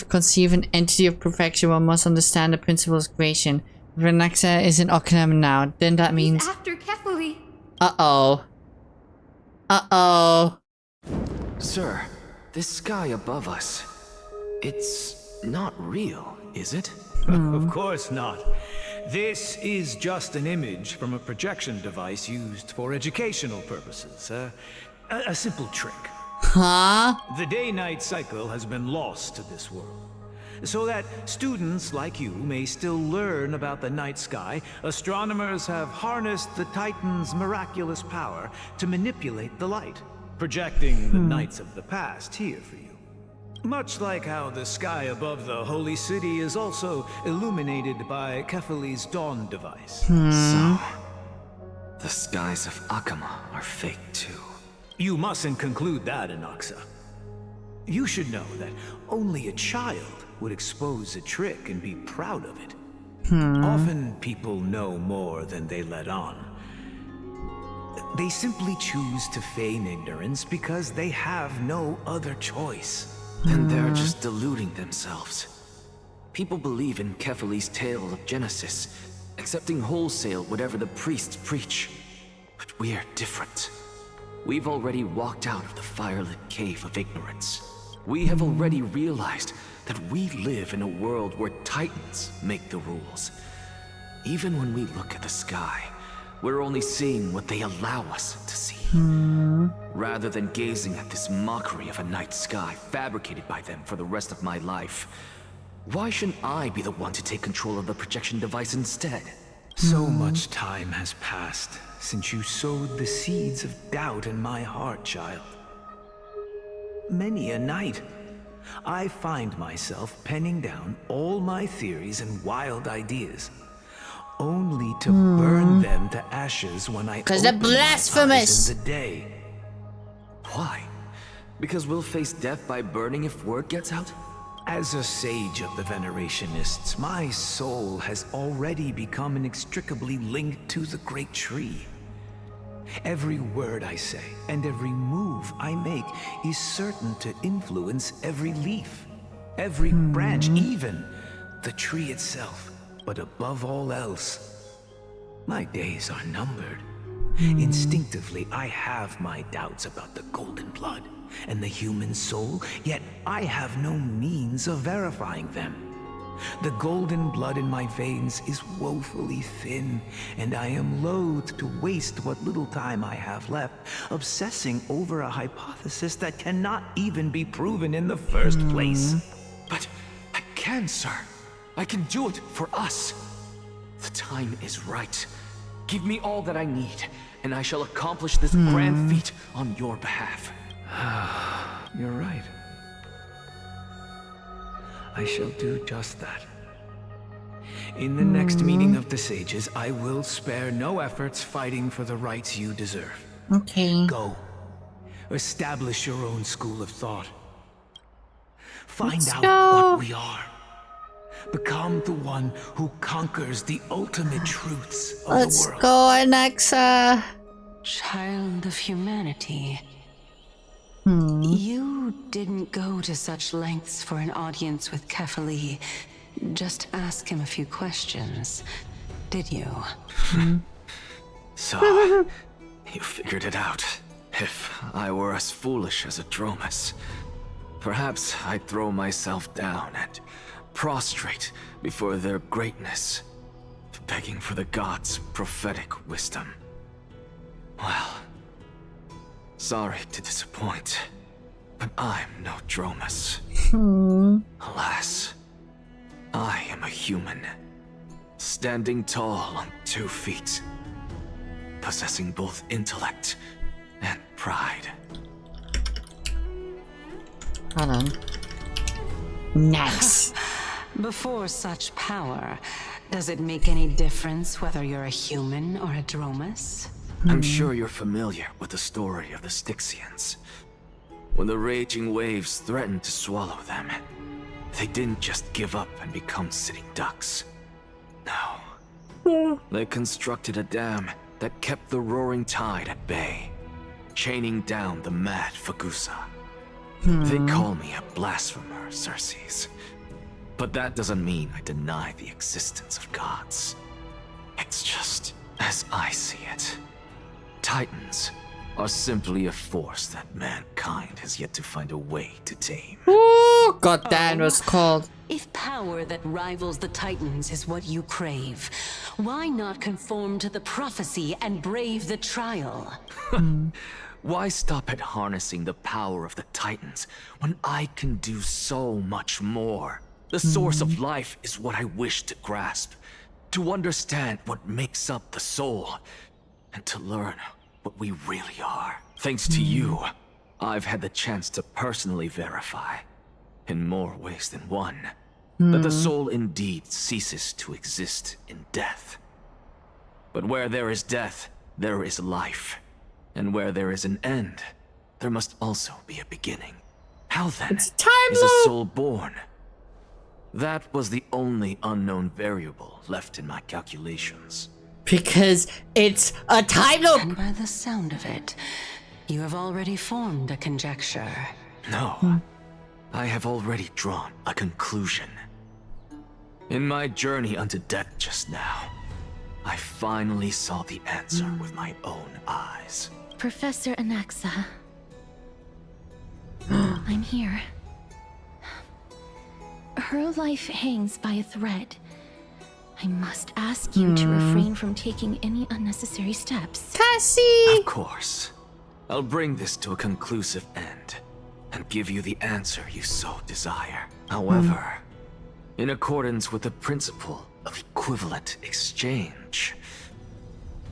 conceive an entity of perfection, one must understand the principles of creation. If Anaxa is in ᴡᴏ now, then that means... He's after ᴊᴏ. Uh-oh. Uh-oh. Sir, this sky above us, it's not real, is it? Of course not. This is just an image from a projection device used for educational purposes. A simple trick. Huh? The day-night cycle has been lost to this world. So that students like you may still learn about the night sky, astronomers have harnessed the Titan's miraculous power to manipulate the light, projecting the nights of the past here for you. Much like how the sky above the holy city is also illuminated by ᴊᴏ dawn device. So, the skies of ᴡᴏ are fake too. You mustn't conclude that, Anaxa. You should know that only a child would expose a trick and be proud of it. Often people know more than they let on. They simply choose to feign ignorance because they have no other choice. And they're just deluding themselves. People believe in ᴊᴅɪ's tale of Genesis, accepting wholesale whatever the priests preach. But we're different. We've already walked out of the firelit cave of ignorance. We have already realized that we live in a world where titans make the rules. Even when we look at the sky, we're only seeing what they allow us to see. Rather than gazing at this mockery of a night sky fabricated by them for the rest of my life, why shouldn't I be the one to take control of the projection device instead? So much time has passed since you sowed the seeds of doubt in my heart, child. Many a night, I find myself penning down all my theories and wild ideas, only to burn them to ashes when I Because they're open my blasphemous. eyes in the day. Why? Because we'll face death by burning if word gets out? As a sage of the Venerationists, my soul has already become inextricably linked to the great tree. Every word I say and every move I make is certain to influence every leaf, every branch, even the tree itself. But above all else, my days are numbered. Instinctively, I have my doubts about the golden blood and the human soul, yet I have no means of verifying them. The golden blood in my veins is woefully thin, and I am loath to waste what little time I have left obsessing over a hypothesis that cannot even be proven in the first place. But I can, sir. I can do it for us. The time is right. Give me all that I need, and I shall accomplish this grand feat on your behalf. You're right. I shall do just that. In the next meeting of the sages, I will spare no efforts fighting for the rights you deserve. Okay. Go. Establish your own school of thought. Find Let's out go. what we are. Become the one who conquers the ultimate truths of Let's the world. go, Alexa. Child of humanity. You didn't go to such lengths for an audience with ᴊᴅɪ. Just ask him a few questions, did you? So, you figured it out. If I were as foolish as a Dromus, perhaps I'd throw myself down and prostrate before their greatness, begging for the gods' prophetic wisdom. Well, sorry to disappoint, but I'm no Dromus. Alas, I am a human, standing tall on 2 feet, possessing both intellect and pride. Hold on. Nice. Before such power, does it make any difference whether you're a human or a Dromus? I'm sure you're familiar with the story of the Styxians. When the raging waves threatened to swallow them, they didn't just give up and become sitting ducks. No. They constructed a dam that kept the roaring tide at bay, chaining down the mad Fagusa. They call me a blasphemer, Xerxes. But that doesn't mean I deny the existence of gods. It's just, as I see it, Titans are simply a force that mankind has yet to find a way to tame. Ooh, God, that was cold. If power that rivals the Titans is what you crave, why not conform to the prophecy and brave the trial? Why stop at harnessing the power of the Titans when I can do so much more? The source of life is what I wish to grasp, to understand what makes up the soul, and to learn what we really are. Thanks to you, I've had the chance to personally verify, in more ways than one, that the soul indeed ceases to exist in death. But where there is death, there is life. And where there is an end, there must also be a beginning. How then is a soul born? That was the only unknown variable left in my calculations. Because it's a time loop! And by the sound of it, you have already formed a conjecture. No. I have already drawn a conclusion. In my journey unto death just now, I finally saw the answer with my own eyes. Professor Anaxa. I'm here. Her life hangs by a thread. I must ask you to refrain from taking any unnecessary steps. Cassie! Of course. I'll bring this to a conclusive end and give you the answer you so desire. However, in accordance with the principle of equivalent exchange,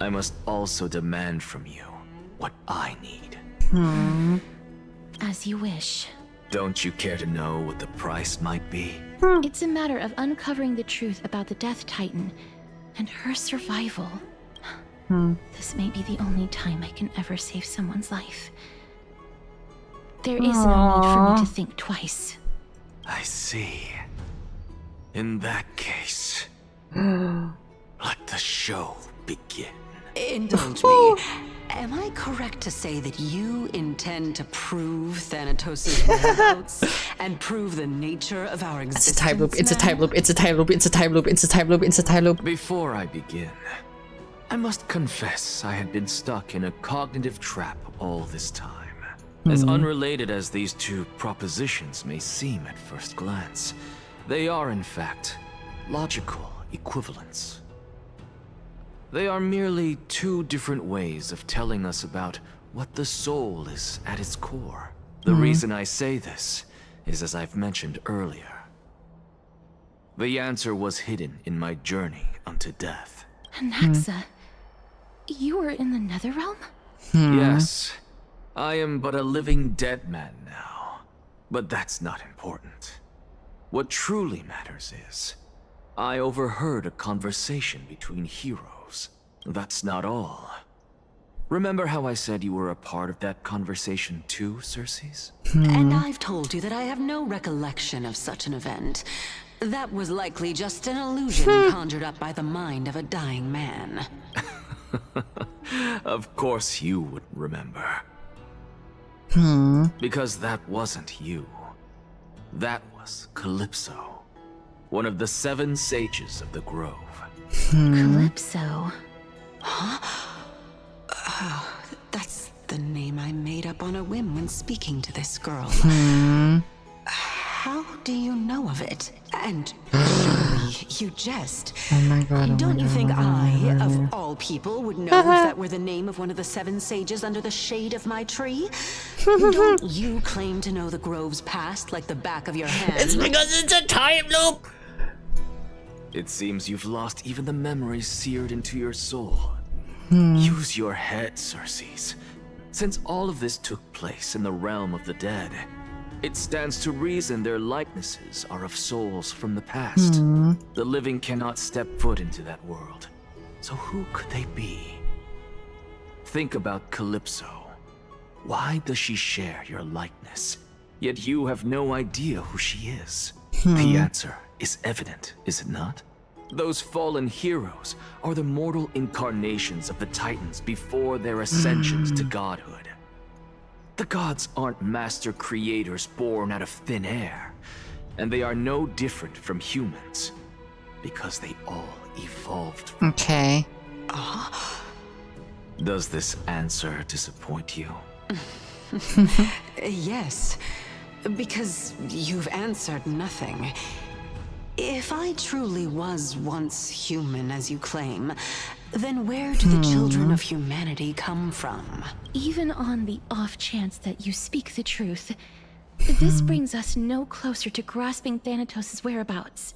I must also demand from you what I need. As you wish. Don't you care to know what the price might be? It's a matter of uncovering the truth about the Death Titan and her survival. This may be the only time I can ever save someone's life. There is no need for me to think twice. I see. In that case, let the show begin. Indulge me. Am I correct to say that you intend to prove Thanatos' whereabouts and prove the nature of our existence? It's a time loop, it's a time loop, it's a time loop, it's a time loop, it's a time loop, it's a time loop. Before I begin, I must confess I had been stuck in a cognitive trap all this time. As unrelated as these two propositions may seem at first glance, they are in fact logical equivalents. They are merely two different ways of telling us about what the soul is at its core. The reason I say this is as I've mentioned earlier. The answer was hidden in my journey unto death. Anaxa, you were in the Netherrealm? Yes, I am but a living dead man now, but that's not important. What truly matters is, I overheard a conversation between heroes. That's not all. Remember how I said you were a part of that conversation too, Circes? And I've told you that I have no recollection of such an event. That was likely just an illusion conjured up by the mind of a dying man. Of course you would remember. Because that wasn't you. That was Calypso, one of the 7 sages of the Grove. Calypso. Huh? Oh, that's the name I made up on a whim when speaking to this girl. How do you know of it? And surely you jest. Oh my god. Don't you think I, of all people, would know if that were the name of one of the 7 sages under the shade of my tree? Don't you claim to know the Grove's past like the back of your hand? It's because it's a time loop! It seems you've lost even the memories seared into your soul. Use your head, Circes. Since all of this took place in the realm of the dead, it stands to reason their likenesses are of souls from the past. The living cannot step foot into that world. So who could they be? Think about Calypso. Why does she share your likeness? Yet you have no idea who she is. The answer is evident, is it not? Those fallen heroes are the mortal incarnations of the Titans before their ascensions to godhood. The gods aren't master creators born out of thin air, and they are no different from humans, because they all evolved. Okay. Does this answer disappoint you? Yes, because you've answered nothing. If I truly was once human, as you claim, then where do the children of humanity come from? Even on the off chance that you speak the truth, this brings us no closer to grasping Thanatos' whereabouts.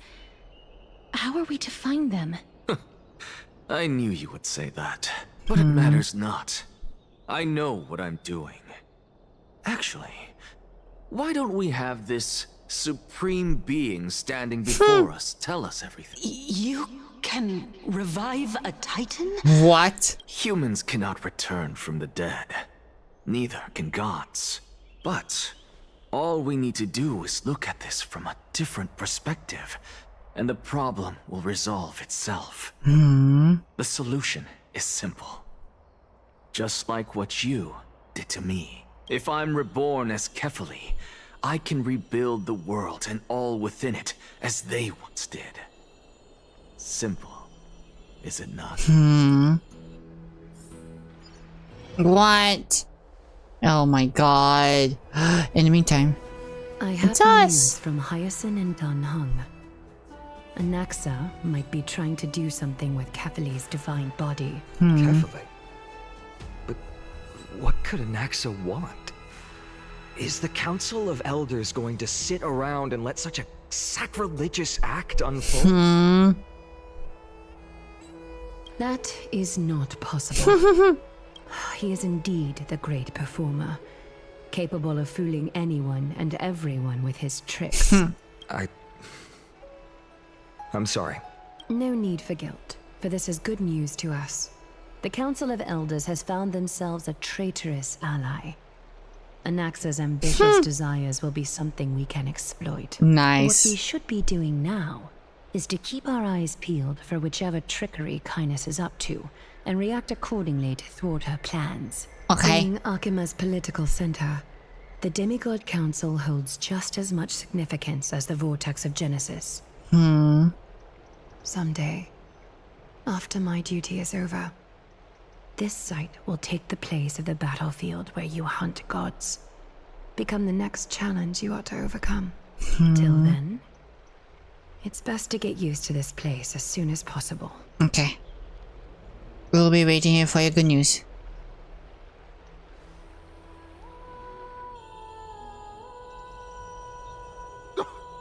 How are we to find them? I knew you would say that, but it matters not. I know what I'm doing. Actually, why don't we have this supreme being standing before us tell us everything? You can revive a Titan? What? Humans cannot return from the dead. Neither can gods. But all we need to do is look at this from a different perspective, and the problem will resolve itself. The solution is simple. Just like what you did to me. If I'm reborn as ᴊᴅᴜ, I can rebuild the world and all within it as they once did. Simple, is it not? What? Oh my god. In the meantime, I have it's us. news from Hyacinth and Danheng. Anaxa might be trying to do something with ᴊᴜᴜ's divine body. ᴊᴜᴜ? But what could Anaxa want? Is the Council of Elders going to sit around and let such a sacrilegious act unfold? That is not possible. He is indeed the great performer, capable of fooling anyone and everyone with his tricks. I'm sorry. No need for guilt, for this is good news to us. The Council of Elders has found themselves a traitorous ally. Anaxa's ambitious desires will be something we can exploit. Nice. What we should be doing now is to keep our eyes peeled for whichever trickery Kindness is up to, and react accordingly to thwart her plans. Okay. Being Akima's political center, the Demigod Council holds just as much significance as the Vortex of Genesis. Someday, after my duty is over, this site will take the place of the battlefield where you hunt gods. Become the next challenge you ought to overcome. Till then, it's best to get used to this place as soon as possible. Okay. We'll be waiting here for your good news.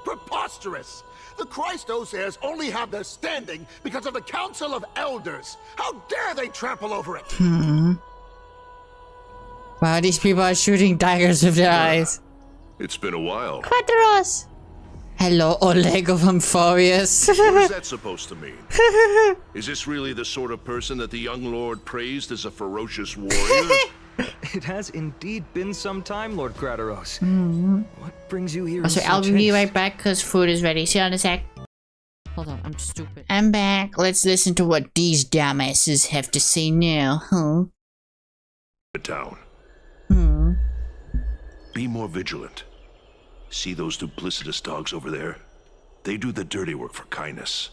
Preposterous! The Christos only have their standing because of the Council of Elders. How dare they trample over it? Wow, these people are shooting daggers with their eyes. It's been a while. Quadros! Hello, Oleg of Amphorius. What is that supposed to mean? Is this really the sort of person that the young lord praised as a ferocious warrior? It has indeed been some time, Lord Kratos. What brings you here? Also, I'll be right back because food is ready. See you in a sec. Hold on, I'm stupid. I'm back. Let's listen to what these dumbasses have to say now, huh? Down. Be more vigilant. See those duplicitous dogs over there? They do the dirty work for Kindness.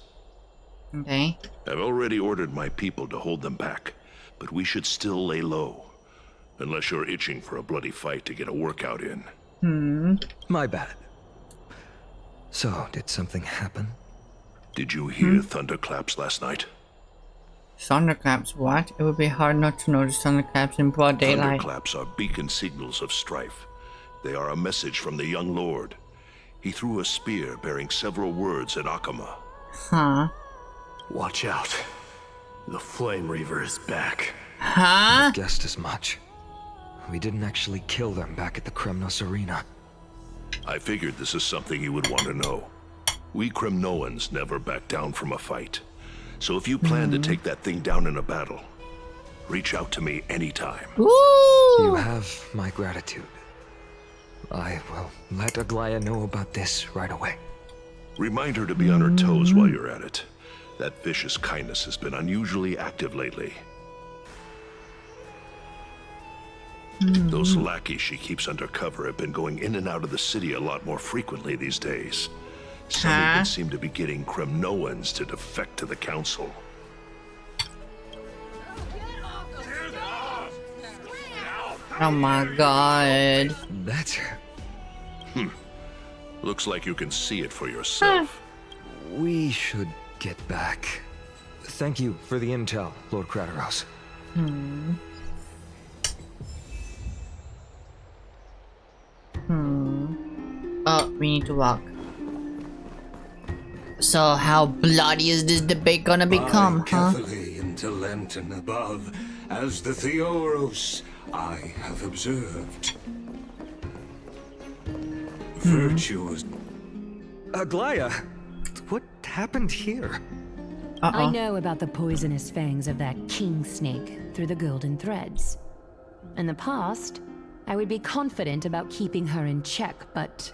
Okay. I've already ordered my people to hold them back, but we should still lay low. Unless you're itching for a bloody fight to get a workout in. My bad. So, did something happen? Did you hear thunderclaps last night? Thunderclaps, what? It would be hard not to notice thunderclaps in broad daylight. Thunderclaps are beacon signals of strife. They are a message from the young lord. He threw a spear bearing several words at Akama. Watch out. The Flame Reaver is back. I guessed as much. We didn't actually kill them back at the Kremnos arena. I figured this is something you would want to know. We Kremnoans never back down from a fight. So if you plan to take that thing down in a battle, reach out to me anytime. You have my gratitude. I will let Aglaya know about this right away. Remind her to be on her toes while you're at it. That vicious Kindness has been unusually active lately. Those lackeys she keeps undercover have been going in and out of the city a lot more frequently these days. Some even seem to be getting Kremnoans to defect to the council. Oh my god. That's her. Looks like you can see it for yourself. We should get back. Thank you for the intel, Lord Kratos. Oh, we need to walk. So how bloody is this debate gonna become, huh? Carefully into Lenten above, as the Theoros I have observed. Virtuous. Aglaya, what happened here? I know about the poisonous fangs of that king snake through the golden threads. In the past, I would be confident about keeping her in check, but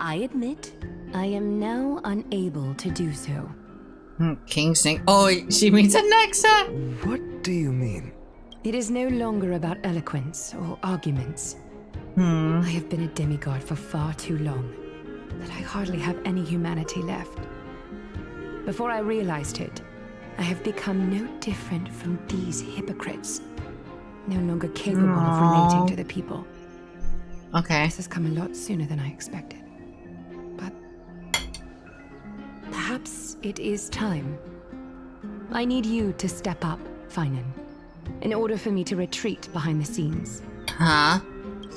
I admit, I am now unable to do so. King Snake. Oh, she means Anaxa. What do you mean? It is no longer about eloquence or arguments. I have been a demigod for far too long that I hardly have any humanity left. Before I realized it, I have become no different from these hypocrites, no longer capable of relating to the people. Okay. This has come a lot sooner than I expected. But perhaps it is time. I need you to step up, ᴊᴜᴜ, in order for me to retreat behind the scenes. Huh?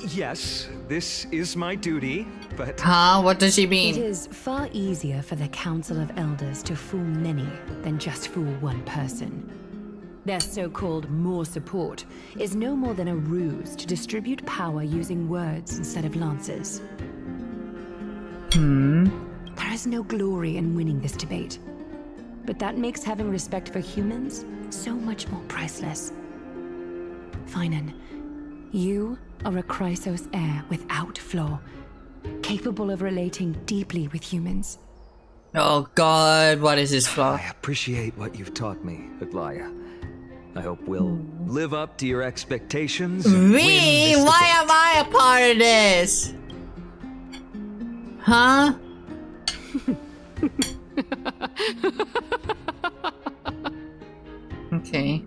Yes, this is my duty, but... Huh? What does she mean? It is far easier for the Council of Elders to fool many than just fool one person. Their so-called more support is no more than a ruse to distribute power using words instead of lances. There is no glory in winning this debate, but that makes having respect for humans so much more priceless. ᴊᴜᴜ, you are a Chrysos heir without flaw, capable of relating deeply with humans. Oh God, what is this flaw? I appreciate what you've taught me, Aglaia. I hope we'll live up to your expectations. Me? Why am I a part of this? Huh? Okay.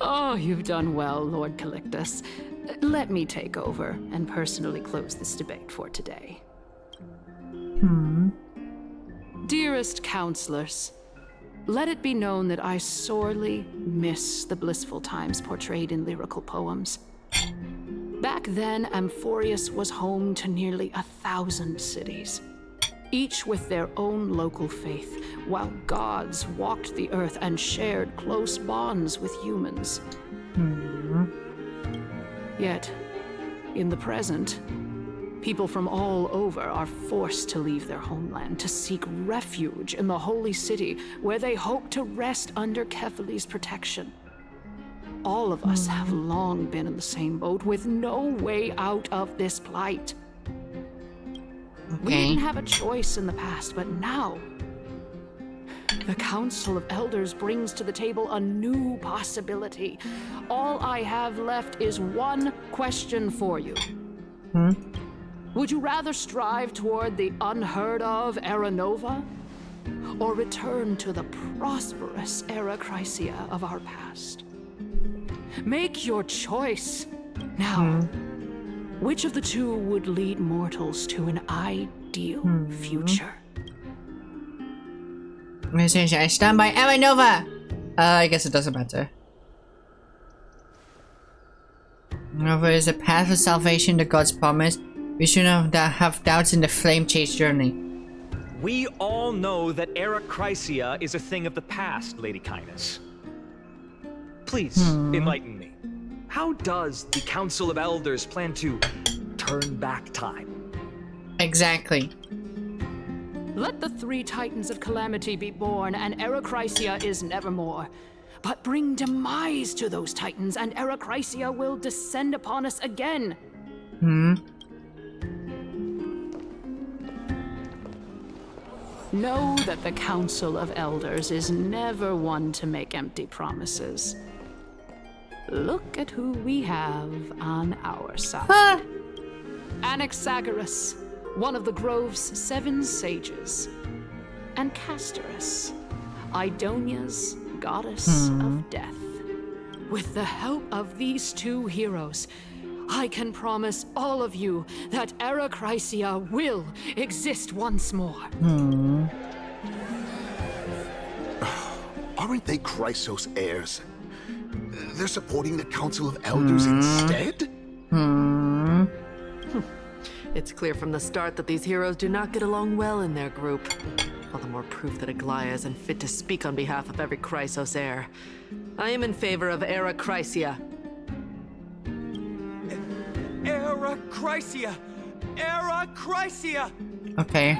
Oh, you've done well, Lord Calictus. Let me take over and personally close this debate for today. Dearest counselors, let it be known that I sorely miss the blissful times portrayed in lyrical poems. Back then, Amphorius was home to nearly 1,000 cities, each with their own local faith, while gods walked the earth and shared close bonds with humans. Yet, in the present, people from all over are forced to leave their homeland to seek refuge in the holy city, where they hope to rest under Ķephili's protection. All of us have long been in the same boat, with no way out of this plight. We didn't have a choice in the past, but now the Council of Elders brings to the table a new possibility. All I have left is one question for you. Would you rather strive toward the unheard of Era Nova, or return to the prosperous Era Chrysia of our past? Make your choice. Now, which of the two would lead mortals to an ideal future? I stand by Era Nova. I guess it doesn't matter. Nova is a path of salvation that God's promise. We shouldn't have doubts in the flame chase journey. We all know that Era Chrysia is a thing of the past, Lady Cainus. Please, enlighten me. How does the Council of Elders plan to turn back time? Exactly. Let the 3 Titans of Calamity be born, and Era Chrysia is nevermore. But bring demise to those Titans, and Era Chrysia will descend upon us again. Know that the Council of Elders is never one to make empty promises. Look at who we have on our side. Anaxagoras, one of the Grove's 7 sages, and Castorus, Idonia's goddess of death. With the help of these 2 heroes, I can promise all of you that Era Chrysia will exist once more. Aren't they Chrysos heirs? They're supporting the Council of Elders instead? It's clear from the start that these heroes do not get along well in their group. All the more proof that Aglaia isn't fit to speak on behalf of every Chrysos heir. I am in favor of Era Chrysia. Era Chrysia! Era Chrysia! Okay.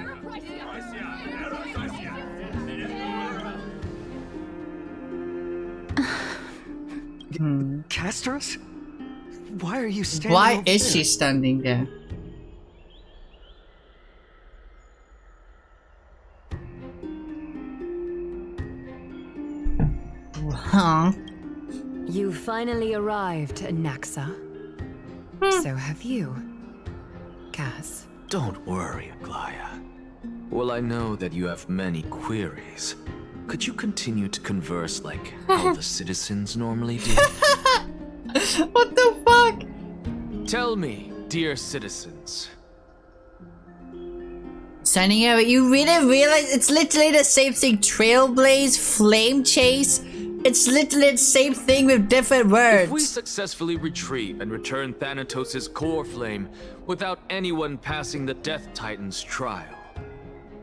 Castorus? Why are you standing Why over is there? she standing there? finally arrived, Naxa. So have you, Kaz. Don't worry, Aglaya. Well, I know that you have many queries. Could you continue to converse like how the citizens normally do? What the fuck? Tell me, dear citizens. Signing out, you really realize it's literally the same thing. Trailblaze, flame chase. It's literally the same thing with different words. If we successfully retrieve and return Thanatos' core flame without anyone passing the Death Titan's trial,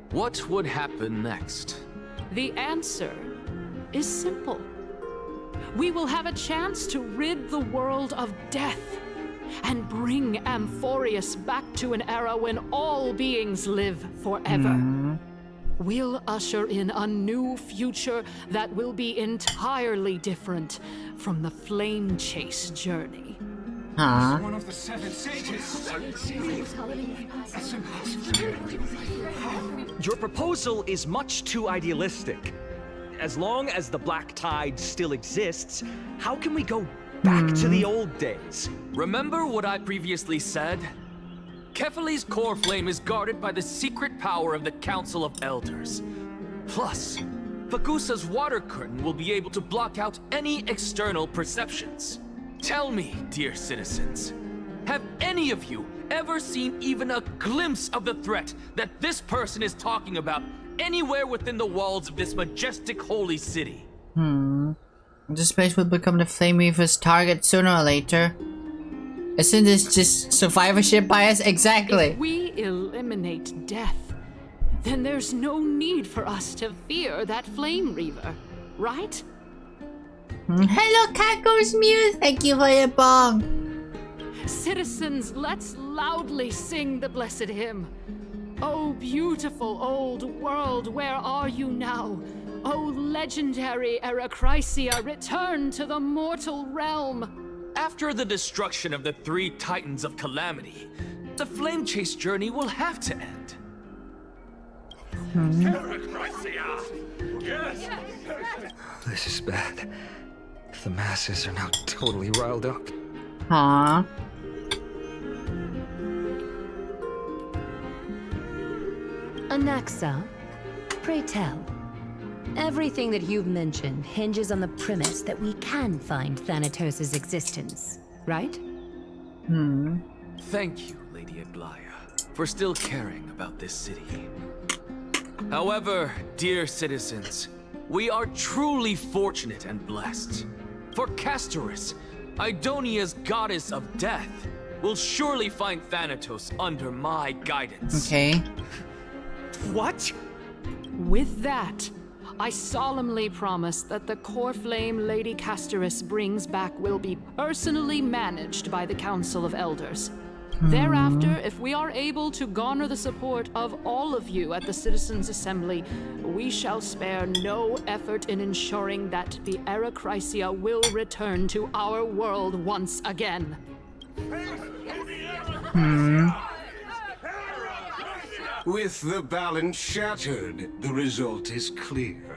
what would happen next? The answer is simple. We will have a chance to rid the world of death and bring Amphorius back to an era when all beings live forever. We'll usher in a new future that will be entirely different from the flame chase journey. Huh? One of the 7 sages. Your proposal is much too idealistic. As long as the Black Tide still exists, how can we go back to the old days? Remember what I previously said? Kefali's core flame is guarded by the secret power of the Council of Elders. Plus, Fagusa's water curtain will be able to block out any external perceptions. Tell me, dear citizens, have any of you ever seen even a glimpse of the threat that this person is talking about anywhere within the walls of this majestic holy city? This place will become the Flame Reaver's target sooner or later. Isn't this just survivorship bias? Exactly. If we eliminate death, then there's no need for us to fear that Flame Reaver, right? Hello, Kako's Muse. Thank you for your bong. Citizens, let's loudly sing the blessed hymn. Oh, beautiful old world, where are you now? Oh, legendary Erachrysia, return to the mortal realm. After the destruction of the 3 Titans of Calamity, the flame chase journey will have to end. This is bad. The masses are now totally riled up. Huh? Anaxa, pray tell. Everything that you've mentioned hinges on the premise that we can find Thanatos' existence, right? Thank you, Lady Aglaya, for still caring about this city. However, dear citizens, we are truly fortunate and blessed. For Castorus, Idonia's goddess of death, will surely find Thanatos under my guidance. Okay. What? With that, I solemnly promise that the core flame Lady Castorus brings back will be personally managed by the Council of Elders. Thereafter, if we are able to garner the support of all of you at the Citizens' Assembly, we shall spare no effort in ensuring that the Erachrysia will return to our world once again. With the balance shattered, the result is clear.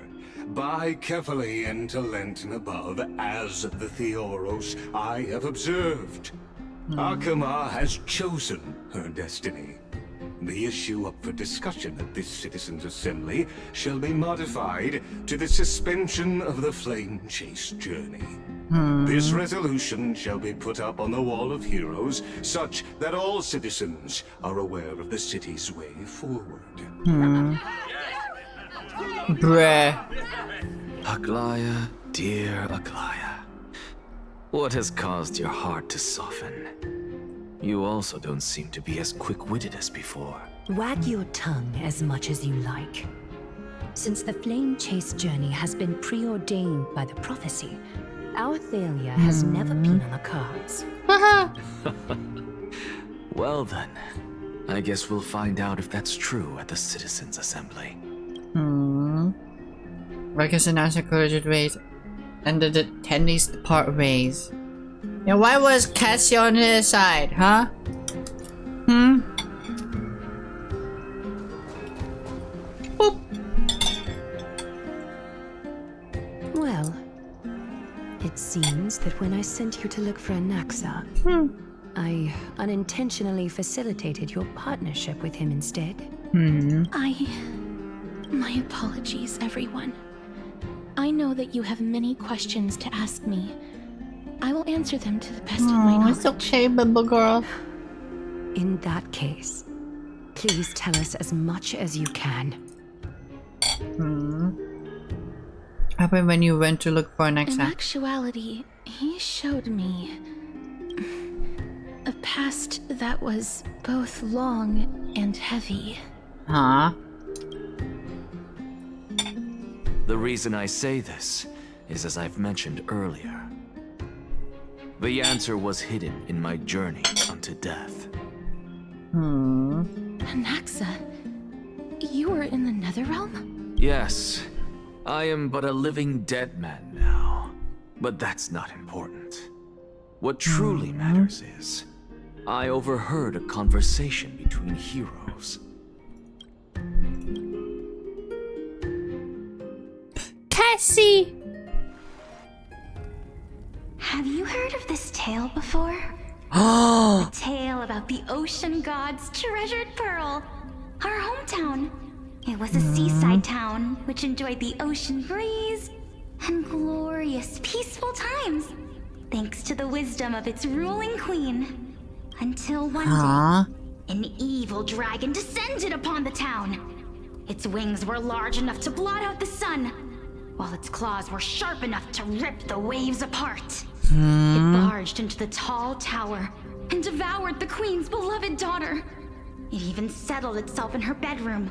By Kefali and Talent and above, as the Theoros I have observed, Akama has chosen her destiny. The issue up for discussion at this Citizens' Assembly shall be modified to the suspension of the Flame Chase journey. This resolution shall be put up on the Wall of Heroes, such that all citizens are aware of the city's way forward. Bruh. Aglaya, dear Aglaya, what has caused your heart to soften? You also don't seem to be as quick-witted as before. Wag your tongue as much as you like. Since the Flame Chase journey has been preordained by the prophecy, our failure has never been on the cards. Well then, I guess we'll find out if that's true at the Citizens' Assembly. Ruckus announced a collision race, and the attendees part ways. Now, why was Cassie on his side, huh? Boop. Well, it seems that when I I sent you to look for Anaxa, I unintentionally facilitated your partnership with him instead. My apologies, everyone. I know that you have many questions to ask me. I will answer them to the best of my knowledge. It's okay, baby girl. In that case, please tell us as much as you can. Happened when you went to look for an In exam. actuality, he showed me a past that was both long and heavy. Huh? The reason I say this is as I've mentioned earlier. The answer was hidden in my journey unto death. Anaxa, you were in the Netherrealm? Yes, I am but a living dead man now. But that's not important. What truly matters is, I overheard a conversation between heroes. Cassie! Have you heard of this tale before? Oh! A tale about the ocean god's treasured pearl, our hometown. It was a seaside town which enjoyed the ocean breeze and glorious, peaceful times, thanks to the wisdom of its ruling queen. Until one day, an evil dragon descended upon the town. Its wings were large enough to blot out the sun, while its claws were sharp enough to rip the waves apart. It barged into the tall tower and devoured the queen's beloved daughter. It even settled itself in her bedroom,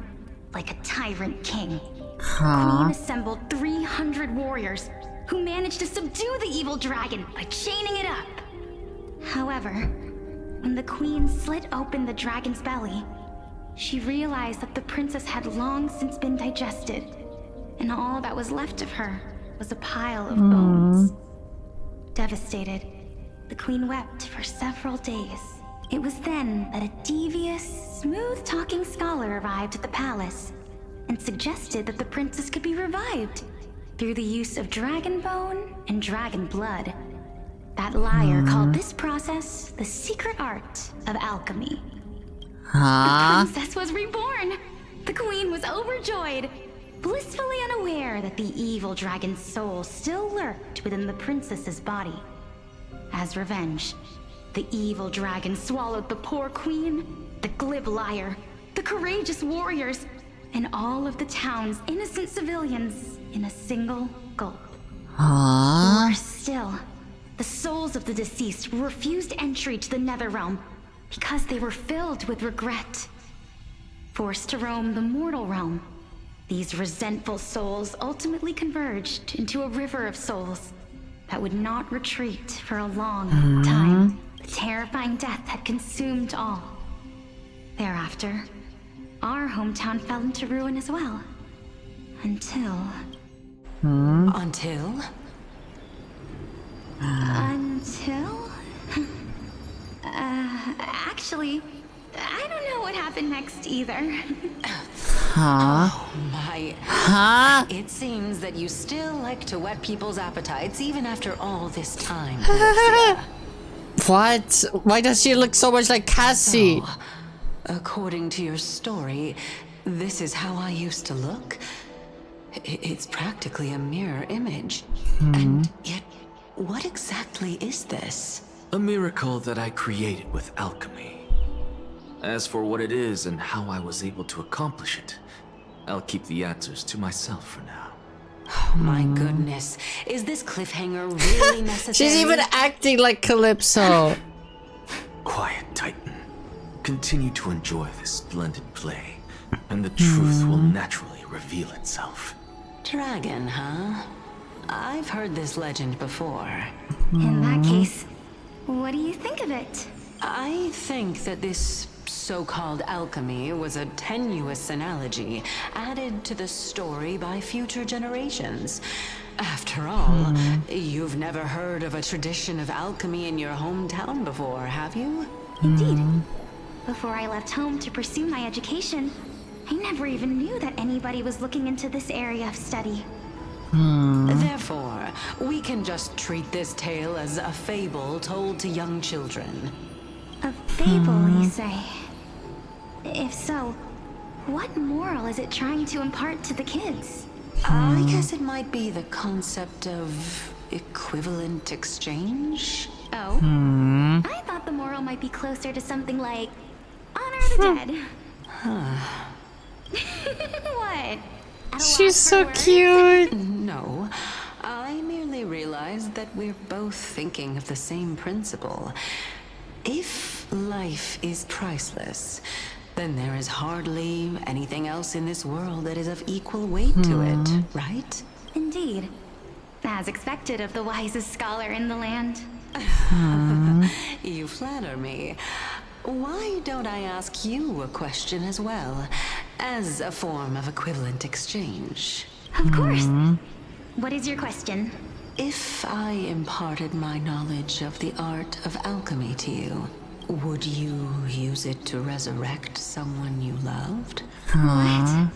like a tyrant king. The queen assembled 300 warriors who managed to subdue the evil dragon by chaining it up. However, when the queen slit open the dragon's belly, she realized that the princess had long since been digested, and all that was left of her was a pile of bones. Devastated, the queen wept for several days. It was then that a devious, smooth-talking scholar arrived at the palace and suggested that the princess could be revived through the use of dragon bone and dragon blood. That liar called this process the secret art of alchemy. The princess was reborn. The queen was overjoyed, blissfully unaware that the evil dragon's soul still lurked within the princess's body. As revenge, the evil dragon swallowed the poor queen, the glib liar, the courageous warriors, and all of the town's innocent civilians in a single gulp. Worse still, the souls of the deceased refused entry to the Netherrealm because they were filled with regret. Forced to roam the mortal realm, these resentful souls ultimately converged into a river of souls that would not retreat for a long time. The terrifying death had consumed all. Thereafter, our hometown fell into ruin as well. Until... Until? Actually, I don't know what happened next either. Oh my. It seems that you still like to whet people's appetites even after all this time. What? Why does she look so much like Cassie? So, according to your story, this is how I used to look? It's practically a mirror image. And yet, what exactly is this? A miracle that I created with alchemy. As for what it is and how I was able to accomplish it, I'll keep the answers to myself for now. Oh my goodness. Is this cliffhanger really necessary? She's even acting like Calypso. Quiet, Titan. Continue to enjoy this splendid play, and the truth will naturally reveal itself. Dragon, huh? I've heard this legend before. In that case, what do you think of it? I think that this so-called alchemy was a tenuous analogy added to the story by future generations. After all, you've never heard of a tradition of alchemy in your hometown before, have you? Indeed. Before I left home to pursue my education, I never even knew that anybody was looking into this area of study. Therefore, we can just treat this tale as a fable told to young children. A fable, you say? If so, what moral is it trying to impart to the kids? I guess it might be the concept of equivalent exchange. Oh? I thought the moral might be closer to something like honor the dead. What? She's so cute. No, I merely realized that we're both thinking of the same principle. If life is priceless, then there is hardly anything else in this world that is of equal weight to it, right? Indeed. As expected of the wisest scholar in the land. You flatter me. Why don't I ask you a question as well, as a form of equivalent exchange? Of course. What is your question? If I imparted my knowledge of the art of alchemy to you, would you use it to resurrect someone you loved? What?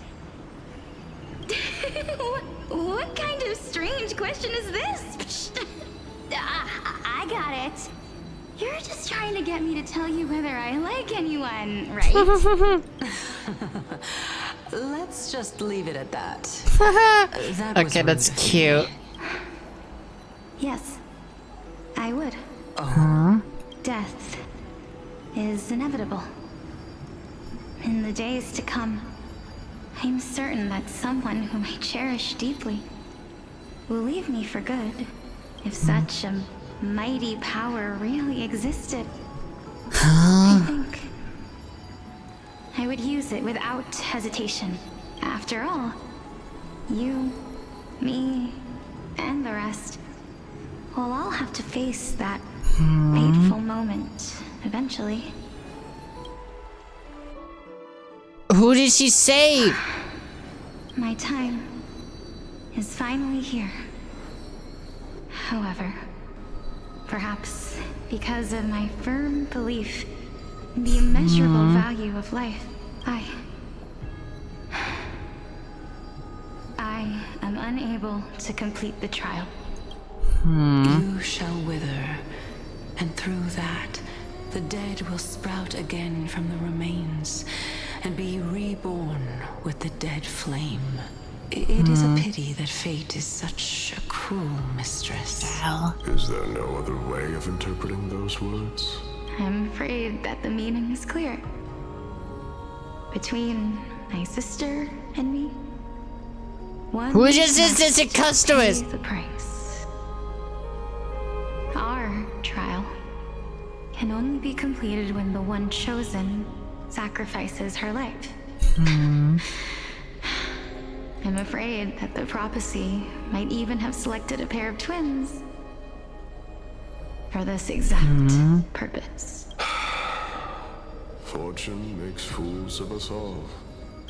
What kind of strange question is this? I got it. You're just trying to get me to tell you whether I like anyone, right? Let's just leave it at that. Okay, that's cute. Yes, I would. Death is inevitable. In the days to come, I'm certain that someone whom I cherish deeply will leave me for good, if such a mighty power really existed. I think I would use it without hesitation. After all, you, me, and the rest will all have to face that fateful moment eventually. Who did she save? My time is finally here. However, perhaps because of my firm belief in the immeasurable value of life, I am unable to complete the trial. You shall wither, and through that, the dead will sprout again from the remains and be reborn with the dead flame. It is a pity that fate is such a cruel mistress. Is there no other way of interpreting those words? I'm afraid that the meaning is clear. Between my sister and me, one Who is your sister? Customers. pays the price. Our trial can only be completed when the one chosen sacrifices her life. I'm afraid that the prophecy might even have selected a pair of twins for this exact purpose. Fortune makes fools of us all.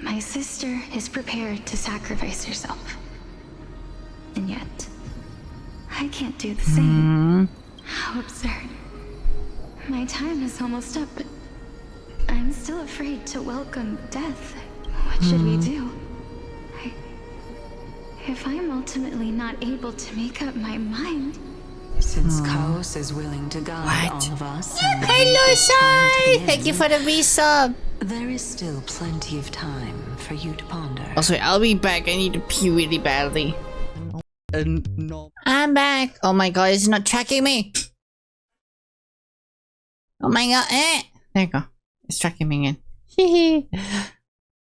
My sister is prepared to sacrifice herself. And yet, I can't do the same. How absurd. My time is almost up, but I'm still afraid to welcome death. What should we do? If I'm ultimately not able to make up my mind... Since Chaos is willing to guide all of us... Hello, Sai! Thank you for the resub! There is still plenty of time for you to ponder. Oh, sorry, I'll be back. I need to pee really badly. I'm back. Oh my god, it's not tracking me. Oh my god, There you go. It's tracking me again. Hehe.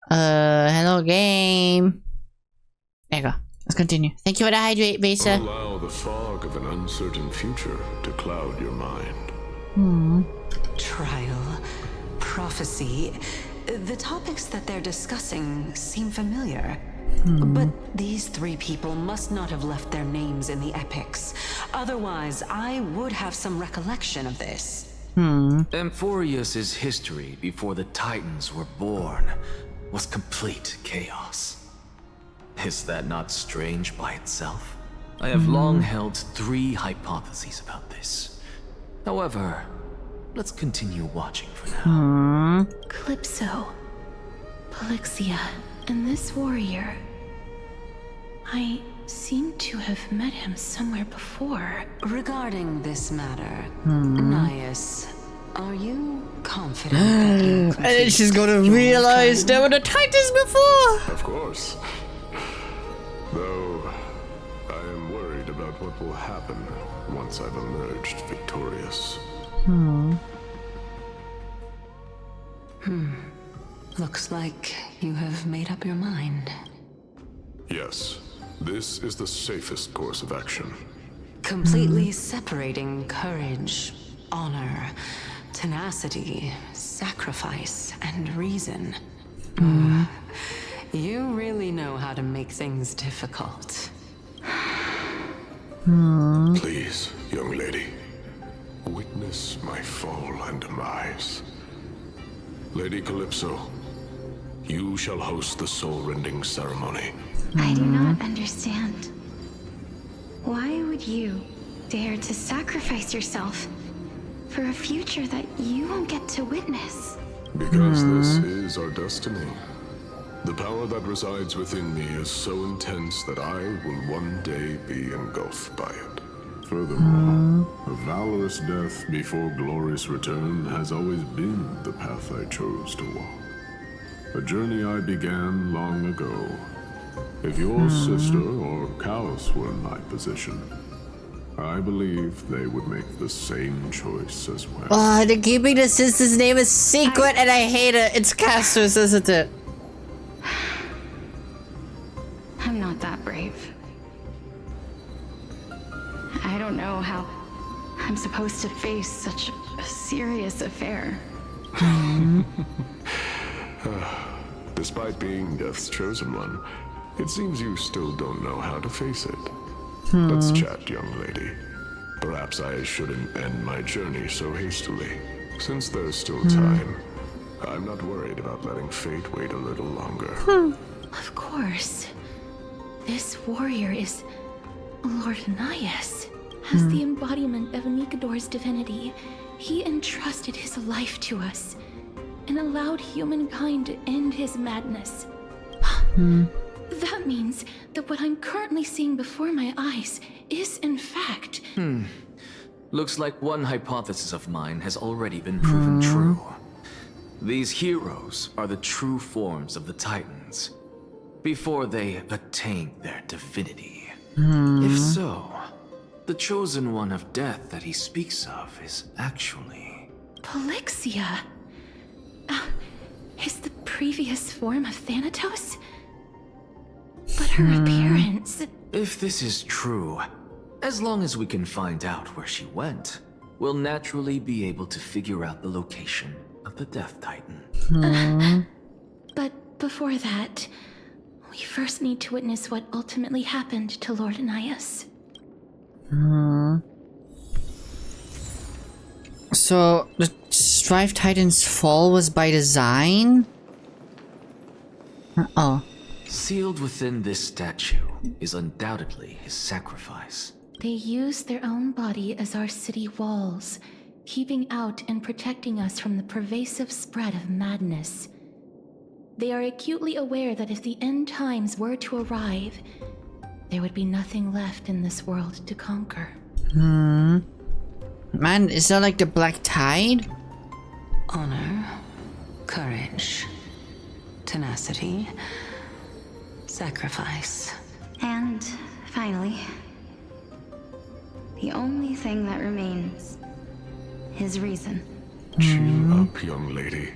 Hello game. There you go. Let's continue. Thank you for the hydrate, Vesa. Allow the fog of an uncertain future to cloud your mind. Trial, prophecy, the topics that they're discussing seem familiar. But these three people must not have left their names in the epics. Otherwise, I would have some recollection of this. ᴡᴇɪʀᴅ's history before the Titans were born was complete chaos. Is that not strange by itself? I have long held three hypotheses about this. However, let's continue watching for now. ᴊᴇɪʀᴅ, Polixia, and this warrior. seem to have met him somewhere before. Regarding this matter, Nias, are you confident that you And then she's gonna realize there were the Titans before! Of course. Though, I am worried about what will happen once I've emerged victorious. Looks like you have made up your mind. Yes, this is the safest course of action. Completely separating courage, honor, tenacity, sacrifice, and reason. You really know how to make things difficult. Please, young lady, witness my fall and demise. Lady Calypso, you shall host the soul-rending ceremony. I do not understand. Why would you dare to sacrifice yourself for a future that you won't get to witness? Because this is our destiny. The power that resides within me is so intense that I will one day be engulfed by it. Furthermore, a valorous death before glorious return has always been the path I chose to walk. A journey I began long ago. If your sister or Kaos were in my position, I believe they would make the same choice as well. Oh, they're keeping the sister's name a secret and I hate it. It's Castor's, isn't it? I'm not that brave. I don't know how I'm supposed to face such a serious affair. Despite being Death's chosen one, it seems you still don't know how to face it. Let's chat, young lady. Perhaps I shouldn't end my journey so hastily. Since there's still time, I'm not worried about letting fate wait a little longer. Of course. This warrior is Lord Nias. As the embodiment of ᴡᴇɪʟr's divinity, he entrusted his life to us and allowed humankind to end his madness. That means that what I'm currently seeing before my eyes is in fact... Looks like one hypothesis of mine has already been proven true. These heroes are the true forms of the Titans, before they attain their divinity. If so, the chosen one of death that he speaks of is actually... Polixia? Is the previous form of Thanatos? But her appearance... If this is true, as long as we can find out where she went, we'll naturally be able to figure out the location of the Death Titan. But before that, we first need to witness what ultimately happened to Lord Nias. So, the Strife Titan's fall was by design? Sealed within this statue is undoubtedly his sacrifice. They use their own body as our city walls, keeping out and protecting us from the pervasive spread of madness. They are acutely aware that if the end times were to arrive, there would be nothing left in this world to conquer. Man, is that like the Black Tide? Honor, courage, tenacity, sacrifice. And finally, the only thing that remains is reason. Cheer up, young lady.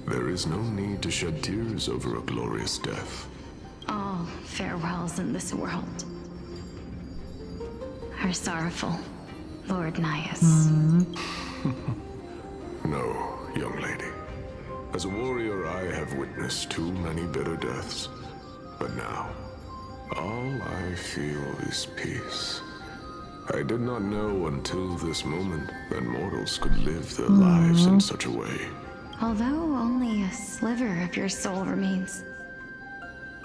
There is no need to shed tears over a glorious death. All farewells in this world are sorrowful, Lord Nias. No, young lady. As a warrior, I have witnessed too many bitter deaths. But now, all I feel is peace. I did not know until this moment that mortals could live their lives in such a way. Although only a sliver of your soul remains,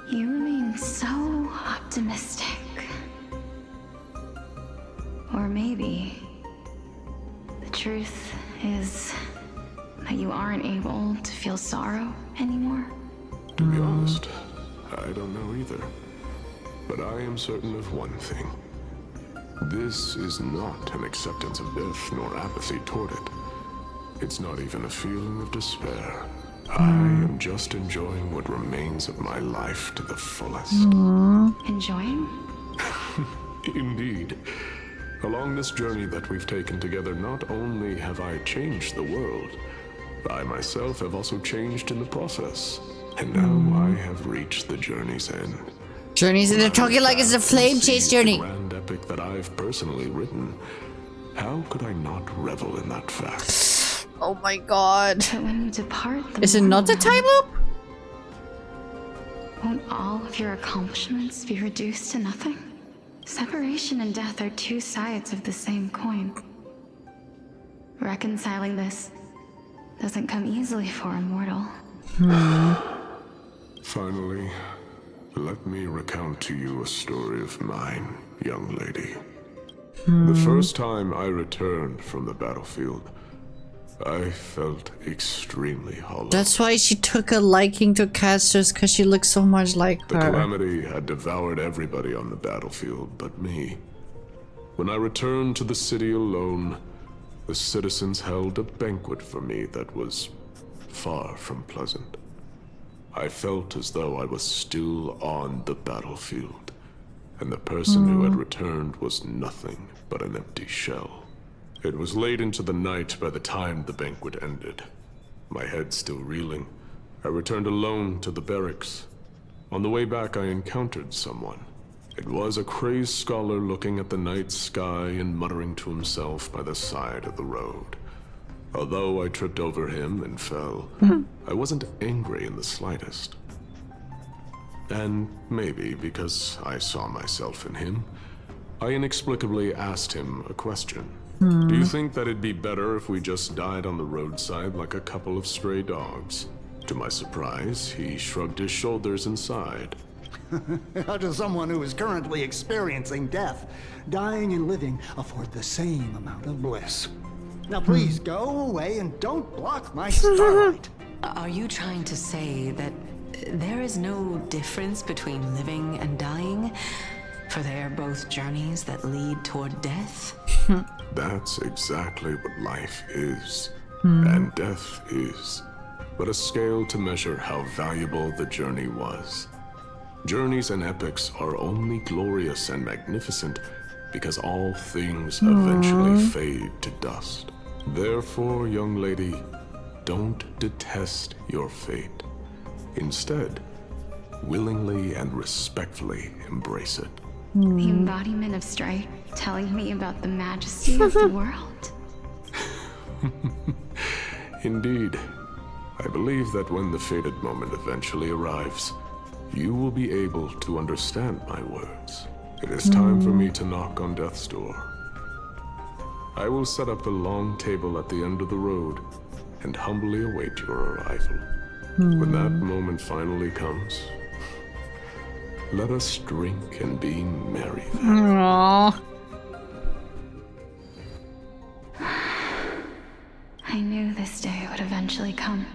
you remain so optimistic. Or maybe the truth is that you aren't able to feel sorrow anymore. To be honest, I don't know either. But I am certain of one thing. This is not an acceptance of death nor apathy toward it. It's not even a feeling of despair. I am just enjoying what remains of my life to the fullest. Enjoying? Indeed. Along this journey that we've taken together, not only have I changed the world, I myself have also changed in the process. And now I have reached the journey's end. Journeys in the talking like it's a flame chase journey. The grand epic that I've personally written. How could I not revel in that fact? Oh my god. But when you depart, Is it not a time loop? Won't all of your accomplishments be reduced to nothing? Separation and death are two sides of the same coin. Reconciling this doesn't come easily for a mortal. Finally, let me recount to you a story of mine, young lady. The first time I returned from the battlefield, I felt extremely hollow. That's why she took a liking to casters, because she looks so much like The her. calamity had devoured everybody on the battlefield but me. When I returned to the city alone, the citizens held a banquet for me that was far from pleasant. I felt as though I was still on the battlefield, and the person who had returned was nothing but an empty shell. It was late into the night by the time the banquet ended. My head still reeling, I returned alone to the barracks. On the way back, I encountered someone. It was a crazed scholar looking at the night sky and muttering to himself by the side of the road. Although I tripped over him and fell, I wasn't angry in the slightest. And maybe because I saw myself in him, I inexplicably asked him a question. Do you think that it'd be better if we just died on the roadside like a couple of stray dogs? To my surprise, he shrugged his shoulders and sighed. How does someone who is currently experiencing death, dying and living, afford the same amount of bliss? Now please go away and don't block my starlight. Are you trying to say that there is no difference between living and dying? For they are both journeys that lead toward death? That's exactly what life is, and death is, but a scale to measure how valuable the journey was. Journeys and epics are only glorious and magnificent because all things eventually fade to dust. Therefore, young lady, don't detest your fate. Instead, willingly and respectfully embrace it. The embodiment of strife telling me about the majesty of the world. Indeed. I believe that when the fated moment eventually arrives, you will be able to understand my words. It is time for me to knock on death's door. I will set up a long table at the end of the road and humbly await your arrival. When that moment finally comes, let us drink and be merry then. Aww. I knew this day would eventually come.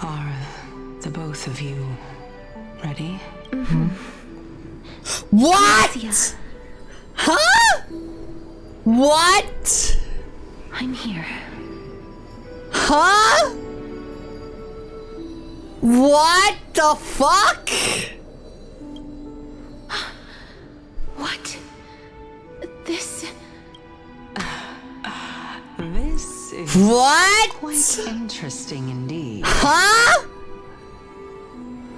Are the both of you ready? What? Huh? What? I'm here. Huh? What the fuck? What? This... This is What? quite interesting indeed. Huh?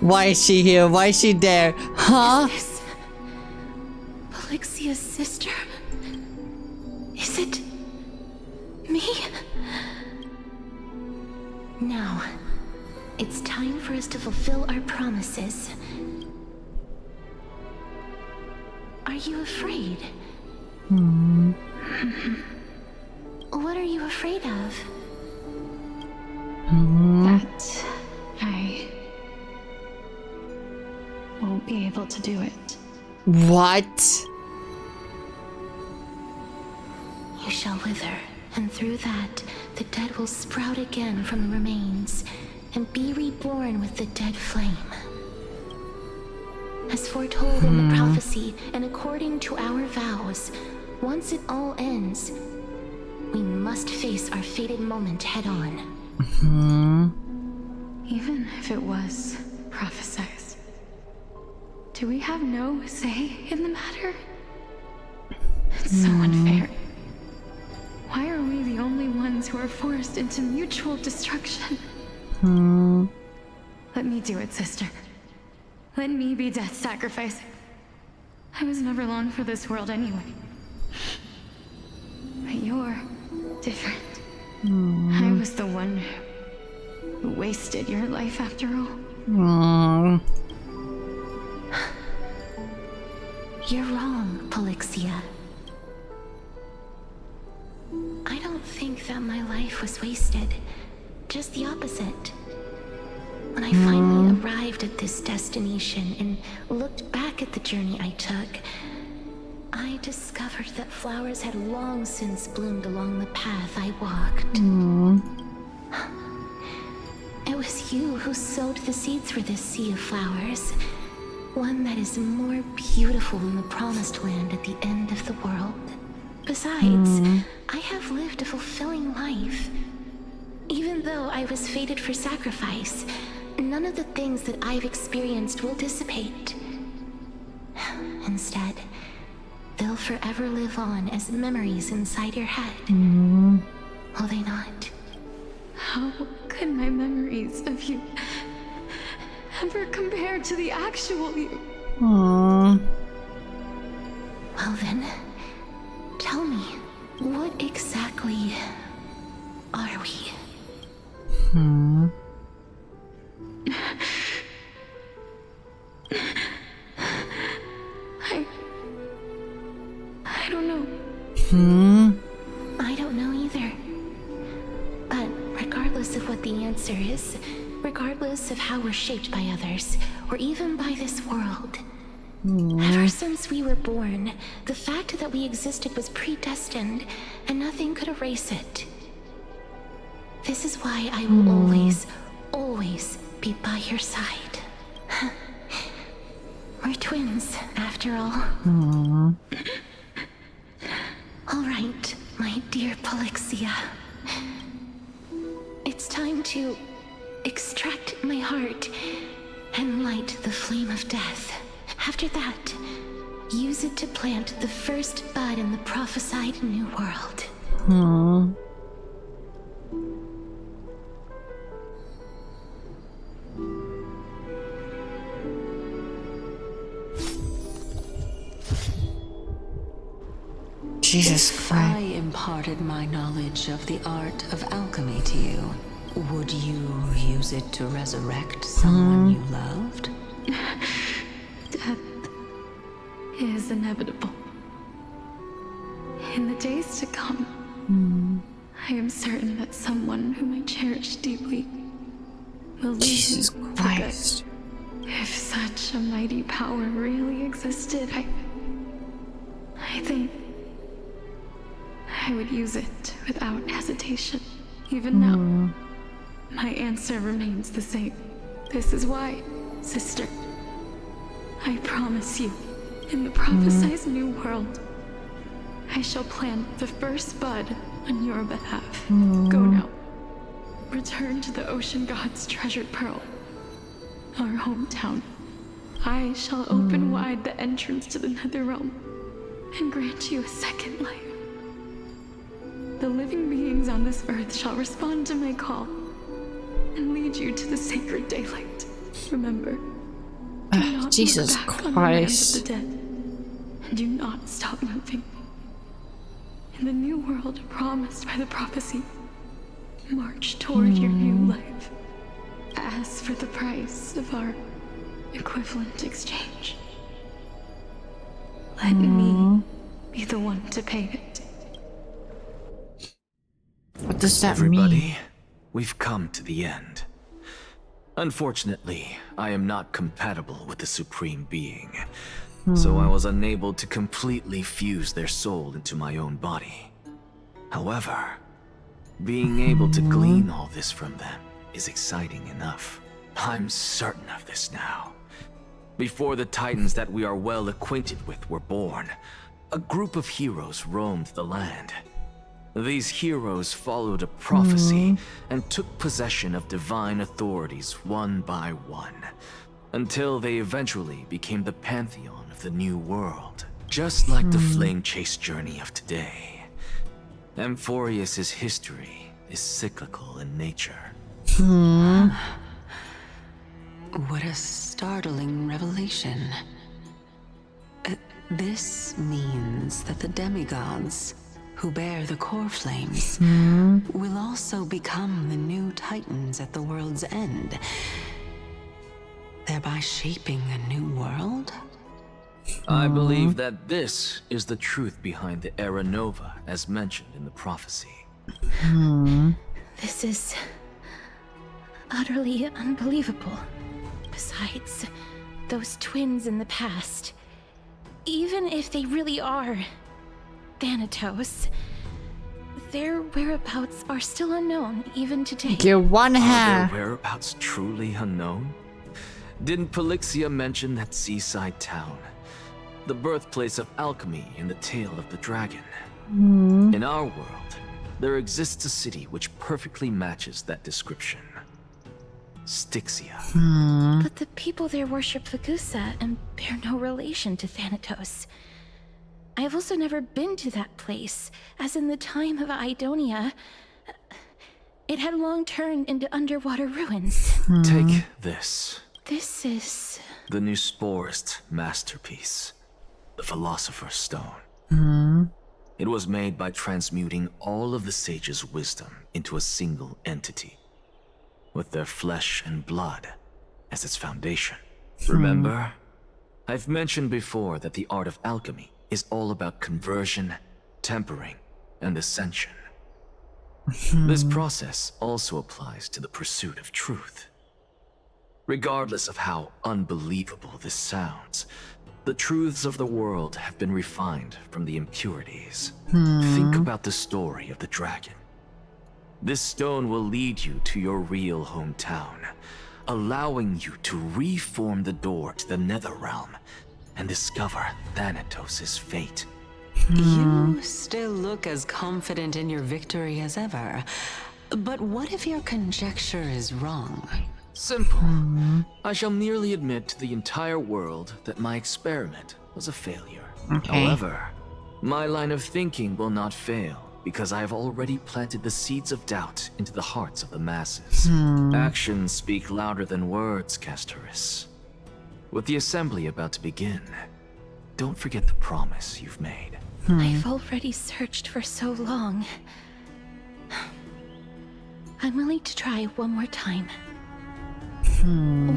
Why is she here? Why is she there? Huh? Is this Alexia's sister? Is it... me? Now, it's time for us to fulfill our promises. Are you afraid? What are you afraid of? That I won't be able to do it. What? You shall wither. And through that, the dead will sprout again from the remains and be reborn with the dead flame. As foretold in the prophecy and according to our vows, once it all ends, we must face our fated moment head on. Even if it was prophesied, do we have no say in the matter? It's so unfair. Why are we the only ones who are forced into mutual destruction? Let me do it, sister. Let me be death sacrifice. I was never long for this world anyway. But you're different. I was the one who wasted your life after all. You're wrong, ᴡᴏʀᴅ. I don't think that my life was wasted. Just the opposite. When I finally arrived at this destination and looked back at the journey I took, I discovered that flowers had long since bloomed along the path I walked. It was you who sowed the seeds for this sea of flowers, one that is more beautiful than the promised land at the end of the world. Besides, I have lived a fulfilling life. Even though I was fated for sacrifice, none of the things that I've experienced will dissipate. Instead, they'll forever live on as memories inside your head. Will they not? How could my memories of you ever compare to the actual you? Well then, tell me, what exactly are we? I don't know. I don't know either. But regardless of what the answer is, regardless of how we're shaped by others, or even by this world, ever since we were born, the fact that we existed was predestined, and nothing could erase it. This is why I will always, always be by your side. We're twins, after all. All right, my dear ᴡᴏʀᴅ. It's time to extract my heart and light the flame of death. After that, use it to plant the first bud in the prophesied new world. Jesus If Christ. I imparted my knowledge of the art of alchemy to you, would you use it to resurrect someone you loved? Death is inevitable. In the days to come, I am certain that someone whom I cherish deeply will lead Jesus me Christ. to good. If such a mighty power really existed, I think I would use it without hesitation. Even now, my answer remains the same. This is why, sister, I promise you, in the prophesied new world, I shall plant the first bud on your behalf. Go now. Return to the ocean god's treasured pearl, our hometown. I shall open wide the entrance to the nether realm and grant you a second life. The living beings on this earth shall respond to my call and lead you to the sacred daylight. Remember, do not Jesus look back on the land of Christ. the dead, and do not stop moving. In the new world promised by the prophecy, march toward your new life. As for the price of our equivalent exchange, let me be the one to pay it. What does that Everybody, mean? we've come to the end. Unfortunately, I am not compatible with the Supreme Being, so I was unable to completely fuse their soul into my own body. However, being able to glean all this from them is exciting enough. I'm certain of this now. Before the Titans that we are well acquainted with were born, a group of heroes roamed the land. These heroes followed a prophecy and took possession of divine authorities one by one, until they eventually became the pantheon of the New World. Just like the flame-chased journey of today, Amphoreus's history is cyclical in nature. What a startling revelation. This means that the demigods, who bear the core flames, will also become the new Titans at the world's end, thereby shaping a new world? I believe that this is the truth behind the Era Nova, as mentioned in the prophecy. This is utterly unbelievable. Besides, those twins in the past, even if they really are Thanatos, their whereabouts are still unknown even today. Your one Are hair. their whereabouts truly unknown? Didn't ᴊᴇɪʀᴅ mention that seaside town? The birthplace of alchemy in the tale of the dragon. In our world, there exists a city which perfectly matches that description. Styxia. But the people there worship ᴊᴇɪʀᴅ and bear no relation to Thanatos. I have also never been to that place, as in the time of Idonia, it had long turned into underwater ruins. Take this. This is... The new Sporist masterpiece. The Philosopher's Stone. It was made by transmuting all of the sages' wisdom into a single entity, with their flesh and blood as its foundation. Remember? I've mentioned before that the art of alchemy is all about conversion, tempering, and ascension. This process also applies to the pursuit of truth. Regardless of how unbelievable this sounds, the truths of the world have been refined from the impurities. Think about the story of the dragon. This stone will lead you to your real hometown, allowing you to reform the door to the nether realm and discover Thanatos' fate. You still look as confident in your victory as ever. But what if your conjecture is wrong? Simple. I shall merely admit to the entire world that my experiment was a failure. However, my line of thinking will not fail, because I have already planted the seeds of doubt into the hearts of the masses. Actions speak louder than words, Castoris. With the assembly about to begin, don't forget the promise you've made. I've already searched for so long. I'm willing to try one more time.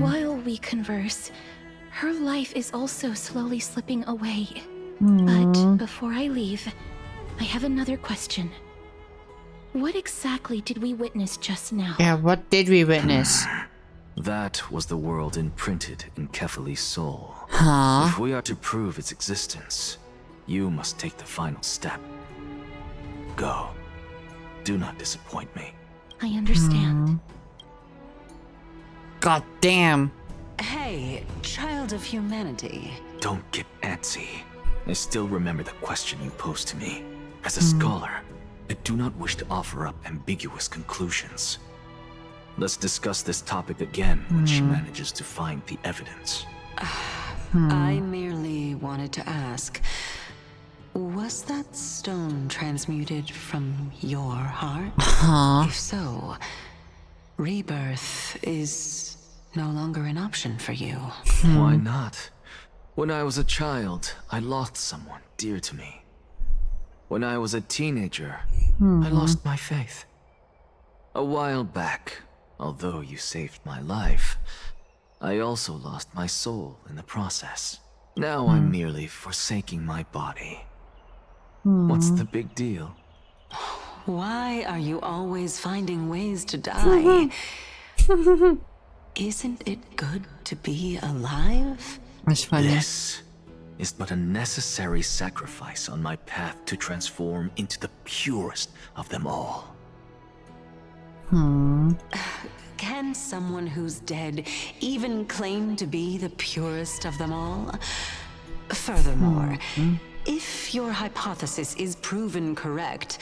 While we converse, her life is also slowly slipping away. But before I leave, I have another question. What exactly did we witness just now? Yeah, what did we witness? That was the world imprinted in Kefali's soul. If we are to prove its existence, you must take the final step. Go. Do not disappoint me. I understand. God damn. Hey, child of humanity. Don't get antsy. I still remember the question you posed to me. As a scholar, I do not wish to offer up ambiguous conclusions. Let's discuss this topic again when she manages to find the evidence. I merely wanted to ask, was that stone transmuted from your heart? If so, rebirth is no longer an option for you. Why not? When I was a child, I lost someone dear to me. When I was a teenager, I lost my faith. A while back, although you saved my life, I also lost my soul in the process. Now I'm merely forsaking my body. What's the big deal? Why are you always finding ways to die? Isn't it good to be alive? That's funny. This is but a necessary sacrifice on my path to transform into the purest of them all. Can someone who's dead even claim to be the purest of them all? Furthermore, if your hypothesis is proven correct,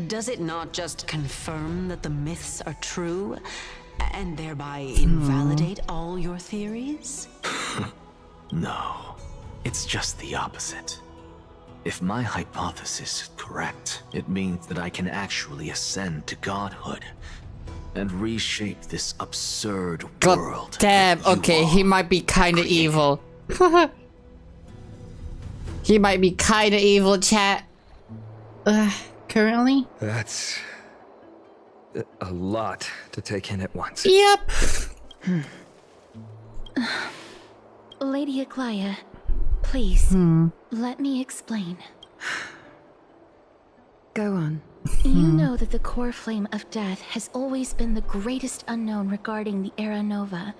does it not just confirm that the myths are true, and thereby invalidate all your theories? No, it's just the opposite. If my hypothesis is correct, it means that I can actually ascend to godhood and reshape this absurd world. Damn, okay, he might be kinda evil. He might be kinda evil, chat. Currently? That's a lot to take in at once. Yep. Lady Aglaya, please, let me explain. Go on. You know that the core flame of death has always been the greatest unknown regarding the Era Nova,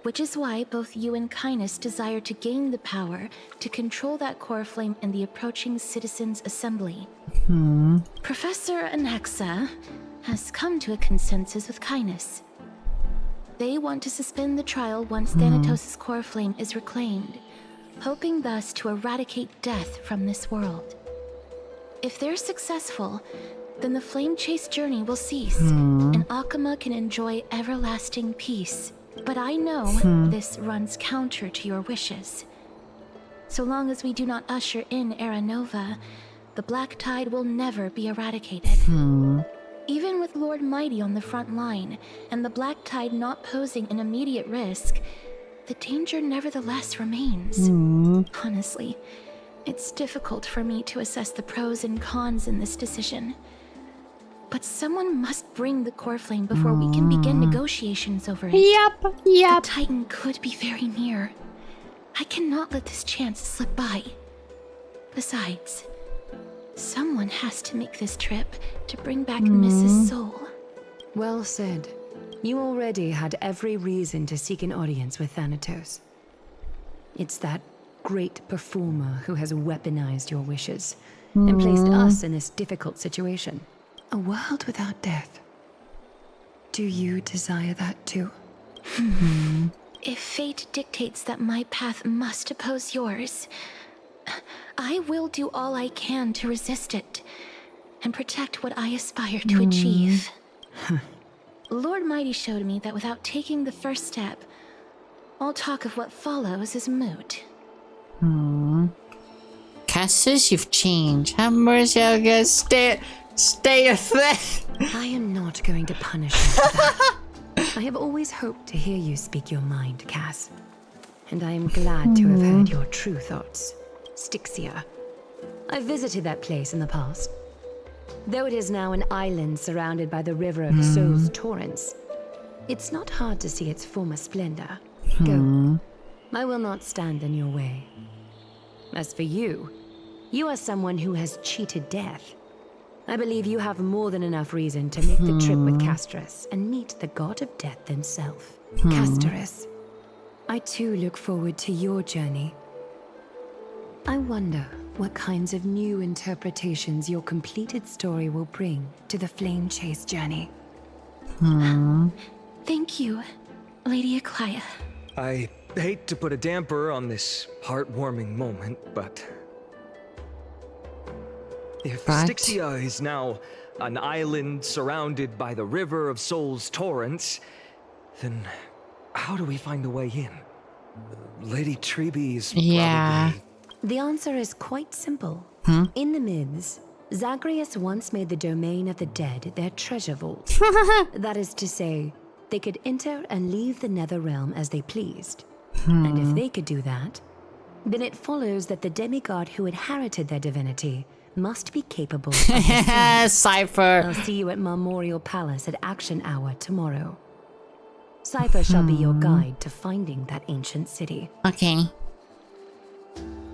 which is why both you and Kindness desire to gain the power to control that core flame in the approaching Citizens' Assembly. Professor Anaxa has come to a consensus with Kindness. They want to suspend the trial once Thanatos' core flame is reclaimed, hoping thus to eradicate death from this world. If they're successful, then the flame chase journey will cease, and Akuma can enjoy everlasting peace. But I know this runs counter to your wishes. So long as we do not usher in Era Nova, the Black Tide will never be eradicated. Even with Lord Mighty on the front line, and the Black Tide not posing an immediate risk, the danger nevertheless remains. Honestly, it's difficult for me to assess the pros and cons in this decision. But someone must bring the core flame before we can begin negotiations over it. Yep. The Titan could be very near. I cannot let this chance slip by. Besides, someone has to make this trip to bring back Mrs. Soul. Well said. You already had every reason to seek an audience with Thanatos. It's that great performer who has weaponized your wishes and placed us in this difficult situation. A world without death. Do you desire that too? If fate dictates that my path must oppose yours, I will do all I can to resist it and protect what I aspire to achieve. Lord Mighty showed me that without taking the first step, all talk of what follows is moot. Cassus, you've changed. Have mercy, I guess. Stay a thing. I am not going to punish you for that. I have always hoped to hear you speak your mind, Cass. And I am glad to have heard your true thoughts. Styxia. I visited that place in the past. Though it is now an island surrounded by the river of Soul's torrents, it's not hard to see its former splendor. Go. I will not stand in your way. As for you, you are someone who has cheated death. I believe you have more than enough reason to make the trip with Castrus and meet the god of death himself. Castrus, I too look forward to your journey. I wonder what kinds of new interpretations your completed story will bring to the Flame Chase journey. Thank you, Lady Aglaya. I hate to put a damper on this heartwarming moment, but if Styxia is now an island surrounded by the river of Soul's torrents, then how do we find a way in? Lady Treby is probably... The answer is quite simple. In the myths, Zagreus once made the domain of the dead their treasure vault. That is to say, they could enter and leave the nether realm as they pleased. And if they could do that, then it follows that the demigod who inherited their divinity must be capable of Cypher. I'll see you at Memorial Palace at Action Hour tomorrow. Cypher shall be your guide to finding that ancient city. Okay.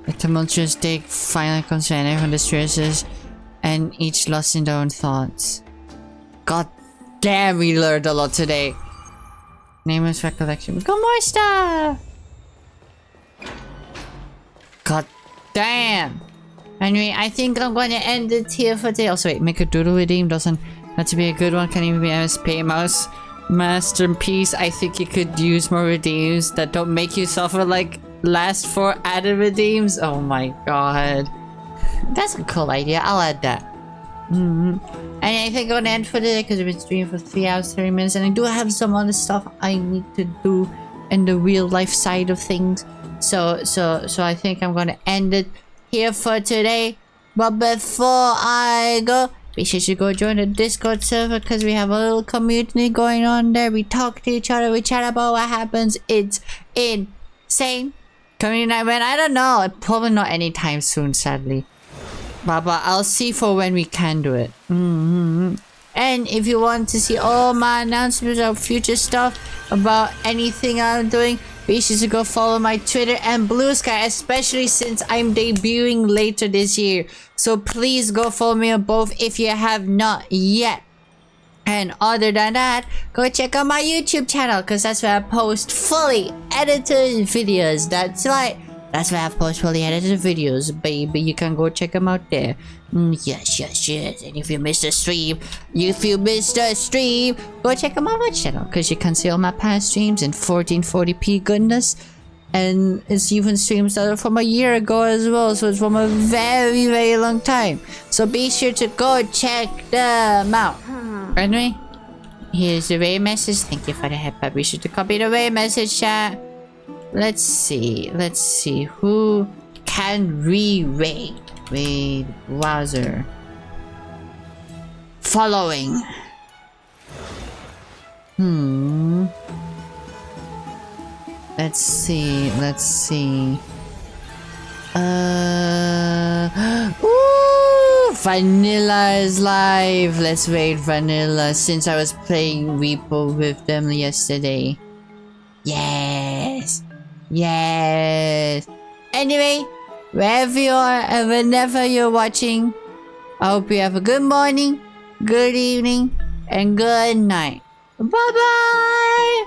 A tumultuous day finally comes to an end from the stresses and each lost in their own thoughts. God damn, we learned a lot today. Nameless recollection. Got more stuff! God Damn. Anyway, I think I'm going to end it here for today. Also, wait, make a doodle redeem doesn't have to be a good one. Can even be MSP mouse. Masterpiece. I think you could use more redeems that don't make you suffer like last 4 added redeems. Oh my god. That's a cool idea. I'll add that. And I think I'm gonna end for today because I've been streaming for 3 hours 30 minutes, and I do have some other stuff I need to do in the real life side of things. So I think I'm gonna end it here for today. But before I go, be sure to go join the Discord server because we have a little community going on there. We talk to each other, we chat about what happens. It's insane. Community night, man, I don't know. Probably not anytime soon, sadly. But I'll see for when we can do it. And if you want to see all my announcements of future stuff about anything I'm doing, be sure to go follow my Twitter and Blue Sky, especially since I'm debuting later this year. So please go follow me on both if you have not yet. And other than that, go check out my YouTube channel because that's where I post fully edited videos. That's right. That's where I post fully edited videos, baby. You can go check them out there. Yes. And if you missed a stream, go check out my watch channel because you can see all my past streams in 1440p goodness. And it's even streams that are from a year ago as well, so it's from a very, very long time. So be sure to go check them out. Anyway, here's the raid message. Thank you for the help. Be sure to copy the raid message, chat. Let's see. Who can re-raid? Raid browser. Following. Let's see. Ooh, Vanilla is live. Let's raid Vanilla since I was playing Repo with them yesterday. Yes. Anyway, wherever you are and whenever you're watching, I hope you have a good morning, good evening, and good night. Bye-bye.